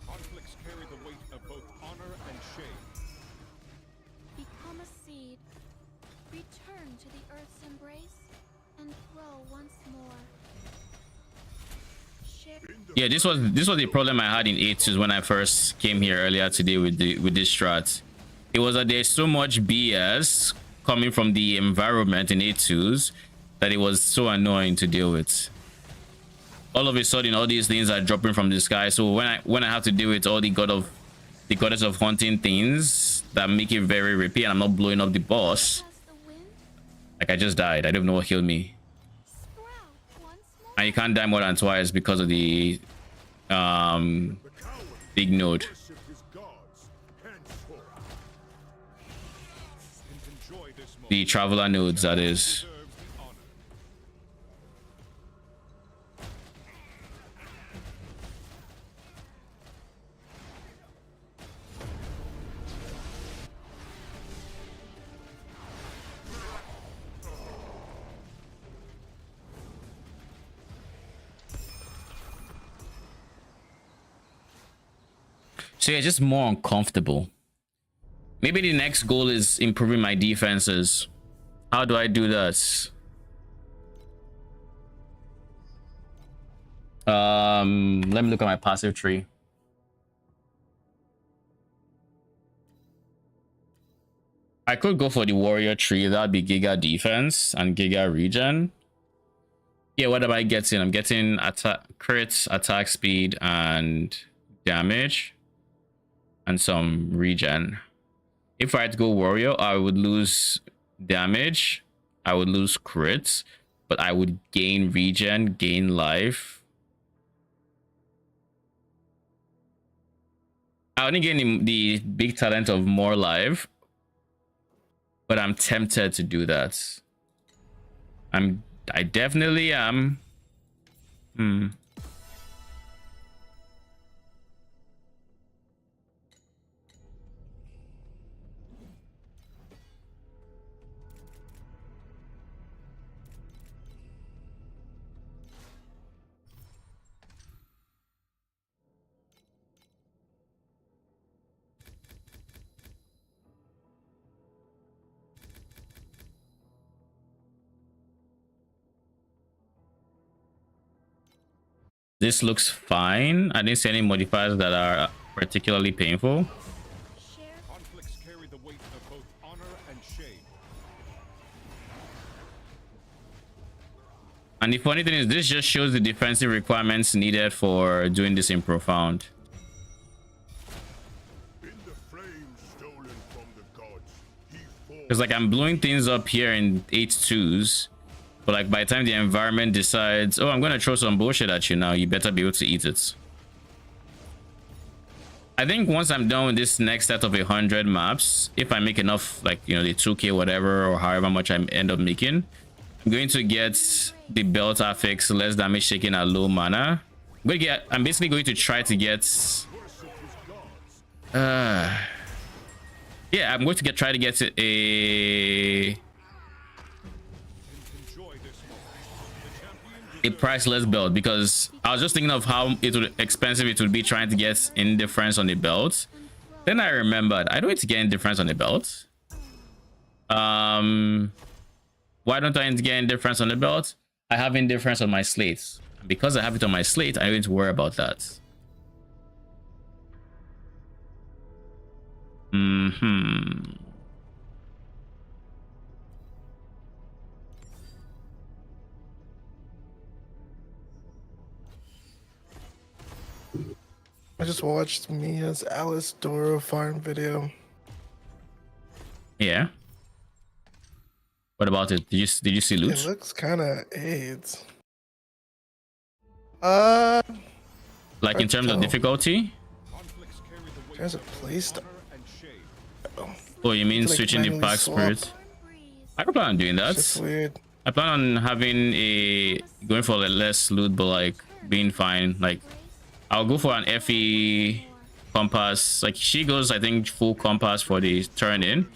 Conflicts carry the weight of both honor and shame. Become a seed. Return to the Earth's embrace and grow once more. Share Yeah, this was the problem I had in A2s when I first came here earlier today with this strat. It was that there's so much BS coming from the environment in A2s that it was so annoying to deal with. All of a sudden, all these things are dropping from the sky. So when I have to deal with all the goddess of hunting things that make it very rippy, and I'm not blowing up the boss, past the wind. like I just died. I don't know what killed me. Sprout once more. And you can't die more than twice because of the The coward big node. worship his gods henceforth. Enjoy this moment. The traveler nodes, that is. Deserves the honor. So yeah, just more uncomfortable. Maybe the next goal is improving my defenses. How do I do this? Let me look at my passive tree. I could go for the warrior tree. That'd be Giga defense and Giga regen. Yeah, what am I getting? I'm getting crits, attack speed, and damage, and some regen. If I had to go warrior, I would lose damage, I would lose crits, but I would gain regen, gain life. I only gain the big talent of more life, but I'm tempted to do that. I definitely am. Hmm. This looks fine. I didn't see any modifiers that are particularly painful. Conflicts carry the weight of both honor and shame. And the funny thing is, this just shows the defensive requirements needed for doing this in profound. In the flames stolen from the gods, he forged. Because like I'm blowing things up here in 8-2s, but like by the time the environment decides, oh, I'm gonna throw some bullshit at you now, you better be able to eat it. I think once I'm done with this next set of 100 maps, if I make enough, like, you know, the 2k whatever or however much I end up making, I'm going to get the belt affix, less damage taken at low mana. I'm basically going to try to get yeah, I'm going to try to get a priceless belt, because I was just thinking of how expensive it would be trying to get indifference on the belt. Then I remembered I don't need to get indifference on the belt. Why don't I need to get indifference on the belt? I have indifference on my slate. Because I have it on my slate, I don't need to worry about that. I just watched Mia's Alice Doro farm video. Yeah. What about it? Did you see loot? It looks kind of AIDS. Like Like in terms of difficulty? Conflicts carry the weight there's a of both place to. honor and shame. Oh, you mean Like switching the manually pack swap. spirit? I don't plan on doing that. It's just weird. I plan on having going for less loot, but like being fine. Like I'll go for an FE compass. Like she goes, I think, full compass for the turn in.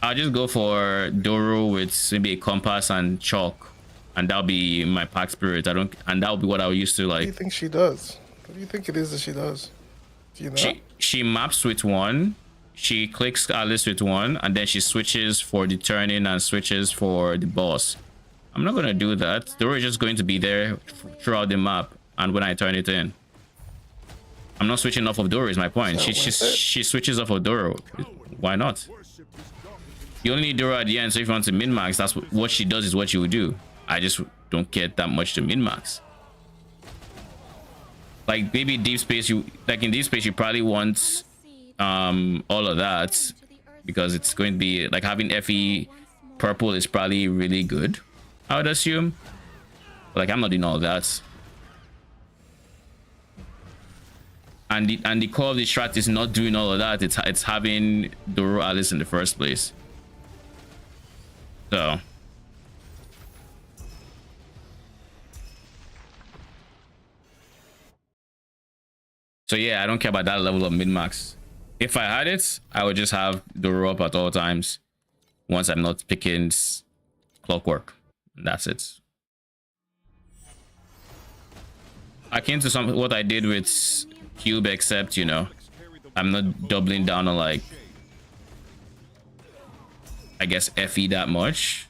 I'll just go for Doro with maybe a compass and chalk, and that'll be my pack spirit. And that'll be what I'll use to What do you like. think she does? What do you think it is that she does? Do you know? She maps with one. She clicks Alice with one, and then she switches for the turn in and switches for the boss. I'm not gonna do that. Doro is just going to be there throughout the map, and when I turn it in, I'm not switching off of Doro. Is my point. She switches off of Doro. Why not? You only need Doro at the end, so if you want to min-max, that's what she does is what you would do. I just don't get that much to min-max. Like maybe deep space, in deep space you probably want all of that, because it's going to be like having FE purple is probably really good, I would assume. But, like, I'm not doing all of that. And the core of the strat is not doing all of that. It's having Doro Alice in the first place. So yeah, I don't care about that level of min-max. If I had it, I would just have Doro up at all times once I'm not picking clockwork. That's it. Akin to what I did with Cube, except, you know, I'm not doubling down on, like, I guess, FE that much.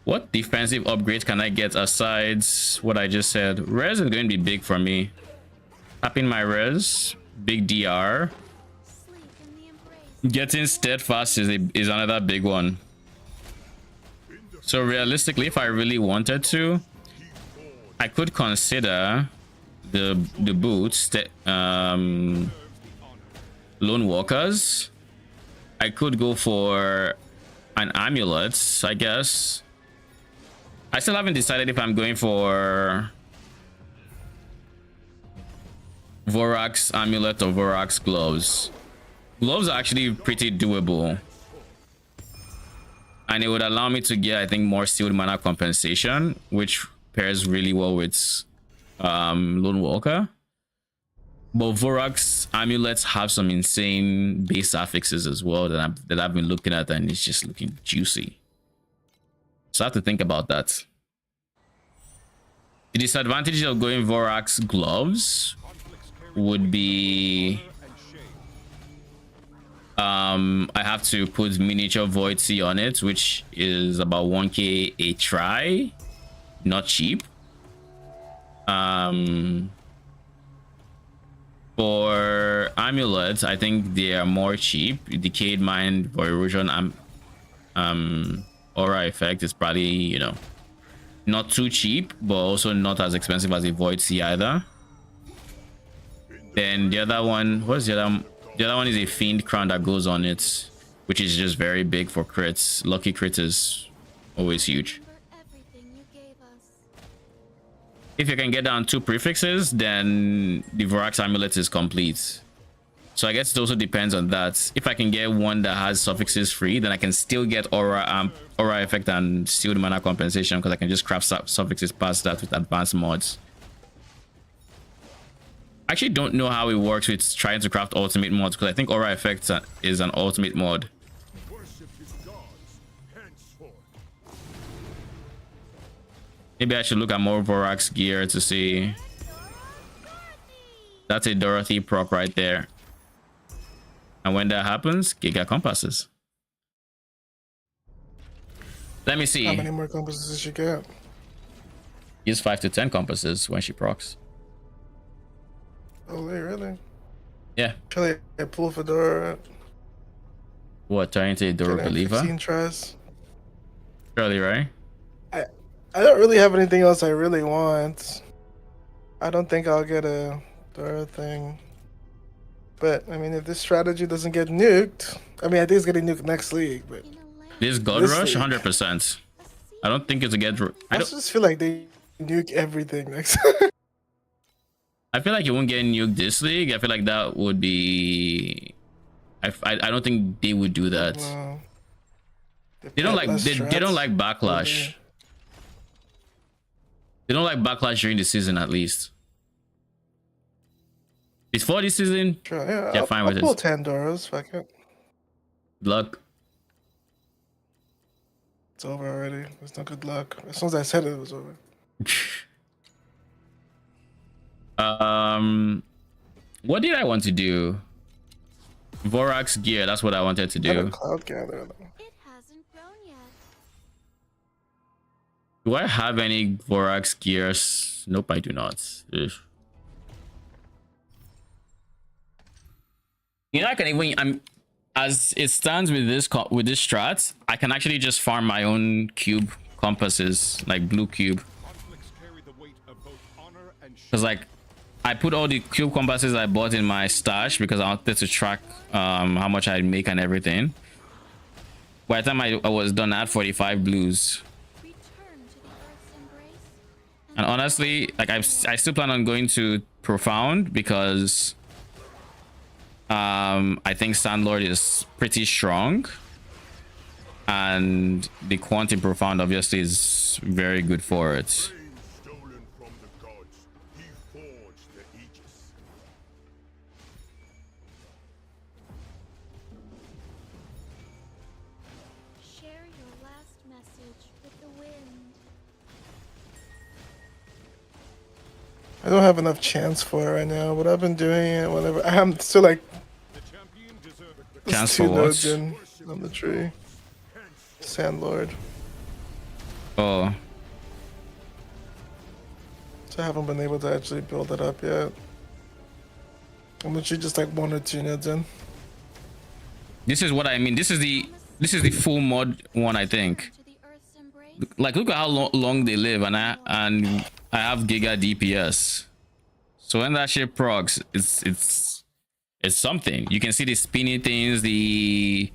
What defensive upgrades can I get aside what I just said? Res is going to be big for me. Tapping my res, big DR. Getting steadfast is another big one. So realistically, if I really wanted to, I could consider the boots, Lone Walkers. I could go for an amulet, I guess. I still haven't decided if I'm going for Vorax amulet or Vorax gloves. Gloves are actually pretty doable. And it would allow me to get, I think, more sealed mana compensation, which pairs really well with Lone Walker. But Vorax amulets have some insane base affixes as well that I've been looking at, and it's just looking juicy. So I have to think about that. The disadvantage of going Vorax gloves would be I have to put miniature Void Sea on it, which is about 1k a try. Not cheap. For amulets, I think they are more cheap. Decayed Mind, Void Erosion, Aura Effect is probably, you know, not too cheap, but also not as expensive as a Void Sea either. Then the other one, what's the other? The other one is a Fiend Crown that goes on it, which is just very big for crits. Lucky crit is always huge. If you can get down 2 prefixes, then the Vorax amulet is complete. So I guess it also depends on that. If I can get one that has suffixes free, then I can still get aura effect and sealed mana compensation, because I can just craft suffixes past that with advanced mods. I actually don't know how it works with trying to craft ultimate mods, because I think aura effect is an ultimate mod. Maybe I should look at more Vorax gear to see. That's a Dorothy proc right there. And when that happens, Giga compasses. Let me see. How many more compasses does she get? Use 5 to 10 compasses when she procs. Oh, wait, really? Yeah. Actually, I pull Fedora. What, turn into a Dora believer? 15 tries. Surely, right? I don't really have anything else I really want. I don't think I'll get a Dora thing. But, I mean, if this strategy doesn't get nuked... I mean, I think it's getting nuked next league, but... This God Rush, 100%. I don't think it's a get... I just feel like they nuke everything next I feel like you won't get nuked this league. I feel like that would be... I don't think they would do that. They don't like backlash. Okay. They don't like backlash during the season, at least. Before this season, Sure, yeah, you're fine with I'll pull it. 10 Doras, fuck it. Good luck. It's over already. It's not good luck. As soon as I said it, it was over. What did I want to do? Vorax gear, that's what I wanted to do. Cloud gather though. It hasn't grown yet. Do I have any Vorax gears? Nope, I do not. Ugh. You know, I can even as it stands with this strat, I can actually just farm my own cube compasses, like blue cube. Because like I put all the cube compasses I bought in my stash because I wanted to track how much I'd make and everything. By the time I was done, I had 45 blues. And honestly, like I still plan on going to Profound because I think Sandlord is pretty strong, and the Quant in Profound obviously is very good for it. Share your last message with the wind. I don't have enough chance for it right now, but I've been doing it whenever. I'm still like Chance two for nodes what? in on the tree. Sandlord. Oh, So I haven't been able to actually build it up yet. I'm literally just like 1 or 2 nodes in. this is what I mean. This is the full mod one, I think. To the earth's embrace. Like look at how long they live, and I have giga DPS. So when that shit procs, it's something. You can see the spinny things, the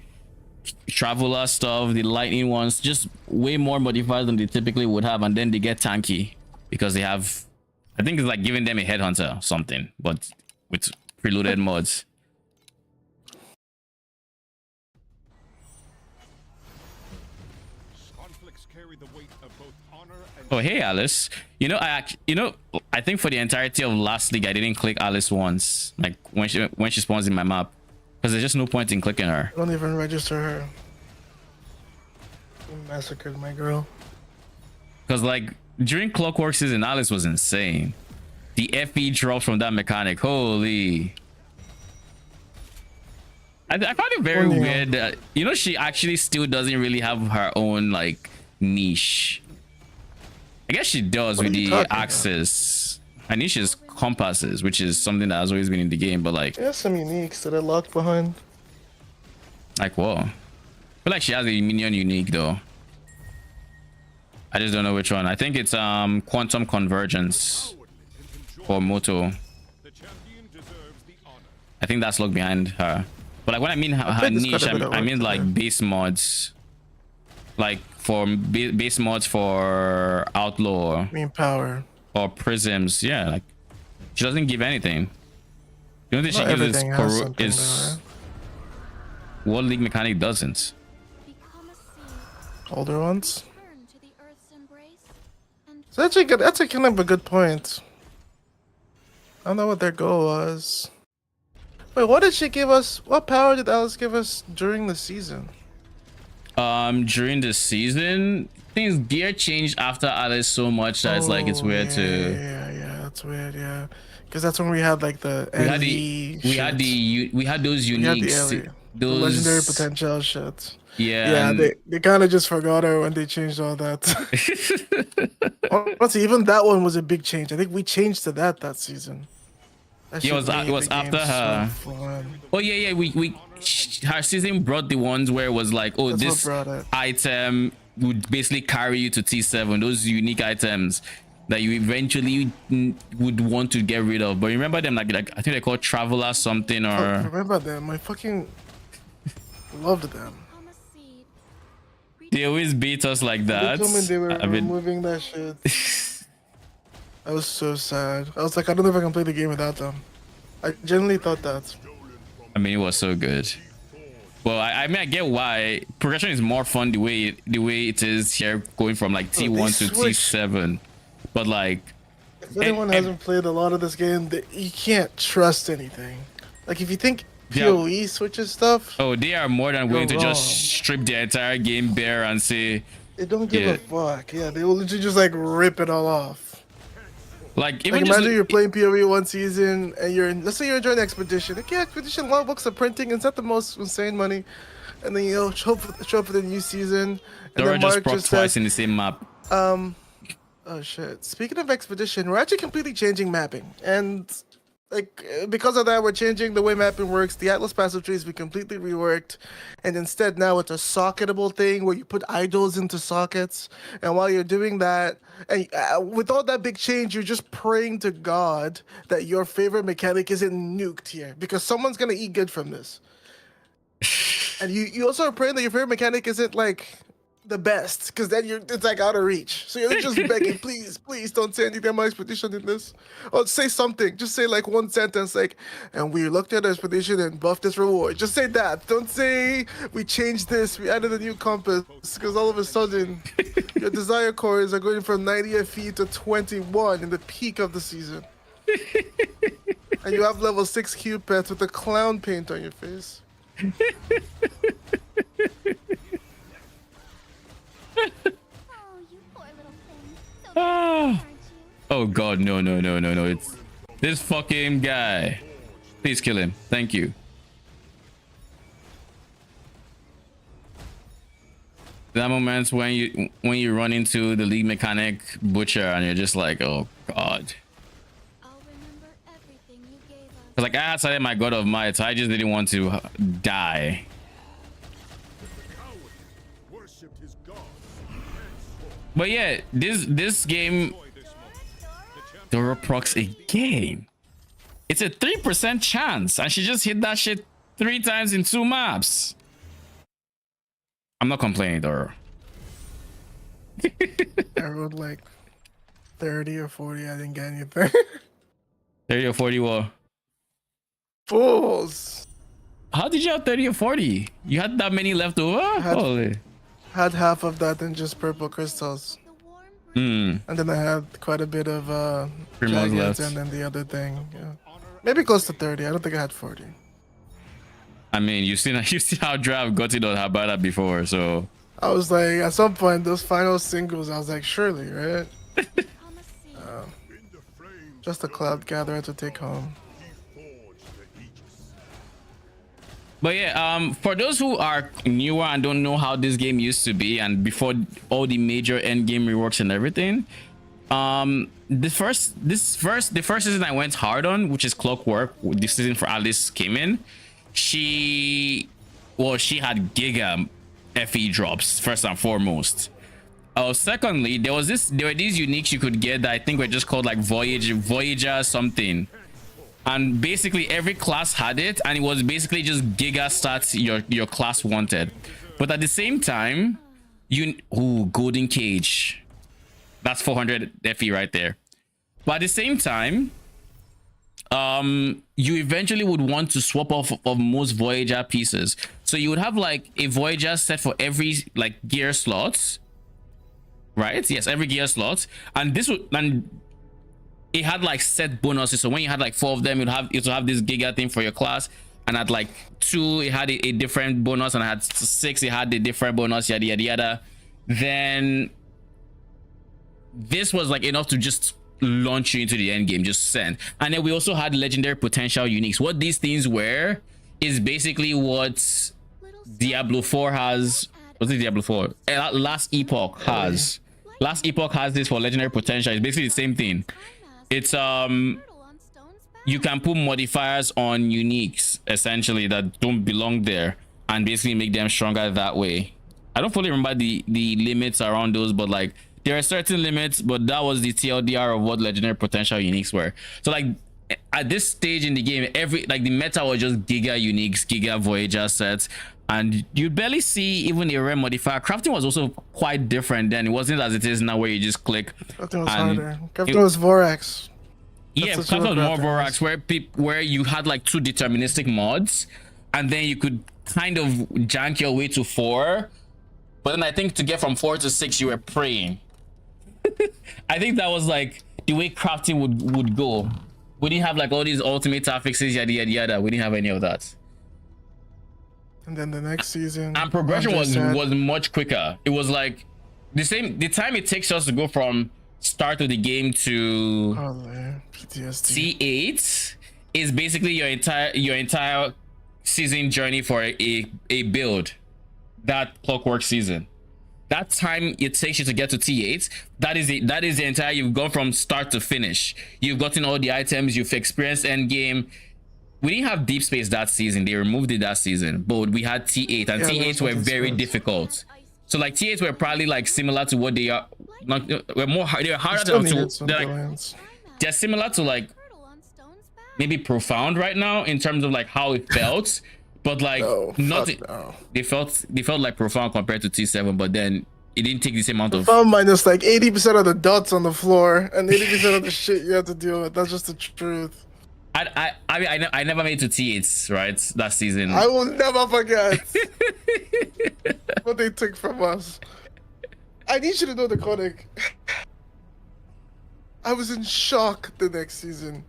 traveler stuff, the lightning ones, just way more modifiers than they typically would have, and then they get tanky because they have, I think it's like giving them a headhunter or something, but with preloaded mods. Conflicts carry the weight of both honor and Oh, hey Alice. I think for the entirety of last league I didn't click Alice once, like when she spawns in my map, because there's just no point in clicking her. Don't even register her. You massacred my girl. Because like during Clockwork season, Alice was insane. The FE drops from that mechanic, holy. I found it very weird that, she actually still doesn't really have her own like niche. I guess she does with the axis. Her niche is compasses, which is something that has always been in the game, but like There's some uniques that are locked behind. like what? I feel like she has a minion unique though. I just don't know which one. I think it's Quantum Convergence or Moto. the champion deserves the honor. I think that's locked behind her. But like when I mean her think it's niche, got a bit of I mean work like there. base mods, like for base mods for Outlaw I mean, power. or Prisms. Yeah, like she doesn't give anything. The only thing Not she gives everything has is, something is there. what League Mechanic doesn't. Become a seed. Older ones. Turn to the earth's embrace. And So that's actually good. That's a kind of a good point. I don't know what their goal was. Wait, what did she give us? What power did Alice give us during the season? During the season, things gear changed after Alice so much that it's like it's weird to. Yeah, that's weird. Yeah, because that's when we had like the We had NV we had shit. we had those We had the uniques, area. The those legendary potential shit. Yeah, Yeah, and- they kind of just forgot her when they changed all that. Honestly, even that one was a big change. I think we changed to that season. That Yeah, shit made it was the after game so her. fun. Oh yeah, her season brought the ones where it was like, oh, That's what this brought it. item would basically carry you to T7. Those unique items that you eventually would want to get rid of. But remember them like I think they called Traveler something Fuck, or remember them? I fucking loved them. become a seed. they always beat us like They that. told me they were I mean, removing that shit. I was so sad. I was like, I don't know if I can play the game without them. I genuinely thought that. it was so good. Well, I mean, I get why progression is more fun the way it is here, going from like T1 to switched. T7. But like, If anyone hasn't played a lot of this game, you can't trust anything. Like if you think Yeah. PoE switches stuff, oh, they are more than willing to You're just wrong. strip the entire game bare and say, they don't give Yeah. a fuck. Yeah, they will literally just like rip it all off. like, even Like just imagine you're playing PoE one season and let's say you're enjoying Expedition. Like, yeah, Expedition logbooks are printing. It's not the most insane money. And then show up for the new season. And Dora then just Mark proc just twice says, in the same map. oh shit. Speaking of Expedition, we're actually completely changing mapping. And because of that, we're changing the way mapping works. The Atlas passive trees we completely reworked, and instead now it's a socketable thing where you put idols into sockets. And while you're doing that, and with all that big change, you're just praying to God that your favorite mechanic isn't nuked here, because someone's gonna eat good from this. And you also are praying that your favorite mechanic isn't like the best, because then it's like out of reach. So you're just begging, please don't say anything about Expedition in this. Or say something. Just say like one sentence like, and we looked at Expedition and buffed this reward. Just say that. Don't say we changed this, we added a new compass, because all of a sudden your desire cores are going from 90 FE to 21 in the peak of the season. And you have level 6 Q pets with the clown paint on your face. Oh, you poor little thing. So Ah. aren't you? Oh god, no. It's this fucking guy. Please kill him. Thank you. That moment when you run into the League Mechanic Butcher and you're just like, oh god. I'll remember everything you gave us. 'Cause like I had started my God of Might, so I just didn't want to die. Coward worshipped his gods. But yeah, this game, Enjoy this moment. Dora procs again. It's a 3% chance, and she just hit that shit 3 times in 2 maps. I'm not complaining though. I rolled like 30 or 40. I didn't get anything. 30 or 40 wall. Fools. How did you have 30 or 40? You had that many left over? Had- Holy. Had half of that in just purple crystals. The warm Hmm. And then I had quite a bit of Primos dragons left. and then the other thing. Yeah. Maybe close to 30. I don't think I had 40. I mean, you've seen how Draft got it on Habata before, so I was like, at some point, those final singles, I was like, surely, right? promise In the flames, Just a cloud gatherer to take home. he forged the Aegis. but yeah, for those who are newer and don't know how this game used to be and before all the major end game reworks and everything, the first season I went hard on, which is Clockwork, this season for Alice came in, she had giga FE drops first and foremost. Secondly, there were these uniques you could get that I think were just called like Voyager something. And basically every class had it, and it was basically just giga stats your class wanted. But at the same time, Golden Cage. That's 400 FE right there. But at the same time, you eventually would want to swap off of most Voyager pieces. So you would have like a Voyager set for every like gear slot. Right? Yes, every gear slot. And it had like set bonuses. So when you had like 4 of them, it would have this giga thing for your class. And at like 2, it had a different bonus, and at 6, it had a different bonus, yada yada yada. Then this was like enough to just launch you into the end game, just send. And then we also had legendary potential uniques. What these things were is basically what Diablo 4 has. What's it, Diablo 4? Last Epoch has. Last Epoch has this for legendary potential. It's basically the same thing. It's you can put modifiers on uniques essentially that don't belong there and basically make them stronger that way. I don't fully remember the limits around those, but like there are certain limits, but that was the TLDR of what legendary potential uniques were. So like at this stage in the game, the meta was just giga uniques, giga Voyager sets, and you barely see even a rare modifier. Crafting was also quite different then. It wasn't as it is now where you just click. Crafting was and harder. Crafting was Vorax. Yeah, That's crafting was more crafting Vorax, where you had like 2 deterministic mods, and then you could kind of jank your way to 4. But then I think to get from 4 to 6, you were praying. I think that was like the way crafting would go. We didn't have like all these ultimate affixes, yada yada yada. We didn't have any of that. And then the next season, And progression was Andre said- much quicker. It was like the time it takes us to go from start of the game to Oh man, PTSD. T8 is basically your entire season journey for a build. That Clockwork season. That time it takes you to get to T8, that is the entire, you've gone from start to finish. You've gotten all the items, you've experienced end game. We didn't have deep space that season, they removed it that season, but we had T8, and Yeah, T8s were that's very what it difficult. So like T8s were probably like similar to what they are, not they were harder Still to, needed some they're, like, balance. they're similar to like turtle on Stone's back. maybe Profound right now in terms of like how it felt, but like No, not fuck no. they felt like Profound compared to T7, but then it didn't take the same amount of Found minus like 80% of the dots on the floor and 80% of the shit you have to deal with. That's just the truth. I mean I never made it to T8s, right, that season. I will never forget what they took from us. I need you to know the codec. I was in shock the next season.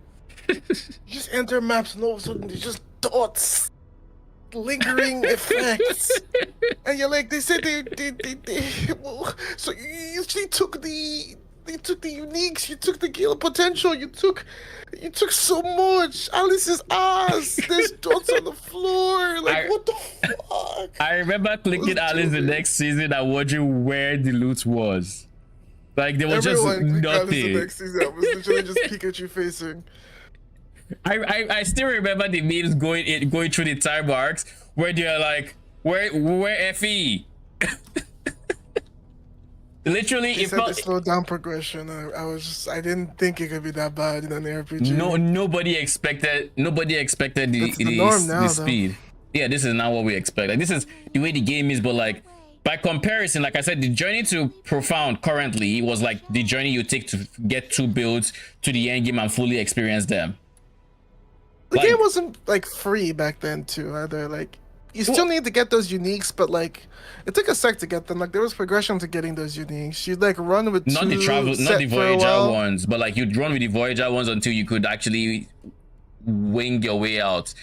You just enter maps and all of a sudden there's just dots, lingering effects, and you're like, they said they well, so you took the uniques, you took the Gale potential, you took so much. Alice's ass, there's dots on the floor, like what the fuck? I remember clicking What's Alice the doing? next season and wondering where the loot was. Like there was Everyone just clicked Alice the nothing. next season. I was literally just Pikachu facing. I still remember the memes going through the time marks where they're like, where FE? Literally, They it said they felt slowed down progression. I didn't think it could be that bad in an RPG. nobody expected That's the the norm now, the though. speed. Yeah, this is not what we expect. Like this is the way the game is, but like by comparison, like I said, the journey to profound currently was like the journey you take to get 2 builds to the end game and fully experience them. The Like- game wasn't like free back then too either. Like you still need to get those uniques, but like it took a sec to get them. Like there was progression to getting those uniques. You'd like run with Not the two travel, not set the for a Voyager while. ones, but like you'd run with the Voyager ones until you could actually wing your way out,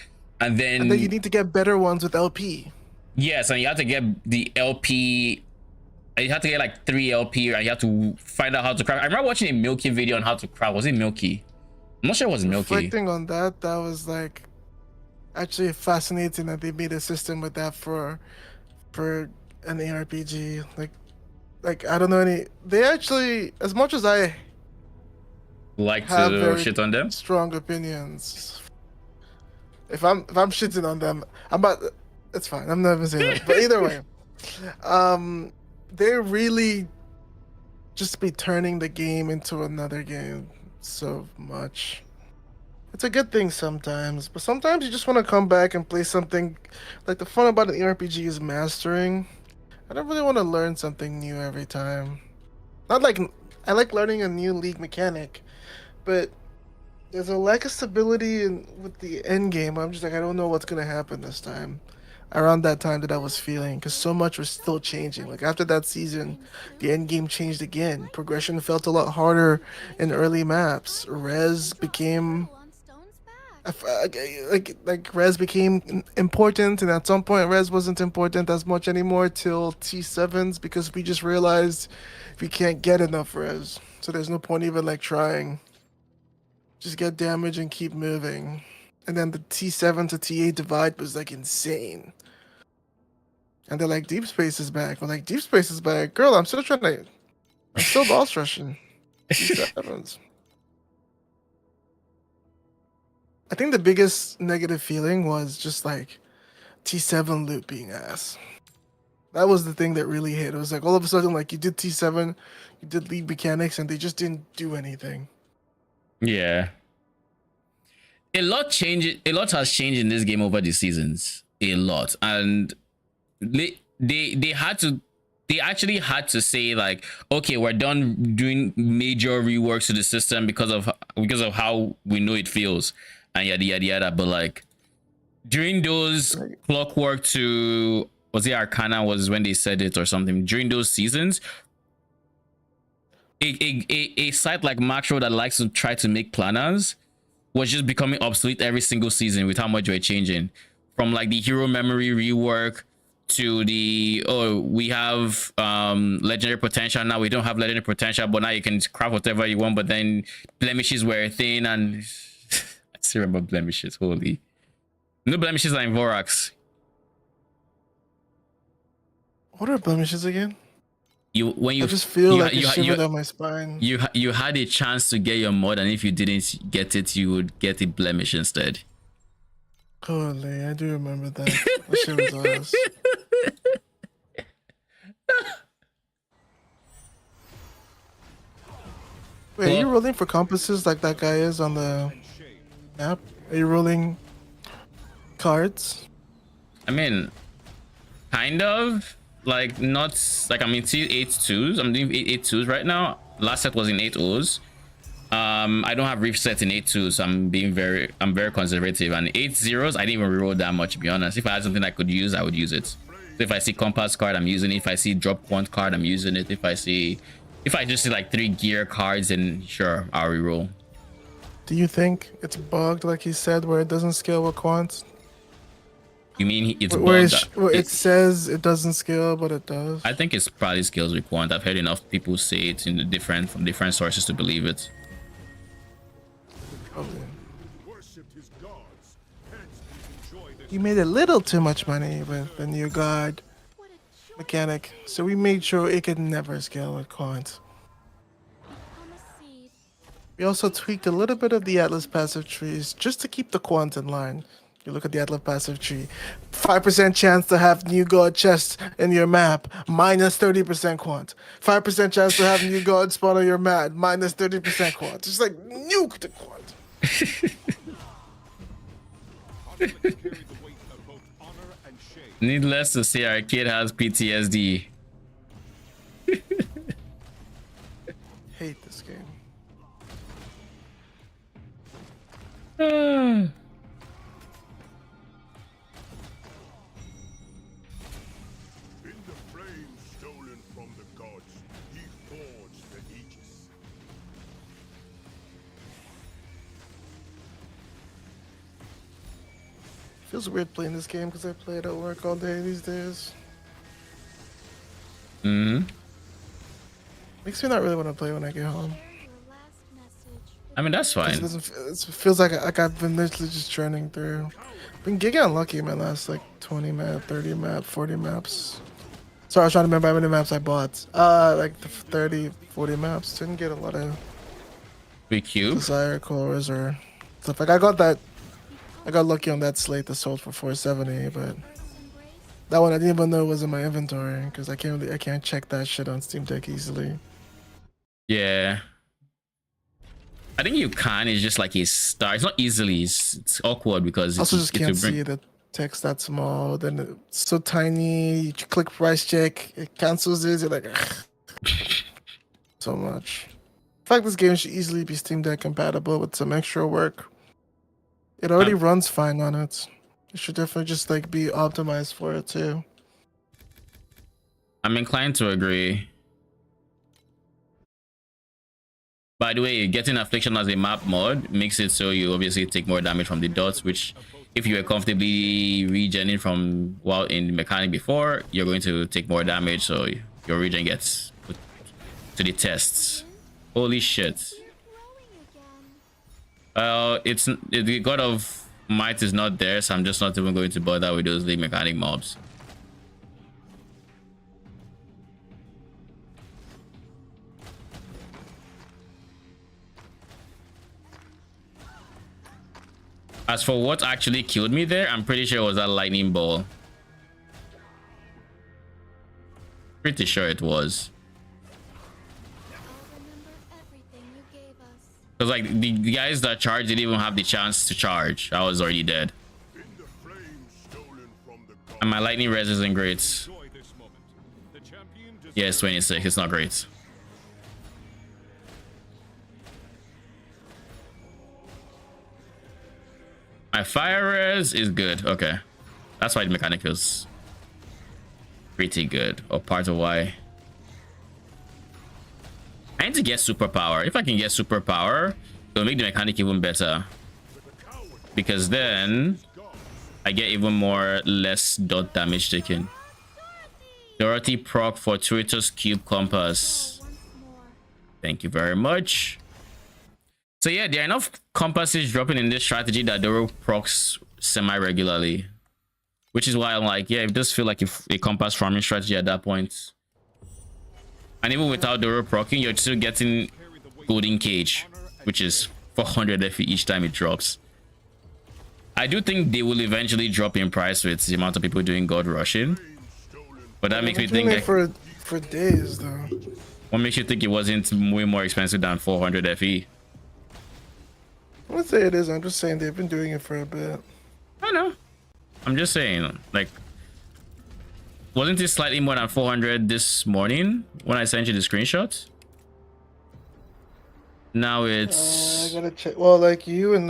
and then And then you need to get better ones with LP. yes, and you have to get the LP. You have to get like 3 LP, and you have to find out how to craft. I remember watching a Milky video on how to craft. Was it Milky? I'm not sure it was Milky. Reflecting on that, that was like actually fascinating that they made a system with that for an ARPG. Like I don't know any. They actually, as much as I Like have to very shit on them. strong opinions, if I'm shitting on them, I'm about. It's fine. I'm not even saying that. But either way, they really just be turning the game into another game so much. It's a good thing sometimes, but sometimes you just want to come back and play something. Like the fun about an RPG is mastering. I don't really want to learn something new every time. Not like I like learning a new league mechanic, but there's a lack of stability with the end game. I'm just like I don't know what's gonna happen this time. Around that time that I was feeling, because so much was still changing. Like after that season, the end game changed again. Progression felt a lot harder in early maps. Res became On Stone's back. like res became important, and at some point res wasn't important as much anymore till T7s, because we just realized we can't get enough res, so there's no point even like trying. Just get damage and keep moving. And then the T7 to T8 divide was like insane. And they're like, Deep Space is back. We're like, Deep Space is back. Girl, I'm still boss rushing. T7s. I think the biggest negative feeling was just like T7 loot being ass. That was the thing that really hit. It was like all of a sudden, like you did T7, you did league mechanics, and they just didn't do anything. Yeah. A lot has changed in this game over the seasons. A lot. And they actually had to say like, okay, we're done doing major reworks to the system because of how we know it feels and yada yada yada. But like during those clockwork to, was it Arcana was when they said it or something, during those seasons, a site like Macro that likes to try to make planners was just becoming obsolete every single season with how much we're changing. From like the hero memory rework to the, oh, we have legendary potential, now we don't have legendary potential, but now you can craft whatever you want, but then blemishes were a thing. And I still remember blemishes. Holy, no blemishes are in Vorax. What are blemishes again? When you I just feel you, like you, a shiver down my spine. you had a chance to get your mod, and if you didn't get it, you would get a blemish instead. Holy, I do remember that. That shit was ass. Wait, are you rolling for compasses like that guy is on the map? Are you rolling cards? I mean, kind of. Like, not like I'm in 8-2s. I'm doing 8-2s right now. Last set was in 8-0s. I don't have reef sets in 8-2s, so I'm very conservative. And 8-0s, I didn't even reroll that much, to be honest. If I had something I could use, I would use it. So if I see compass card, I'm using it. If I see drop quant card, I'm using it. If I just see like 3 gear cards, then sure, I'll reroll. Do you think it's bugged, like he said, where it doesn't scale with quants? You mean it's Where, bugged? where it says it doesn't scale, but it does? I think it's probably skills with quant. I've heard enough people say it from different sources to believe it. Probably. Worshipped his gods. Hence, we enjoy this You made a little too much money with the new god What a joy. mechanic, so we made sure it could never scale with quant. On a seed. We also tweaked a little bit of the Atlas passive trees just to keep the quant in line. You look at the Atlas passive tree, 5% chance to have new god chest in your map, minus 30% quant. 5% chance to have new god spawn on your map, minus 30% quant. Just like nuke the quant. conflicts carry the weight of both honor and shame. Needless to say, our kid has PTSD. Hate this game. In the flames stolen from the gods, he forged the Aegis. Feels weird playing this game because I play it at work all day these days. Makes me not really want to play when I get home. Your last message. I mean, that's It fine. doesn't. It feels like I've been literally just churning through. Been giga unlucky in my last like 20 map, 30 map, 40 maps. Sorry, I was trying to remember how many maps I bought. Like the 30, 40 maps. Didn't get a lot of Be cute. desire cores or stuff. Like I got lucky on that slate that sold for 470, but that one I didn't even know was in my inventory because I can't check that shit on Steam Deck easily. Yeah. I think you can. It's just like it's not easily. It's awkward because Also, it's, just can't see the text that small. Then it's so tiny. You click price check, it cancels it. You're like, so much. In fact, this game should easily be Steam Deck compatible with some extra work. It already runs fine on it. It should definitely just like be optimized for it too. I'm inclined to agree. By the way, getting Affliction as a map mod makes it so you obviously take more damage from the dots, which if you were comfortably regenning from while in the mechanic before, you're going to take more damage, so your regen gets put to the tests. Holy shit. It's the God of Might is not there, so I'm just not even going to bother with those league mechanic mobs. As for what actually killed me there, I'm pretty sure it was that lightning ball. Pretty sure it was. Because like the guys that charged didn't even have the chance to charge. I was already dead. And my lightning res isn't great. Yeah, it's 26. It's not great. My fire res is good. Okay. That's why the mechanic feels pretty good. Or part of why. I need to get superpower. If I can get superpower, it'll make the mechanic even better. Because then I get even more less dot damage taken. Dorothy proc fortuitous cube compass. Thank you very much. So yeah, there are enough compasses dropping in this strategy that Doro procs semi-regularly. Which is why I'm like, yeah, it does feel like a compass farming strategy at that point. And even without Doro procking, you're still getting Golden Cage, which is 400 FE each time it drops. I do think they will eventually drop in price with the amount of people doing God Rushing. But that makes me think that for days though. What makes you think it wasn't way more expensive than 400 FE? I wouldn't say it is. I'm just saying they've been doing it for a bit. I know. I'm just saying, like, wasn't it slightly more than 400 this morning when I sent you the screenshot? Now it's... I gotta check. Well, like you and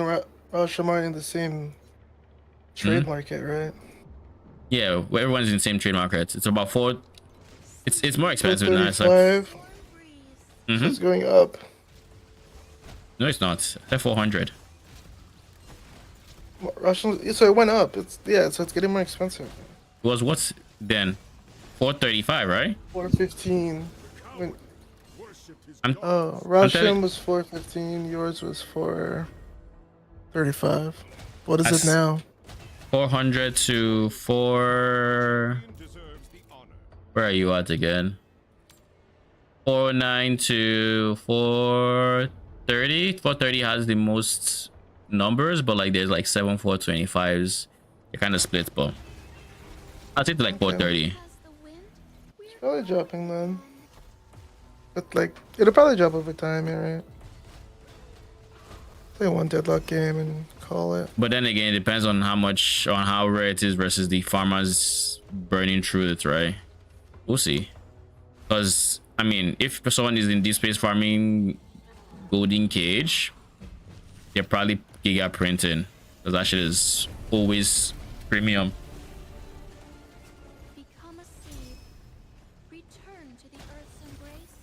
Rasham are in the same trade market, right? Yeah, well, everyone's in the same trade market. It's about 4... It's more expensive now. It's like... So it's going up. No, it's not. It's at 400. Russian, so it went up. So it's getting more expensive. It was what's then 435, right? 415. Russian was 415. Yours was 435. What is it now? 400 to 4. Where are you at again? 49 to 430. 430 has the most numbers, but like there's like 7 425s. It kind of splits, but I'll take like 430. It's probably dropping then. But like it'll probably drop over time, yeah, right? Play one deadlock game and call it. But then again, it depends on how rare it is versus the farmers burning through it, right? We'll see. Because I mean, if someone is in deep space farming golden cage, they're probably giga printing, because that shit is always premium. Become a seed. Return to the Earth's embrace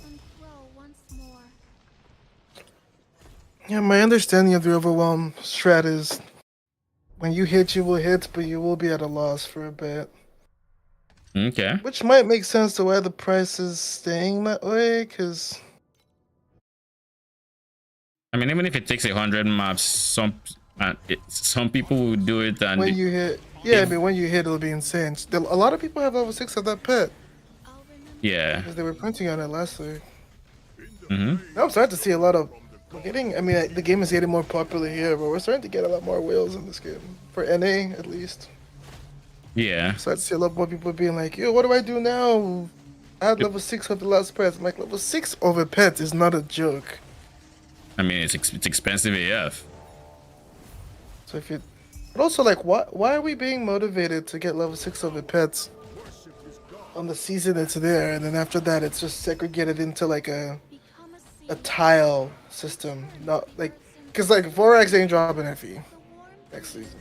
and grow once more. Yeah, my understanding of the overwhelm strat is when you hit, you will hit, but you will be at a loss for a bit. Okay. Which might make sense to why the price is staying that way, because I mean, even if it takes 100 maps, some people will do it, and when you hit, I mean, when you hit, it'll be insane. Still, a lot of people have level 6 of that pet, I'll remember. yeah. because they were printing on it last week. Mm-hmm. Now I'm starting to see a lot of, the game is getting more popular here, but we're starting to get a lot more whales in this game. For NA, at least. Yeah. So I see a lot more people being like, yo, what do I do now? I had level 6 of the last pet. I'm like, level 6 of a pet is not a joke. I mean, it's expensive AF. So if you... But also, like, why are we being motivated to get level 6 of a pet on the season it's there, and then after that it's just segregated into, like, a Become a seed. tile system? Not, like... Because, like, Vorax ain't dropping FE The warmth next season.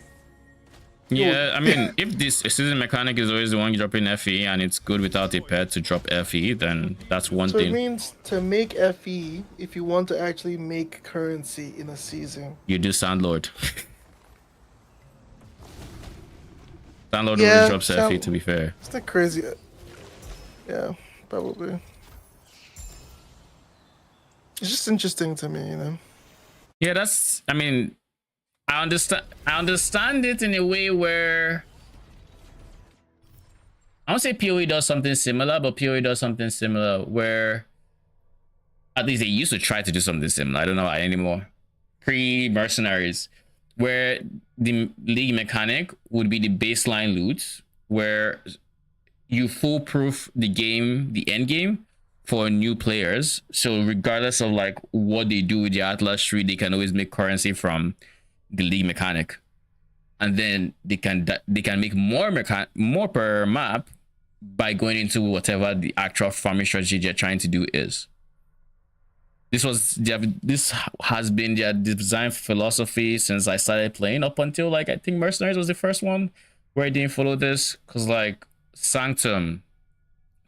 Yeah, I mean, if this season mechanic is always the one dropping FE and it's good without a pet to drop FE, then that's one So it thing. means to make FE, if you want to actually make currency in a season, You do Sandlord. Sandlord Yeah, always drops FE, Sand- to be fair. it's not crazy. Yeah, probably. It's just interesting to me, you know. Yeah, that's, I mean, I understand it in a way where I won't say PoE does something similar, but PoE does something similar where at least they used to try to do something similar. I don't know why anymore. Pre-mercenaries, where the league mechanic would be the baseline loot, where you foolproof the game, the end game, for new players. So regardless of like what they do with the Atlas tree, they can always make currency from the league mechanic, and then they can make more per map by going into whatever the actual farming strategy they're trying to do is. This has been their design philosophy since I started playing, up until like I think Mercenaries was the first one where I didn't follow this, because like Sanctum,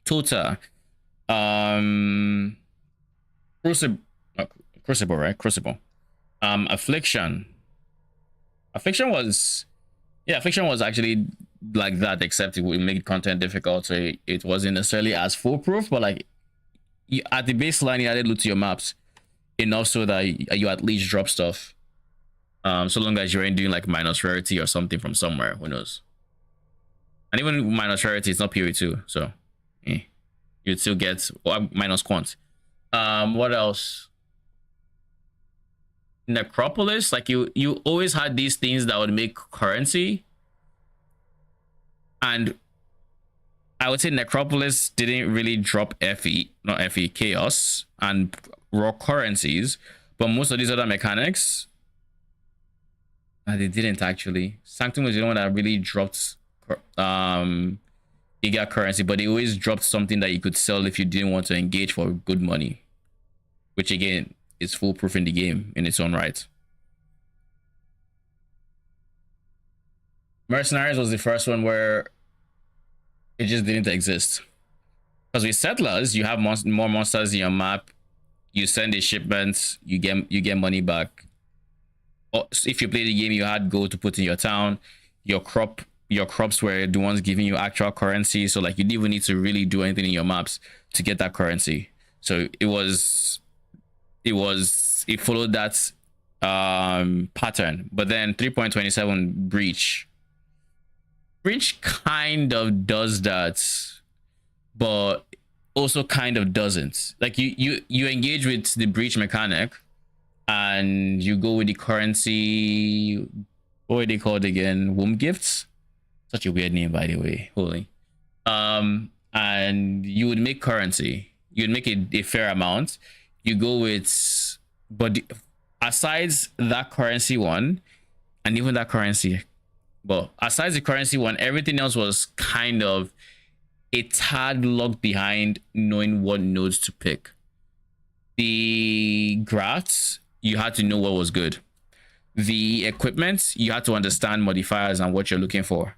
Tota, Crucible, right? Crucible, Affliction was actually like that, except it would make content difficult, so it wasn't necessarily as foolproof, but like at the baseline you added loot to your maps enough so that you at least drop stuff, so long as you ain't doing like minus rarity or something from somewhere, who knows. And even minus rarity, it's not PoE2, so you'd still get minus quant. What else? Necropolis, like you always had these things that would make currency, and I would say Necropolis didn't really drop FE, not FE, chaos and raw currencies, but most of these other mechanics, they didn't actually. Sanctum was the one that really dropped giga currency, but they always dropped something that you could sell if you didn't want to engage for good money, which again is foolproof in the game in its own right. Mercenaries was the first one where it just didn't exist, because with Settlers you have more monsters in your map, you send a shipment, you get money back. Or if you play the game, you had gold to put in your town, your crops were the ones giving you actual currency, so like you didn't even need to really do anything in your maps to get that currency. So it followed that pattern. But then 3.27 breach kind of does that, but also kind of doesn't. Like you engage with the breach mechanic and you go with the currency, what are they called again? Womb gifts. Such a weird name, by the way. Holy. And you would make currency. You'd make a fair amount. You go with, but aside that currency one, and even that currency, well, aside the currency one, everything else was kind of a tad locked behind knowing what nodes to pick. The graphs, you had to know what was good. The equipment, you had to understand modifiers and what you're looking for.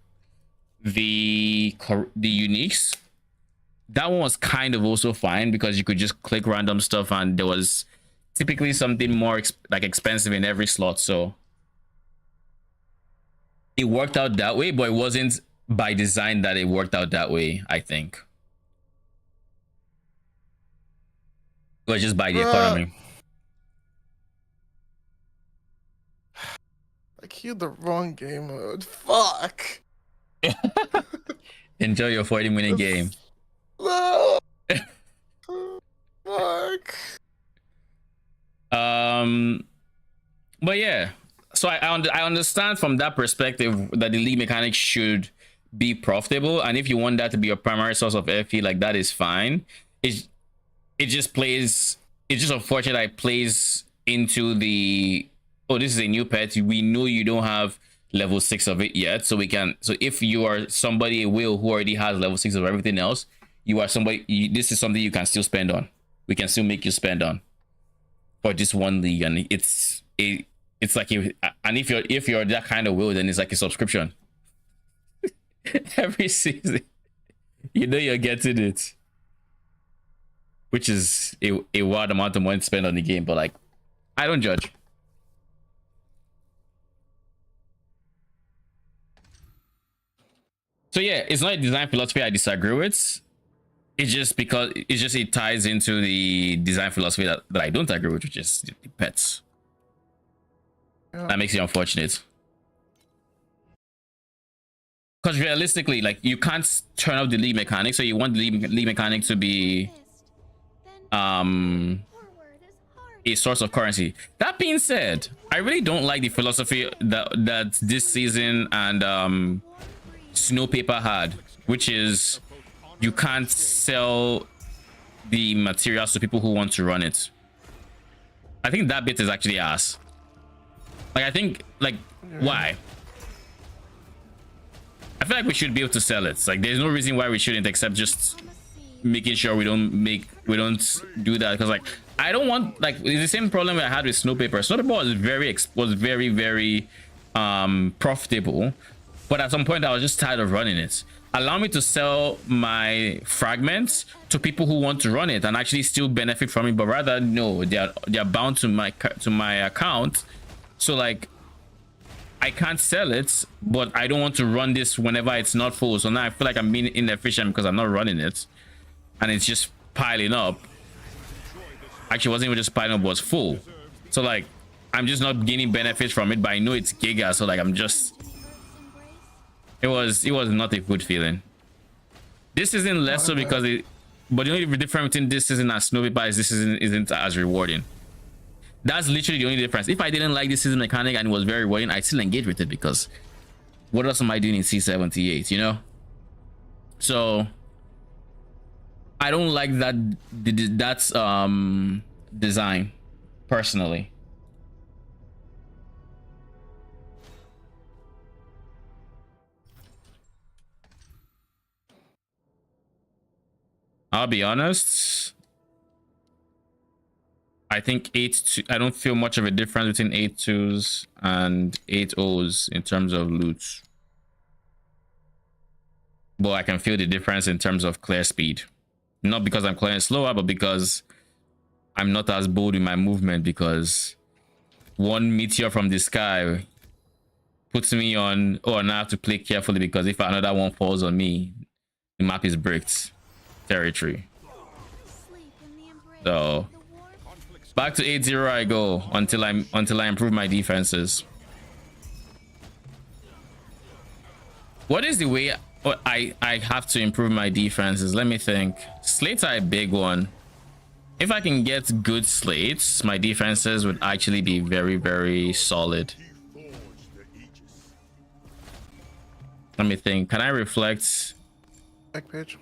The uniques, that one was kind of also fine because you could just click random stuff and there was typically something more expensive in every slot, so it worked out that way, but it wasn't by design that it worked out that way. I think it was just by the economy. I queued the wrong game mode. Fuck. Enjoy your 40-minute game. No. Fuck. But yeah, so I understand from that perspective that the league mechanics should be profitable, and if you want that to be your primary source of FP, like, that is fine. It just plays, it's just unfortunate that it plays into the, oh, this is a new pet, we know you don't have level 6 of it yet, so if you are somebody who already has level 6 of everything else, you are somebody, this is something you can still spend on. We can still make you spend on for just one league, and it's like, if you're that kind of will, then it's like a subscription. Every season, you know you're getting it, which is a wild amount of money to spend on the game, but like, I don't judge. So yeah, it's not a design philosophy I disagree with. It's just because it ties into the design philosophy that I don't agree with, which is the pets. Yeah. That makes it unfortunate. Because realistically, like, you can't turn off the league mechanic, so you want the league mechanic to be a source of currency. That being said, I really don't like the philosophy that this season and Snowpaper had, which is you can't sell the materials to people who want to run it. I think that bit is actually ass. Like, I think, like, why? I feel like we should be able to sell it. Like, there's no reason why we shouldn't, except just making sure we don't do that. Because, like, I don't want, like, it's the same problem I had with Snowpaper. Snowpaper was very profitable, but at some point I was just tired of running it. Allow me to sell my fragments to people who want to run it and actually still benefit from it, but rather, no, they're bound to my account. So, like, I can't sell it, but I don't want to run this whenever it's not full. So now I feel like I'm being inefficient because I'm not running it, and it's just piling up. Actually, it wasn't even just piling up, it was full. So, like, I'm just not gaining benefits from it, but I know it's giga, so, like, I'm just, it was not a good feeling. This isn't less so because but the only difference between this season and Snowpaper is this season isn't as rewarding. That's literally the only difference. If I didn't like this season mechanic and it was very rewarding, I'd still engage with it, because what else am I doing in C78, you know? So I don't like that's design, personally. I'll be honest, I think I don't feel much of a difference between 8.2s and 8.0s in terms of loot. But I can feel the difference in terms of clear speed. Not because I'm clearing slower, but because I'm not as bold in my movement, because one meteor from the sky puts me on, oh, and I have to play carefully because if another one falls on me, the map is bricked territory. So back to 8-0 I go until I improve my defenses. What is the way I have to improve my defenses? Let me think. Slates are a big one. If I can get good slates, my defenses would actually be very solid. Let me think. Can I reflect? Back page.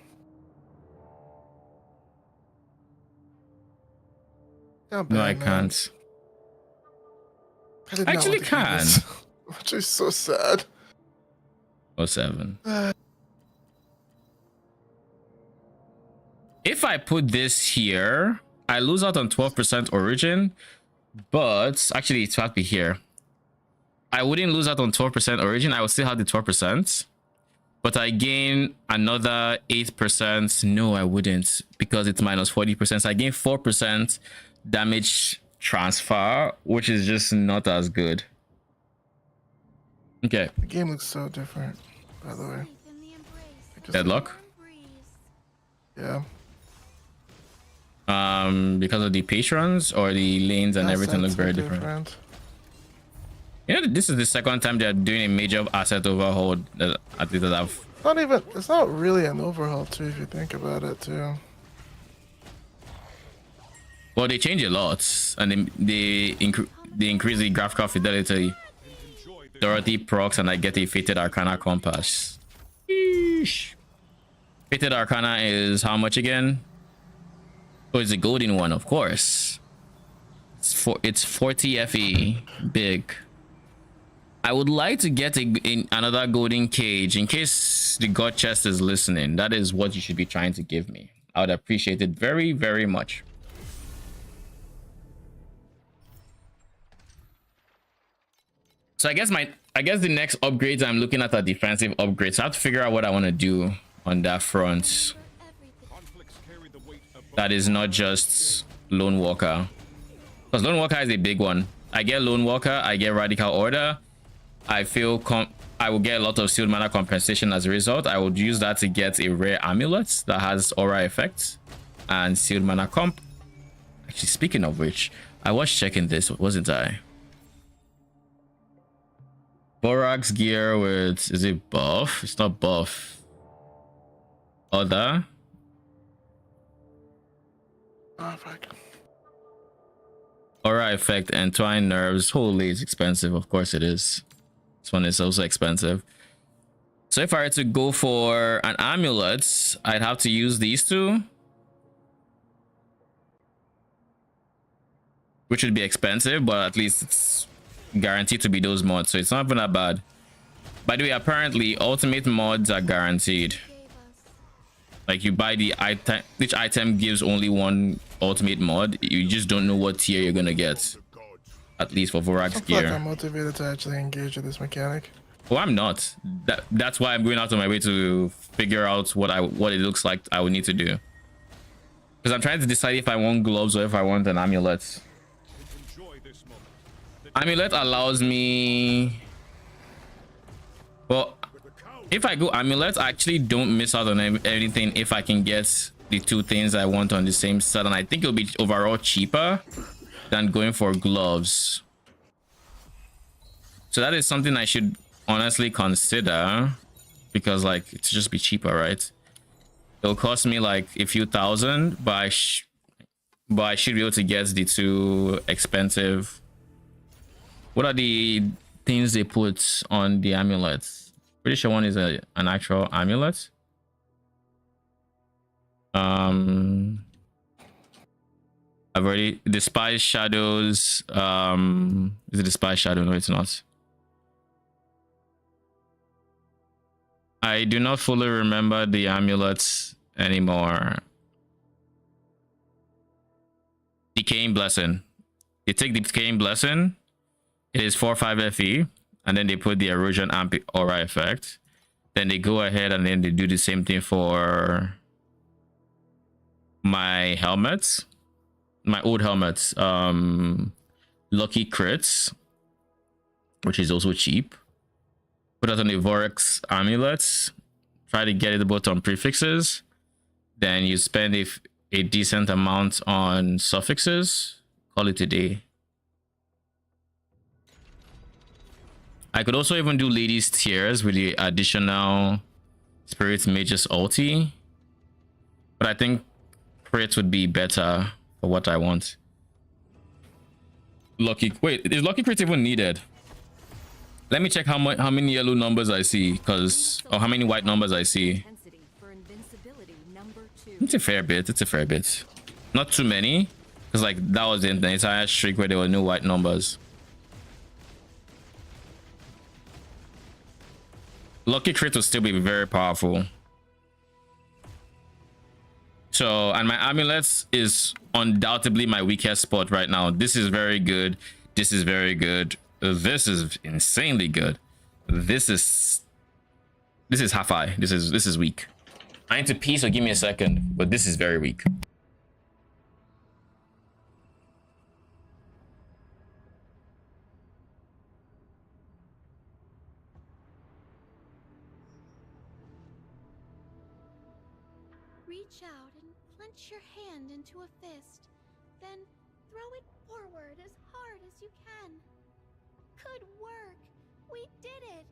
No, I can't. I actually can. Which is so sad. 07. if I put this here, I lose out on 12% origin, but actually it's have to be here. I wouldn't lose out on 12% origin. I would still have the 12%, but I gain another 8%. No, I wouldn't, because it's minus 40%. So I gain 4% damage transfer, which is just not as good. Okay. The game looks so different, by the way. Sleep in the embrace of the Deadlock? warm breeze. Yeah. Because of the patrons or the lanes and everything look Assets very are different. You know, this is the second time they're doing a major asset overhaul that at least that I've. Not even. It's not really an overhaul too, if you think about it too. Well, they change a lot, and they increase the graphical fidelity. Dorothy procs, and I get a Fated Arcana compass. Sheesh. Fated Arcana is how much again? Oh, it's a golden one, of course. It's 40 FE, big. I would like to get another golden cage in case the god chest is listening. That is what you should be trying to give me. I would appreciate it very, very much. So I guess the next upgrades I'm looking at are defensive upgrades. So I have to figure out what I want to do on that front. That is not just Lone Walker, because Lone Walker is a big one. I get Lone Walker, I get Radical Order. I feel I will get a lot of sealed mana compensation as a result. I would use that to get a rare amulet that has aura effects and sealed mana comp. Actually, speaking of which, I was checking this, wasn't I? Vorax gear with, is it buff? It's not buff. Other. Oh, fuck. Aura effect and twine nerves. Holy, it's expensive. Of course it is. This one is also expensive. So if I were to go for an amulet, I'd have to use these two, which would be expensive, but at least it's guaranteed to be those mods, so it's not even that bad. By the way, apparently ultimate mods are guaranteed. Like, you buy the item, each item gives only one ultimate mod. You just don't know what tier you're gonna get. At least for Vorax I feel gear. like I'm motivated to actually engage with this mechanic. Well, I'm not. That's why I'm going out of my way to figure out what it looks like I would need to do. Because I'm trying to decide if I want gloves or if I want an amulet. Amulet allows me. Well, if I go amulet, I actually don't miss out on anything if I can get the two things I want on the same set, and I think it'll be overall cheaper than going for gloves. So that is something I should honestly consider, because like it's just be cheaper, right? It'll cost me like a few thousand, but I should be able to get the two expensive. What are the things they put on the amulets? Pretty sure one is an actual amulet. I've already despised shadows. Is it despised shadow? No, it's not. I do not fully remember the amulets anymore. Decaying Blessing. They take the Decaying Blessing. It is 4/5 FE, and then they put the Erosion Amp Aura effect. Then they go ahead and then they do the same thing for my helmets, my old helmets. Lucky Crits, which is also cheap. Put that on the Vorax amulets. Try to get it both on prefixes. Then you spend a decent amount on suffixes. Call it a day. I could also even do ladies tiers with the additional Spirit Mage's ulti, but I think crit would be better for what I want. Wait, is Lucky Crit even needed? Let me check how many yellow numbers I see, or how many white numbers I see. It's a fair bit. It's a fair bit. Not too many, because like that was the entire streak where there were no white numbers. Lucky Crit will still be very powerful. So, and my amulets is undoubtedly my weakest spot right now. This is very good. This is very good. This is insanely good. This is half eye. This is weak. I need to pee, so give me a second. But this is very weak. Reach out and clench your hand into a fist. Then throw it forward as hard as you can. Good work! We did it!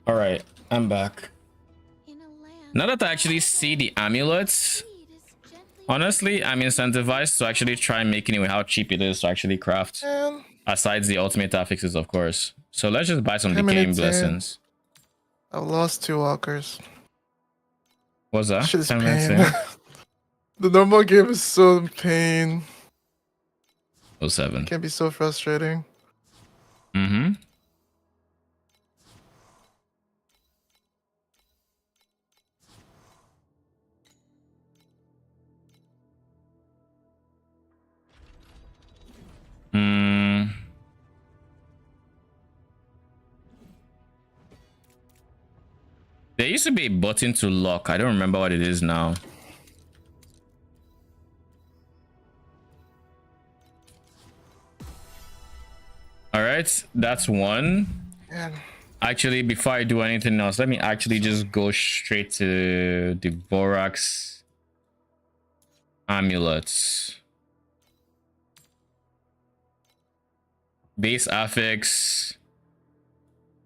All right, I'm back. In a land Now that I actually see the amulets, honestly, I'm incentivized to actually try making it with how cheap it is to actually craft. Man, Aside the ultimate affixes, of course. So let's just buy some 10 decaying minutes in. blessings. I've lost 2 walkers. What's that? Shit is 10 minutes pain. in? The normal game is so pain. 07. Can be so frustrating. Mm-hmm. There used to be a button to lock. I don't remember what it is now. All right, that's one. Man. Actually, before I do anything else, let me actually just go straight to the Vorax amulets. Base affix.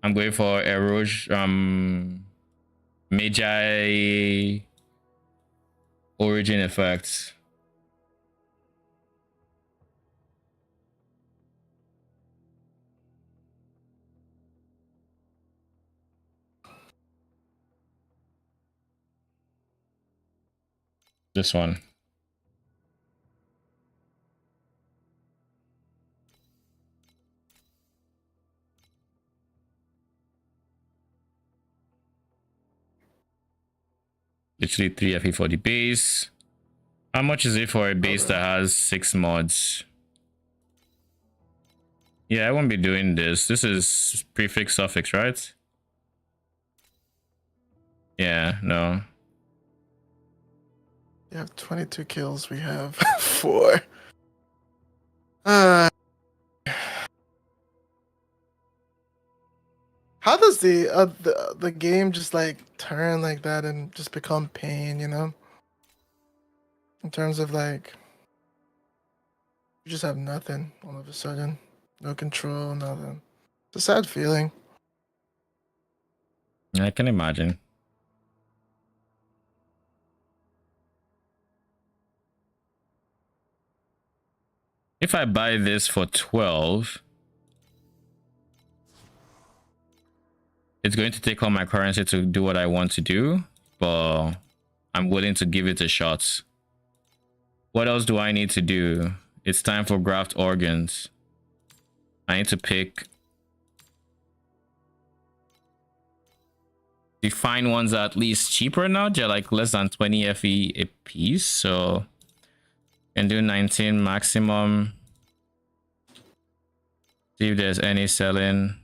I'm going for erosion, Magi origin effects. This one. Literally 3 FE for the base. How much is it for a base that has 6 mods? Yeah, I won't be doing this. This is prefix suffix, right? Yeah, no. You have 22 kills. We have 4. How does the game just like turn like that and just become pain, you know? In terms of like, you just have nothing all of a sudden, no control, nothing. It's a sad feeling. I can imagine. If I buy this for 12, it's going to take all my currency to do what I want to do, but I'm willing to give it a shot. What else do I need to do? It's time for graft organs. I need to pick The fine ones are at least cheaper now. They're like less than 20 FE a piece. So can do 19 maximum. See if there's any selling.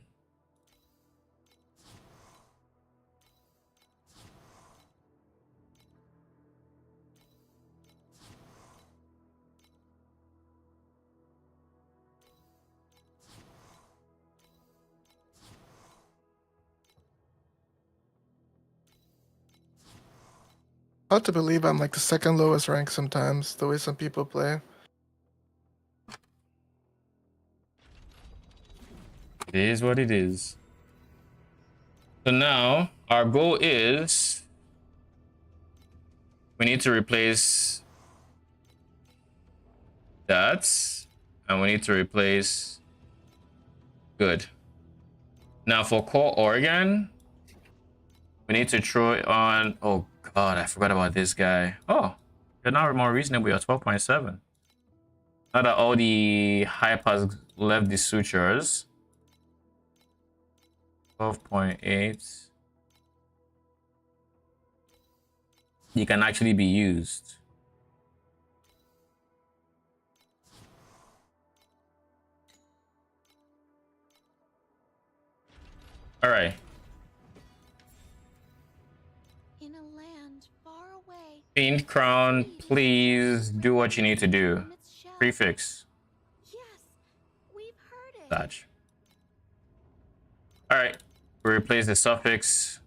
Hard to believe I'm like the second lowest rank sometimes, the way some people play. It is what it is. So now our goal is we need to replace that, and we need to replace good. Now for core organ, we need to throw it on. Oh god, I forgot about this guy. Oh, you're now more reasonable. You're 12.7. Now that all the hype has left the sutures. 12.8. You can actually be used. All right. In a land far away. Paint crown, please do what you need to do. From its shell. Prefix. Yes, we've heard it. Such. All right. We replace the suffix.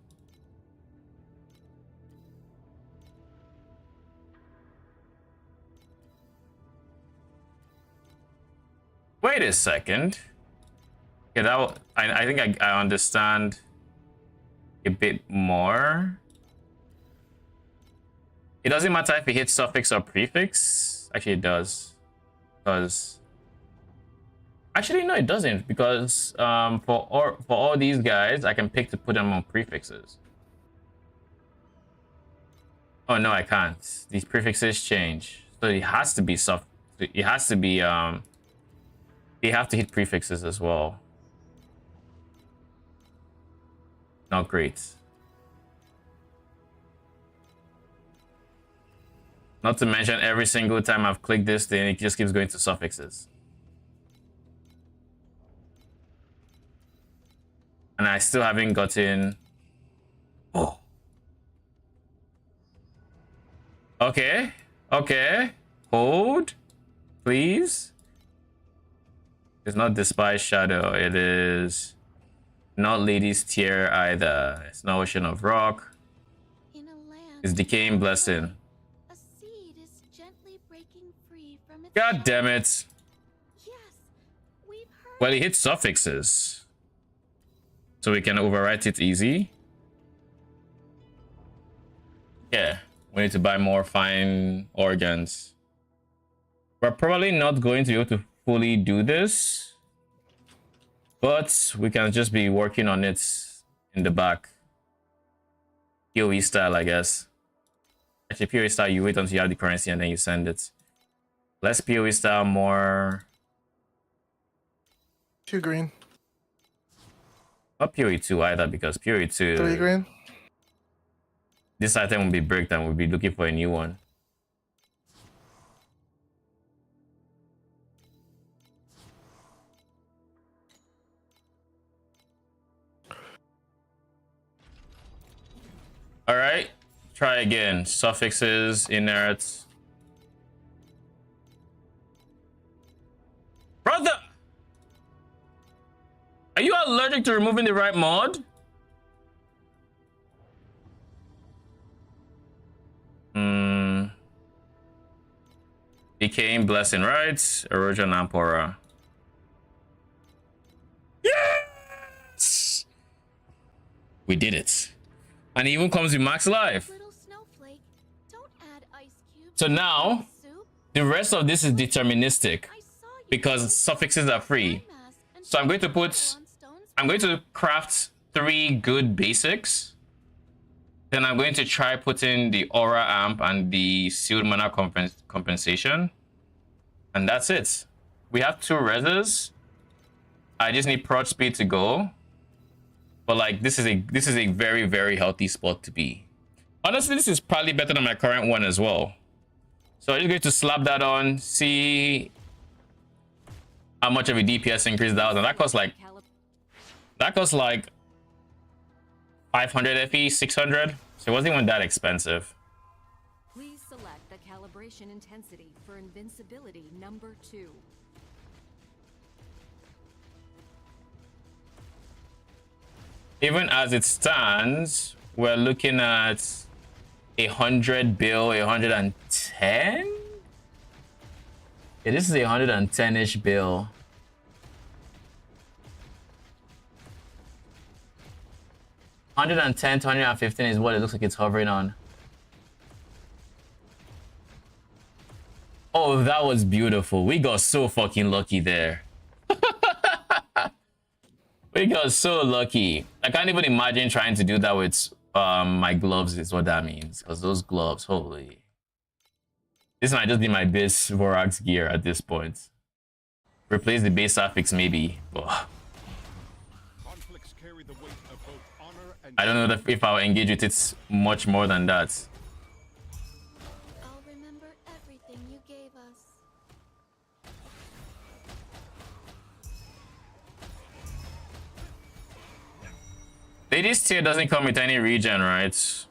Wait a second. Yeah, that I think I understand a bit more. It doesn't matter if it hits suffix or prefix. Actually, it does. Because actually, no, it doesn't. Because for all these guys, I can pick to put them on prefixes. Oh no, I can't. These prefixes change, so it has to be It has to be they have to hit prefixes as well. Not great. Not to mention every single time I've clicked this thing, it just keeps going to suffixes. And I still haven't gotten... Oh. Okay. Okay. Hold. Please. It's not Despise Shadow. It is not Lady's Tear either. It's not Ocean of Rock. In a land It's Decaying Blessing. a seed is gently breaking free from its God shell. damn it. Yes, we've heard Well, it hits suffixes. So we can overwrite it easy. Yeah, we need to buy more fine organs. We're probably not going to be able to fully do this, but we can just be working on it in the back. PoE style, I guess. Actually, PoE style, you wait until you have the currency and then you send it. Less PoE style, more... 2 green. Not PoE 2 either, because PoE 2... 3 green. This item will be bricked and we'll be looking for a new one. All right, try again. Suffixes, inert. Brother! Are you allergic to removing the right mod? Decaying Blessing, right? Erosion Ampora. Yes! We did it. And it even comes with max life. little snowflake. Don't add ice cubes. So now, Soup. the rest of this is deterministic I saw you because put suffixes are free. mass and So I'm going to put put, on stones. I'm going to craft 3 good basics. Then I'm going to try putting the Aura Amp and the Sealed Mana Compensation. And that's it. We have 2 reses. I just need Prod Speed to go. but like this is a very, very healthy spot to be. Honestly, this is probably better than my current one as well. So I'm just going to slap that on, see how much of a DPS increase that was, and that costs like 500 FE, 600. So it wasn't even that expensive. Please select the calibration intensity for invincibility number 2. Even as it stands, we're looking at 100 bill, 110. Yeah, this is 110-ish bill. 110 to 115 is what it looks like it's hovering on. Oh, that was beautiful. We got so fucking lucky there. We got so lucky. I can't even imagine trying to do that with my gloves is what that means. Because those gloves, holy. This might just be my base Vorax gear at this point. Replace the base affix maybe. Ugh. Conflicts carry the weight of both honor and I don't know if I'll engage with it much more than that. I'll remember everything you gave us. This tier doesn't come with any regen, right?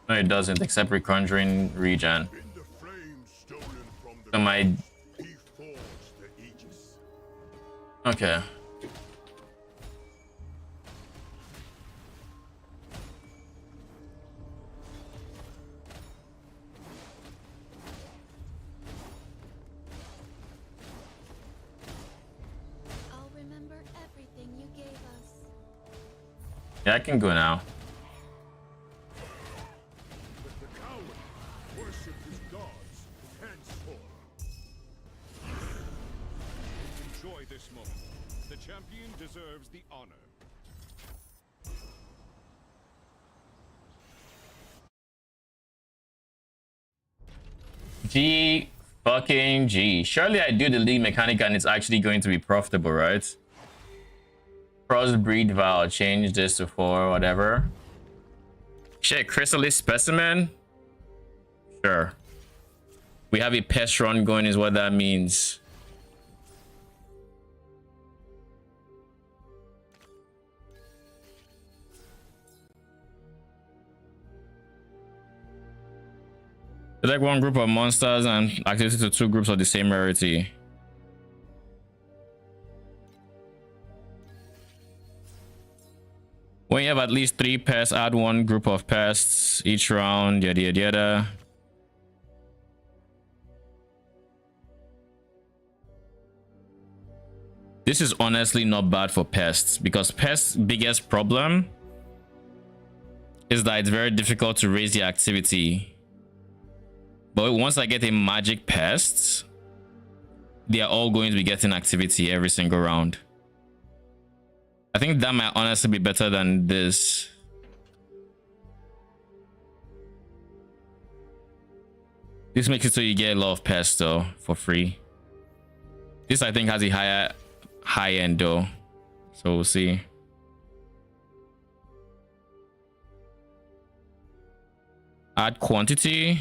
No, it doesn't, except reconjuring regen. In the flames stolen from the So my... he forged the Aegis. Okay. I'll remember everything you gave us. Yeah, I can go now. the coward worshipped his gods henceforth. Enjoy this moment. The champion deserves the honor. G fucking G. Surely I do the league mechanic and it's actually going to be profitable, right? Crossbreed vow. Change this to 4, whatever. Shit, chrysalis specimen? Sure. We have a pest run going is what that means. Select one group of monsters and activity to 2 groups of the same rarity. When you have at least 3 pests, add 1 group of pests each round, yada yada yada. This is honestly not bad for pests, because pests' biggest problem is that it's very difficult to raise the activity. But once I get a magic pest, they are all going to be getting activity every single round. I think that might honestly be better than this. This makes it so you get a lot of pests though for free. This I think has a high end though, so we'll see. Add quantity.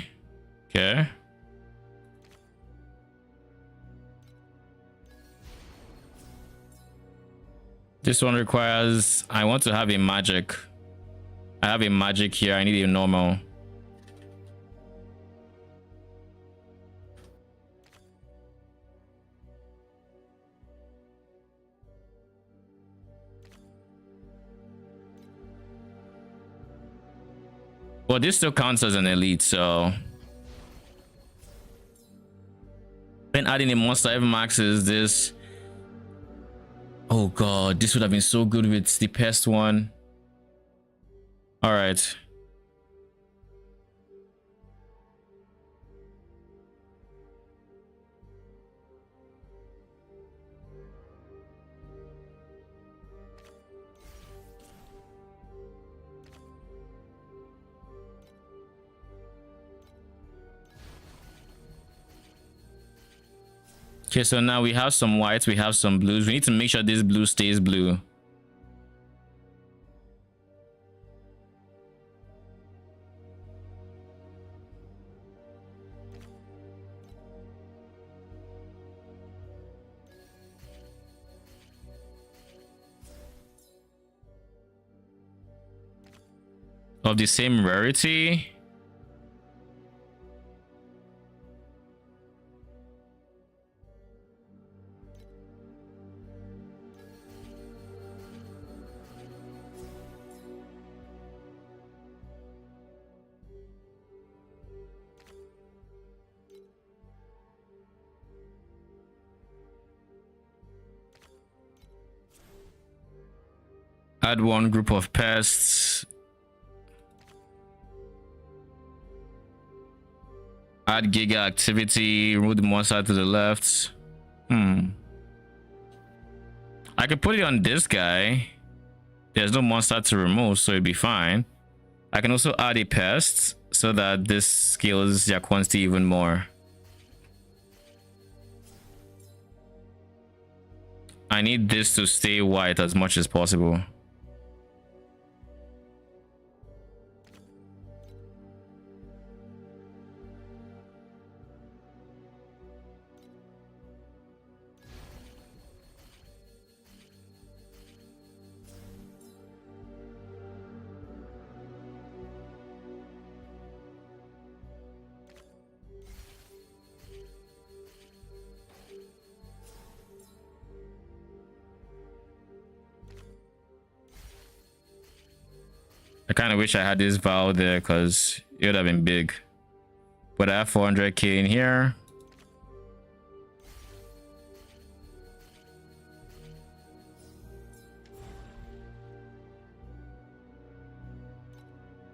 Okay. This one requires, I want to have a magic. I have a magic here. I need a normal. Well, this still counts as an elite, so when adding a monster F max is this. Oh god, this would have been so good with the pest one. All right. Okay, so now we have some whites, we have some blues. We need to make sure this blue stays blue. of the same rarity. Add one group of pests. Add giga activity. Remove the monster to the left. I could put it on this guy. There's no monster to remove, so it'd be fine. I can also add a pest so that this scales their quantity even more. I need this to stay white as much as possible. I kind of wish I had this Vow there because it would have been big. But I have 400k in here.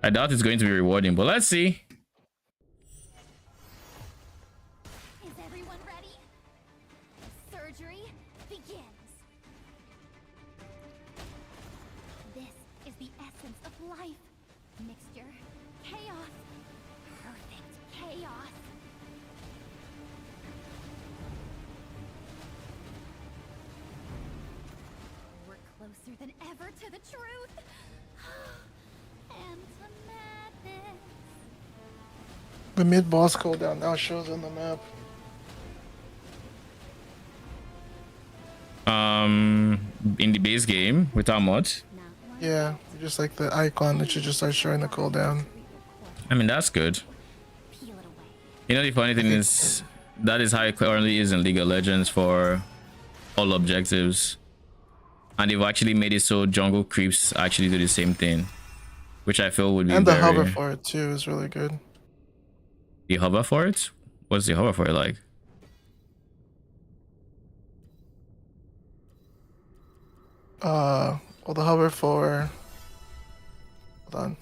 I doubt it's going to be rewarding, but let's see. Is everyone ready? Surgery begins. This is the essence of life. Mixture, chaos, perfect chaos. We're closer than ever to the truth. And to madness. The mid-boss cooldown now shows on the map. In the base game without mods. Yeah, just like the icon that should just start showing the cooldown. I mean, that's good. Peel it away. You know, the funny thing is that is how it currently is in League of Legends for all objectives, and they've actually made it so jungle creeps actually do the same thing, which I feel would be And the very... hover for it too is really good. The hover for it? What's the hover for it like? Well, the hover for... Hold on.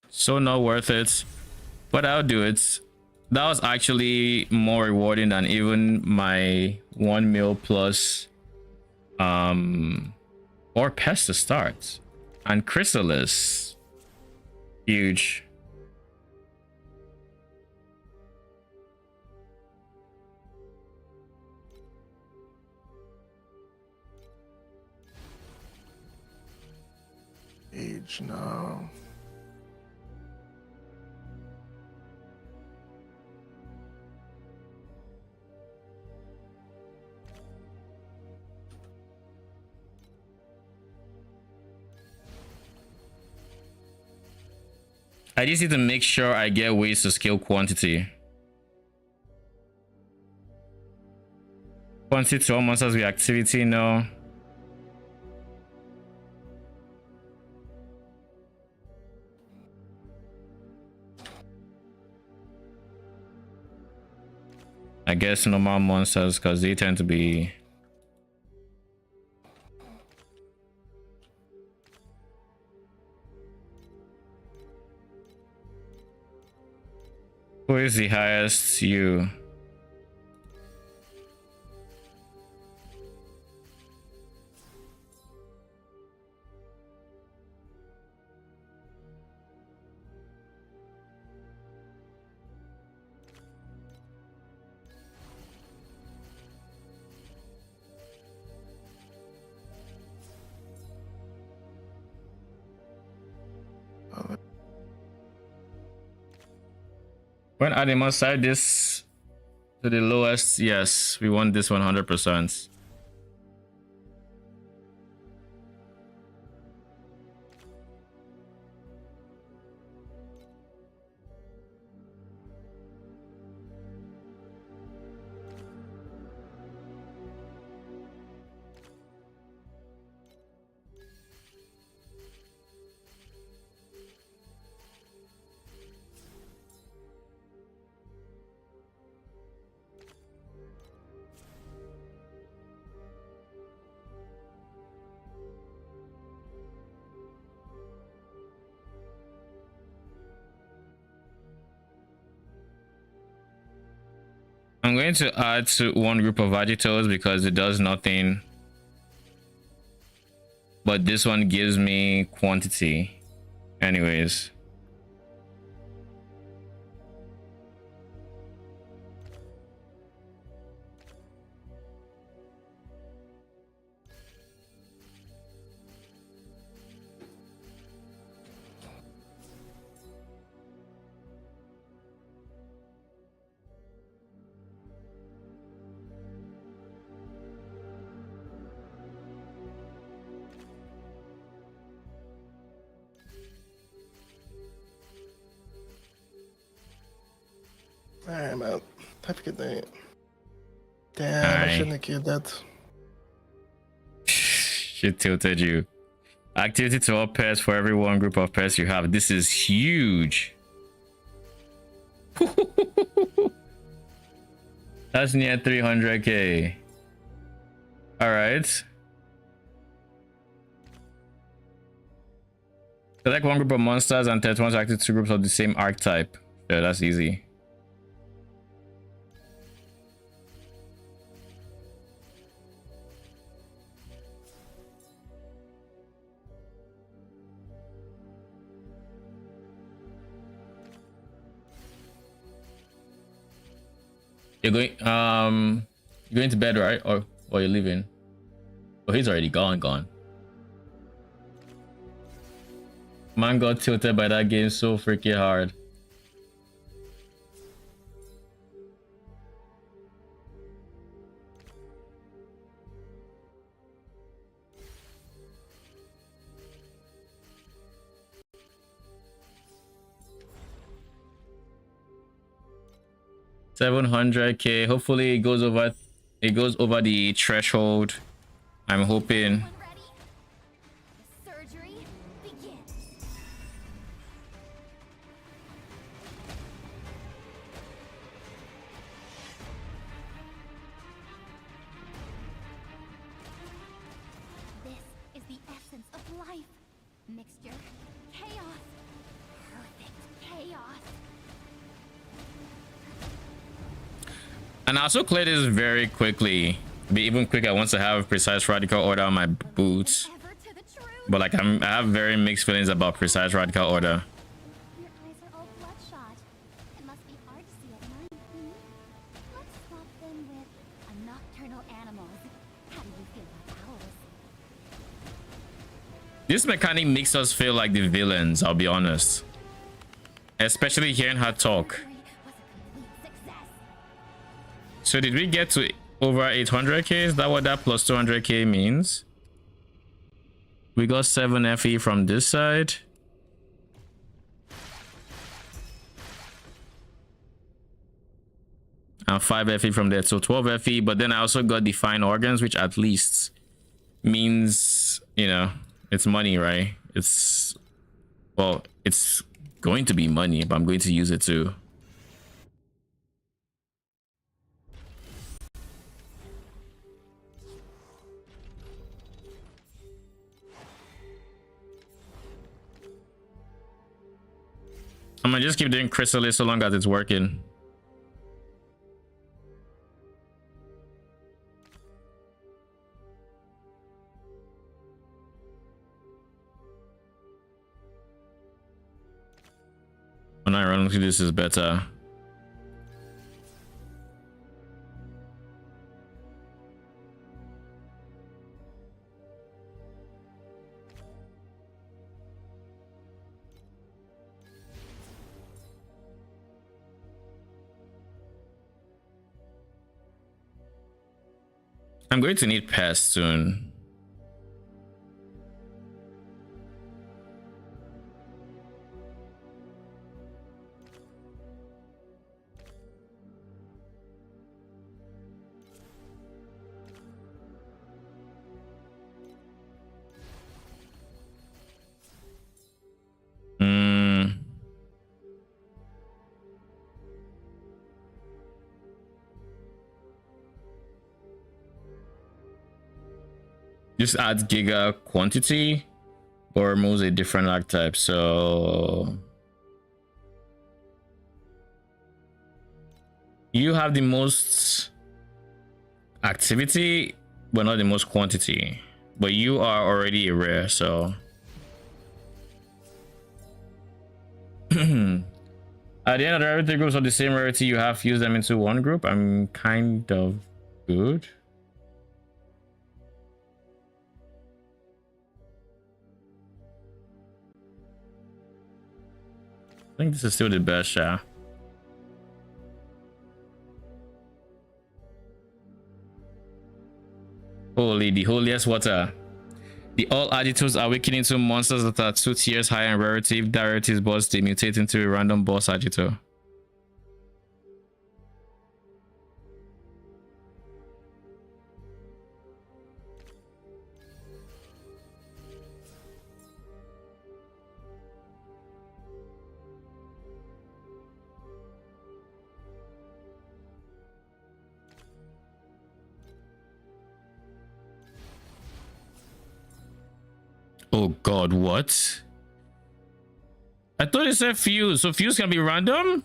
So not worth it, but I'll do it. That was actually more rewarding than even my 1 mil plus or pest to start. And Chrysalis, huge. Age now. I just need to make sure I get ways to scale quantity. Quantity to all monsters with activity, no. I guess normal monsters because they tend to be... Who is the highest? You. When animals side this to the lowest, yes, we want this 100%. I'm going to add to one group of agitos because it does nothing. But this one gives me quantity. Anyways. Alright, I'm out. Have a good night. Damn, I Alright. shouldn't have killed that. Shit tilted you. Activity to all pets for every one group of pets you have. This is huge. That's near 300k. All right. Select one group of monsters and 31 to activate two groups of the same archetype. Yeah, that's easy. You're going to bed, right? Or you're leaving? Oh, he's already gone. Man got tilted by that game so freaking hard. $700k. Hopefully it goes over the threshold. I'm hoping. Everyone ready? The surgery begins. This is the essence of life. Mixture, chaos, perfect chaos. And I also clear this very quickly. Be even quicker once I have precise radical order on my boots. Ever to the truth. But like I have very mixed feelings about precise radical order. Your eyes are all bloodshot. It must be hard to see at night. Let's swap them with a nocturnal animals. How do you feel about owls? This mechanic makes us feel like the villains, I'll be honest. Especially hearing her talk. Surgery was a complete success. So did we get to over 800k? Is that what that plus 200k means? We got 7 FE from this side. And 5 FE from there, so 12 FE. But then I also got the fine organs, which at least means, you know, it's money, right? It's, well, it's going to be money, but I'm going to use it too. I'm gonna just keep doing chrysalis so long as it's working. And ironically, this is better. I'm going to need pests soon. Just adds giga quantity or removes a different archetype. So You have the most activity, but not the most quantity. But you are already a rare, so. At the end of the rarity groups of the same rarity, you have fused them into one group. I'm kind of good. I think this is still the best, yeah. Holy, the holiest water. The all adjectives awaken into monsters that are 2 tiers higher in rarity. If that rarity is boss, they mutate into a random boss adjective. Oh god, what? I thought it said fuse, so fuse can be random?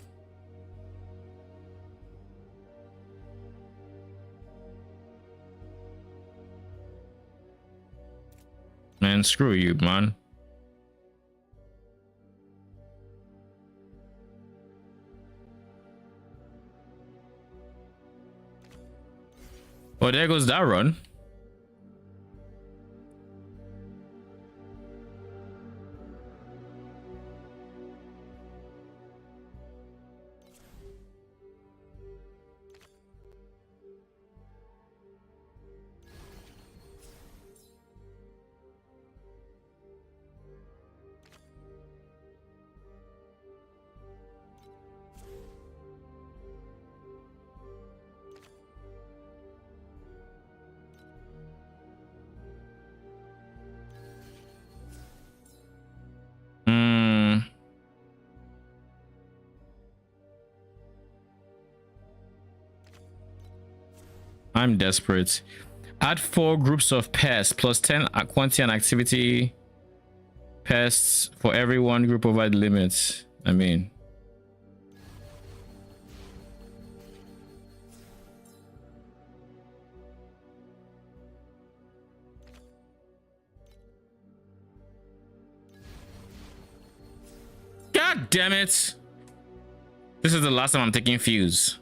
Man, screw you, man. Oh, there goes that run. I'm desperate. Add 4 groups of pests plus 10 quantity and activity pests for every one group over the limits. I mean, god damn it. This is the last time I'm taking fuse.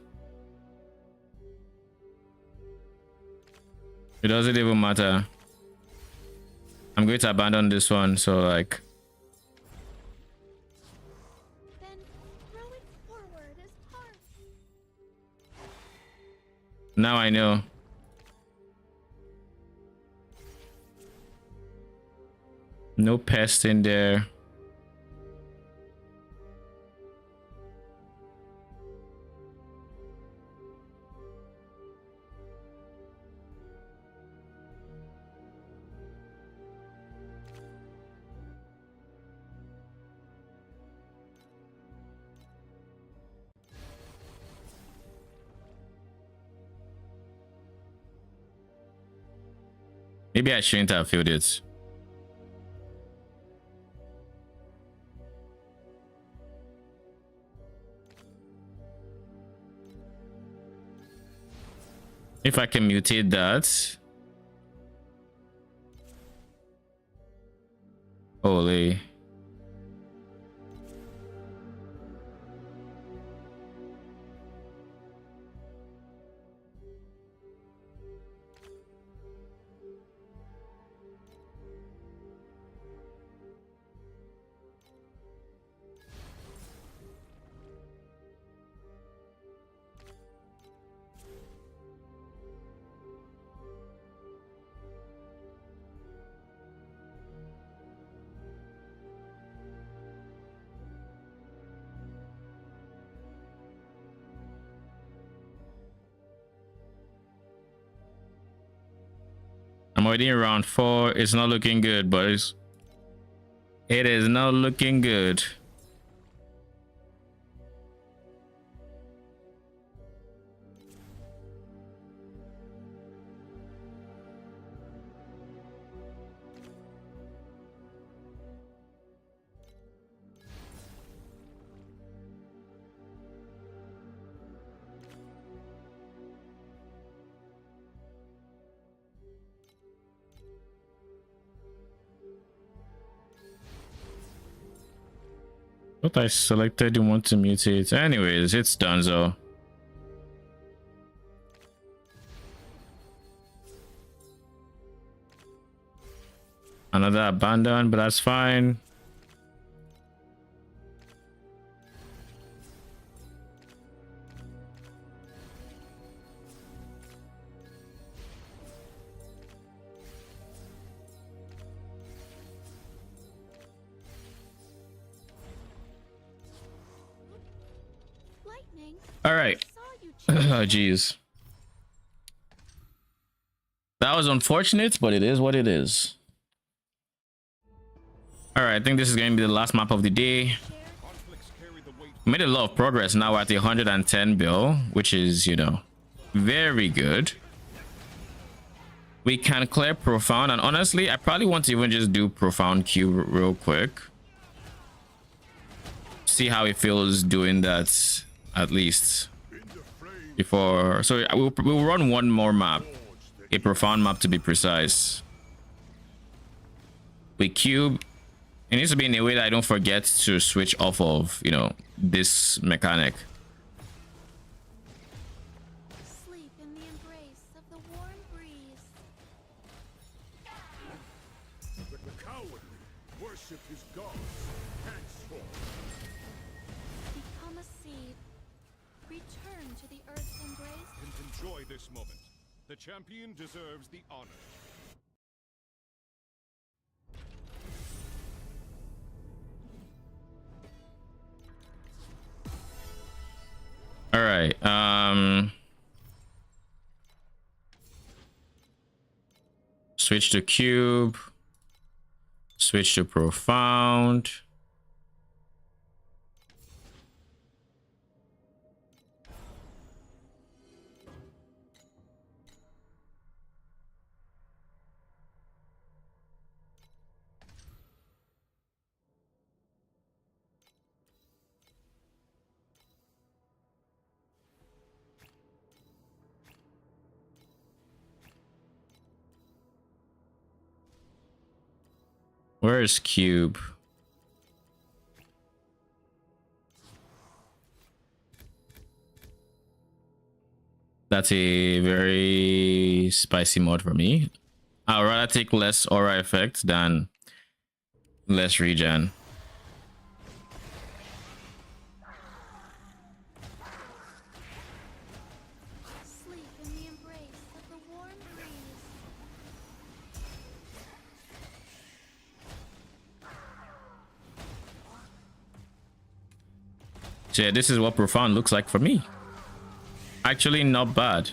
It doesn't even matter. I'm going to abandon this one, so like. Then throw it forward as hard. Now I know. No pest in there. Maybe I shouldn't have filled it. If I can mutate that. Holy. I'm already in round 4. It's not looking good, boys. It is not looking good. But I selected you want to mutate. Anyways, it's done so. Another abandon, but that's fine. Lightning, All right. I saw you choose Oh, jeez. That was unfortunate, but it is what it is. All right, I think this is going to be the last map of the day. Conflicts carry the weight. Made a lot of progress. Now we're at the 110 bill, which is, you know, very good. We can clear profound, and honestly, I probably want to even just do profound cube real quick. See how it feels doing that, at least before. So we'll run one more map, a profound map to be precise. We cube. It needs to be in a way that I don't forget to switch off of, you know, this mechanic. sleep in the embrace of the warm breeze. The cowardly worship his gods. Henceforth. Become a seed. Return to the earth's embrace. And enjoy this moment. The champion deserves the honor. All right. Switch to cube. Switch to profound. Where is cube? That's a very spicy mod for me. I'd rather take less aura effect than less regen. Sleep in the embrace of the warm breeze. So yeah, this is what profound looks like for me. Actually, not bad.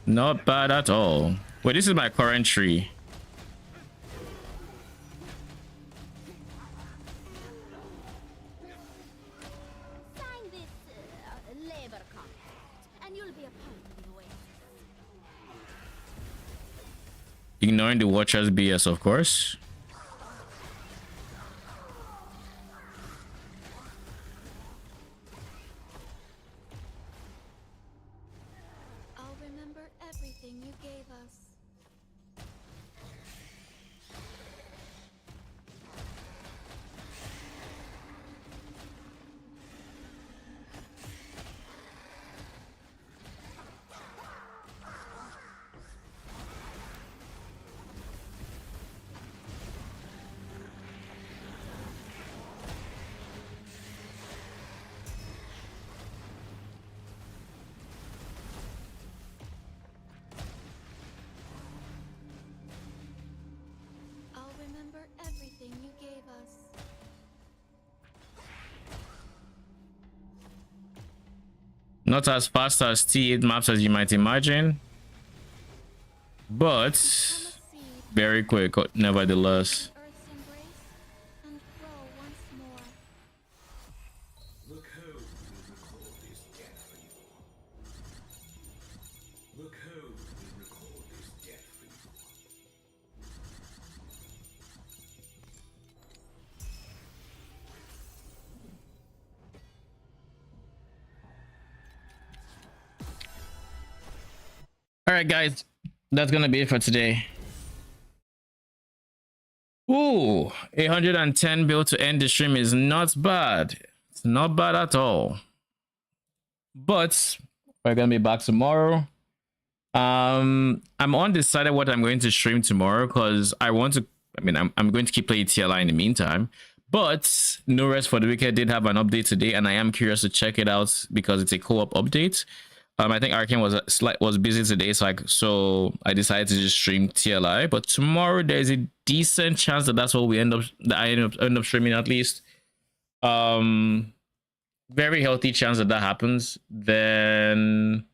Not bad at all. Wait, this is my current tree. Sign this labor contract, and you'll be a part of the Oasis. Ignoring the Watcher's BS, of course. I'll remember everything you gave us. I'll remember everything you gave us. Not as fast as T8 maps as you might imagine, but Become a seed very quick nevertheless. in Earth's embrace and grow once more. Look who will record this death for you. Look who will record this death for you. All right, guys, that's gonna be it for today. Ooh, 810 build to end the stream is not bad. It's not bad at all. But we're gonna be back tomorrow. I'm undecided what I'm going to stream tomorrow because I want to. I mean, I'm going to keep playing TLI in the meantime. But No Rest for the Wicked did have an update today, and I am curious to check it out because it's a co-op update. I think Arcane was busy today, so I decided to just stream TLI. But tomorrow there's a decent chance that that's what we end up streaming at least. Very healthy chance that happens. Then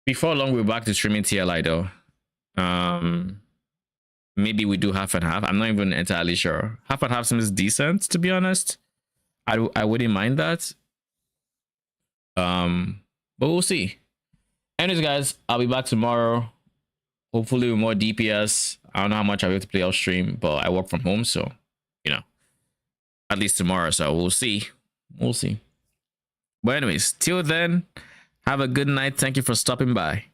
before long we're back to streaming TLI though. Maybe we do half and half. I'm not even entirely sure. Half and half seems decent, to be honest. I wouldn't mind that. But we'll see. Anyways, guys, I'll be back tomorrow. Hopefully with more DPS. I don't know how much I'll be able to play off stream, but I work from home, so you know. At least tomorrow, so we'll see. We'll see. But anyways, till then, have a good night. Thank you for stopping by.